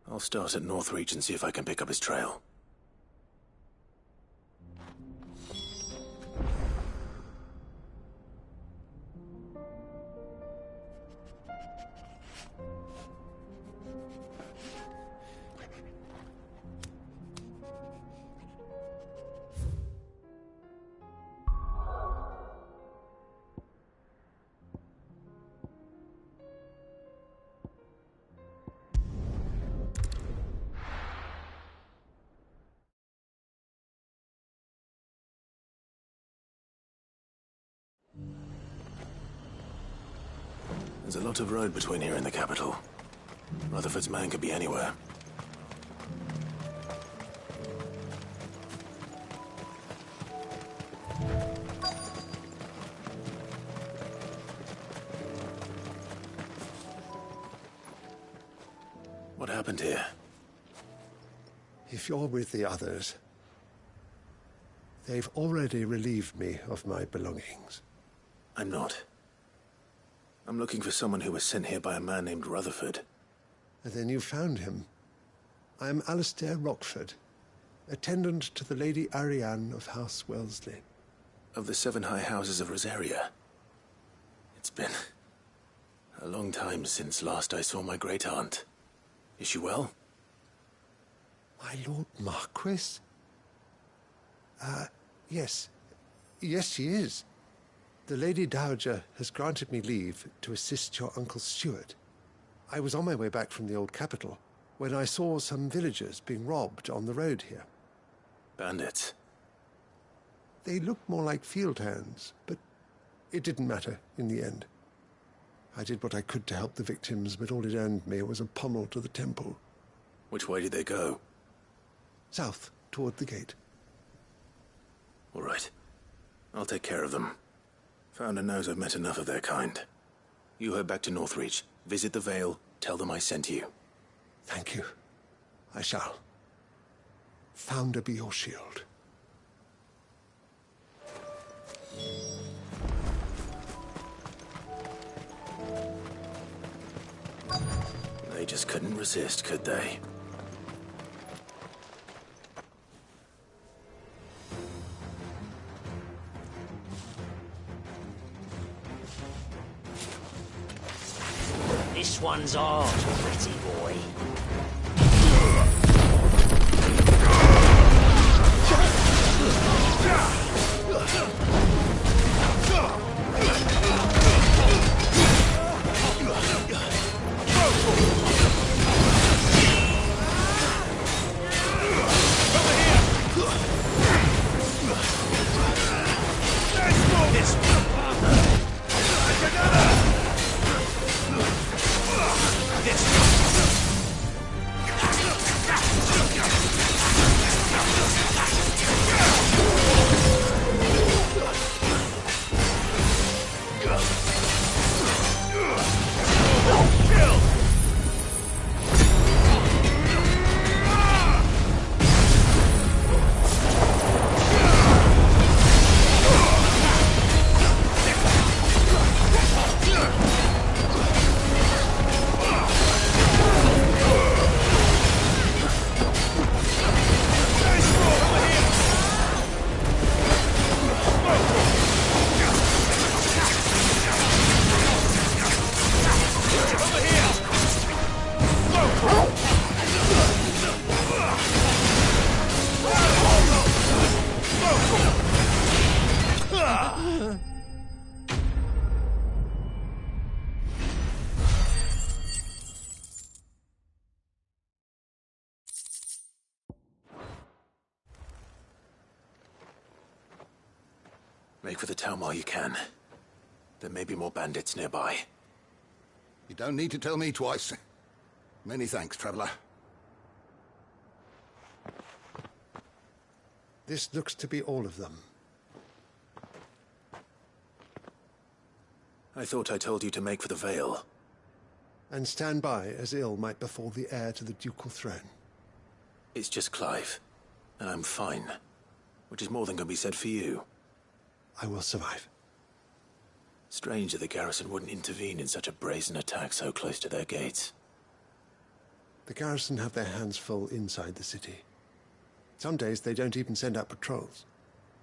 I'll start at Northreach and see if I can pick up his trail. There's a lot of road between here and the capital. Rutherford's man could be anywhere. What happened here? If you're with the others, they've already relieved me of my belongings. I'm not. I'm looking for someone who was sent here by a man named Rutherford. And then you found him. I am Alistair Rockford, attendant to the Lady Ariane of House Wellesley. Of the 7 high houses of Rosaria. It's been a long time since last I saw my great-aunt. Is she well? My Lord Marquis? Yes. Yes, she is. The Lady Dowager has granted me leave to assist your Uncle Stuart. I was on my way back from the old capital when I saw some villagers being robbed on the road here. Bandits? They looked more like field hands, but it didn't matter in the end. I did what I could to help the victims, but all it earned me was a pommel to the temple. Which way did they go? South, toward the gate. All right. I'll take care of them. Founder knows I've met enough of their kind. You head back to Northreach, visit the Vale, tell them I sent you. Thank you. I shall. Founder be your shield. They just couldn't resist, could they? This one's ours, pretty boy. Make for the town while you can. There may be more bandits nearby. You don't need to tell me twice. Many thanks, traveler. This looks to be all of them. I thought I told you to make for the Vale. And stand by as ill might befall the heir to the ducal throne. It's just Clive, and I'm fine. Which is more than can be said for you. I will survive. Strange that the garrison wouldn't intervene in such a brazen attack so close to their gates. The garrison have their hands full inside the city. Some days they don't even send out patrols.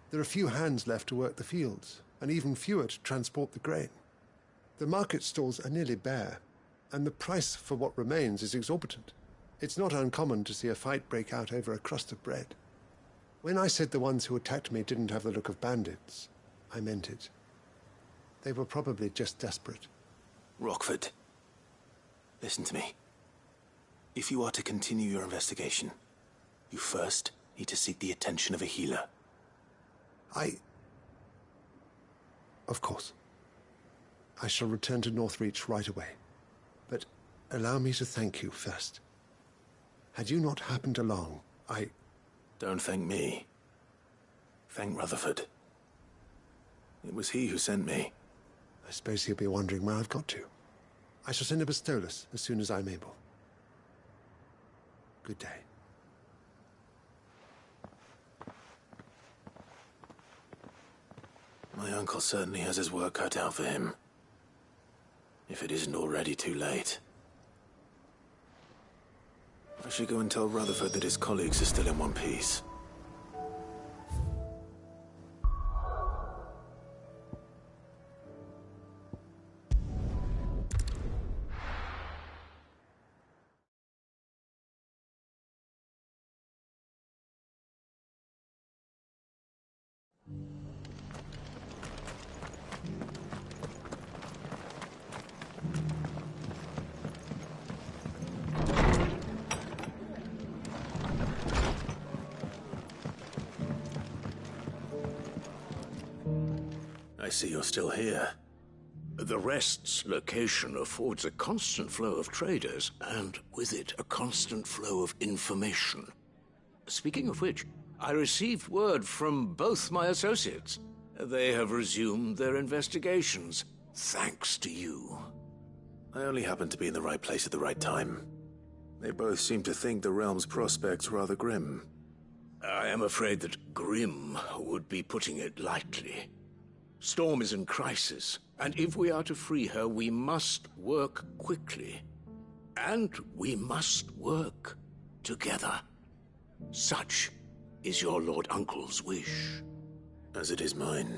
There are few hands left to work the fields, and even fewer to transport the grain. The market stalls are nearly bare, and the price for what remains is exorbitant. It's not uncommon to see a fight break out over a crust of bread. When I said the ones who attacked me didn't have the look of bandits, I meant it. They were probably just desperate. Rockford, listen to me. If you are to continue your investigation, you first need to seek the attention of a healer. Of course. I shall return to Northreach right away. But allow me to thank you first. Had you not happened along, Don't thank me. Thank Rutherford. It was he who sent me. I suppose he'll be wondering where I've got to. I shall send a Bastolus as soon as I'm able. Good day. My uncle certainly has his work cut out for him. If it isn't already too late. I should go and tell Rutherford that his colleagues are still in one piece. I see you're still here. The Rest's location affords a constant flow of traders, and with it, a constant flow of information. Speaking of which, I received word from both my associates. They have resumed their investigations, thanks to you. I only happened to be in the right place at the right time. They both seem to think the realm's prospects rather grim. I am afraid that grim would be putting it lightly. Storm is in crisis, and if we are to free her, we must work quickly. And we must work together. Such is your Lord Uncle's wish. As it is mine.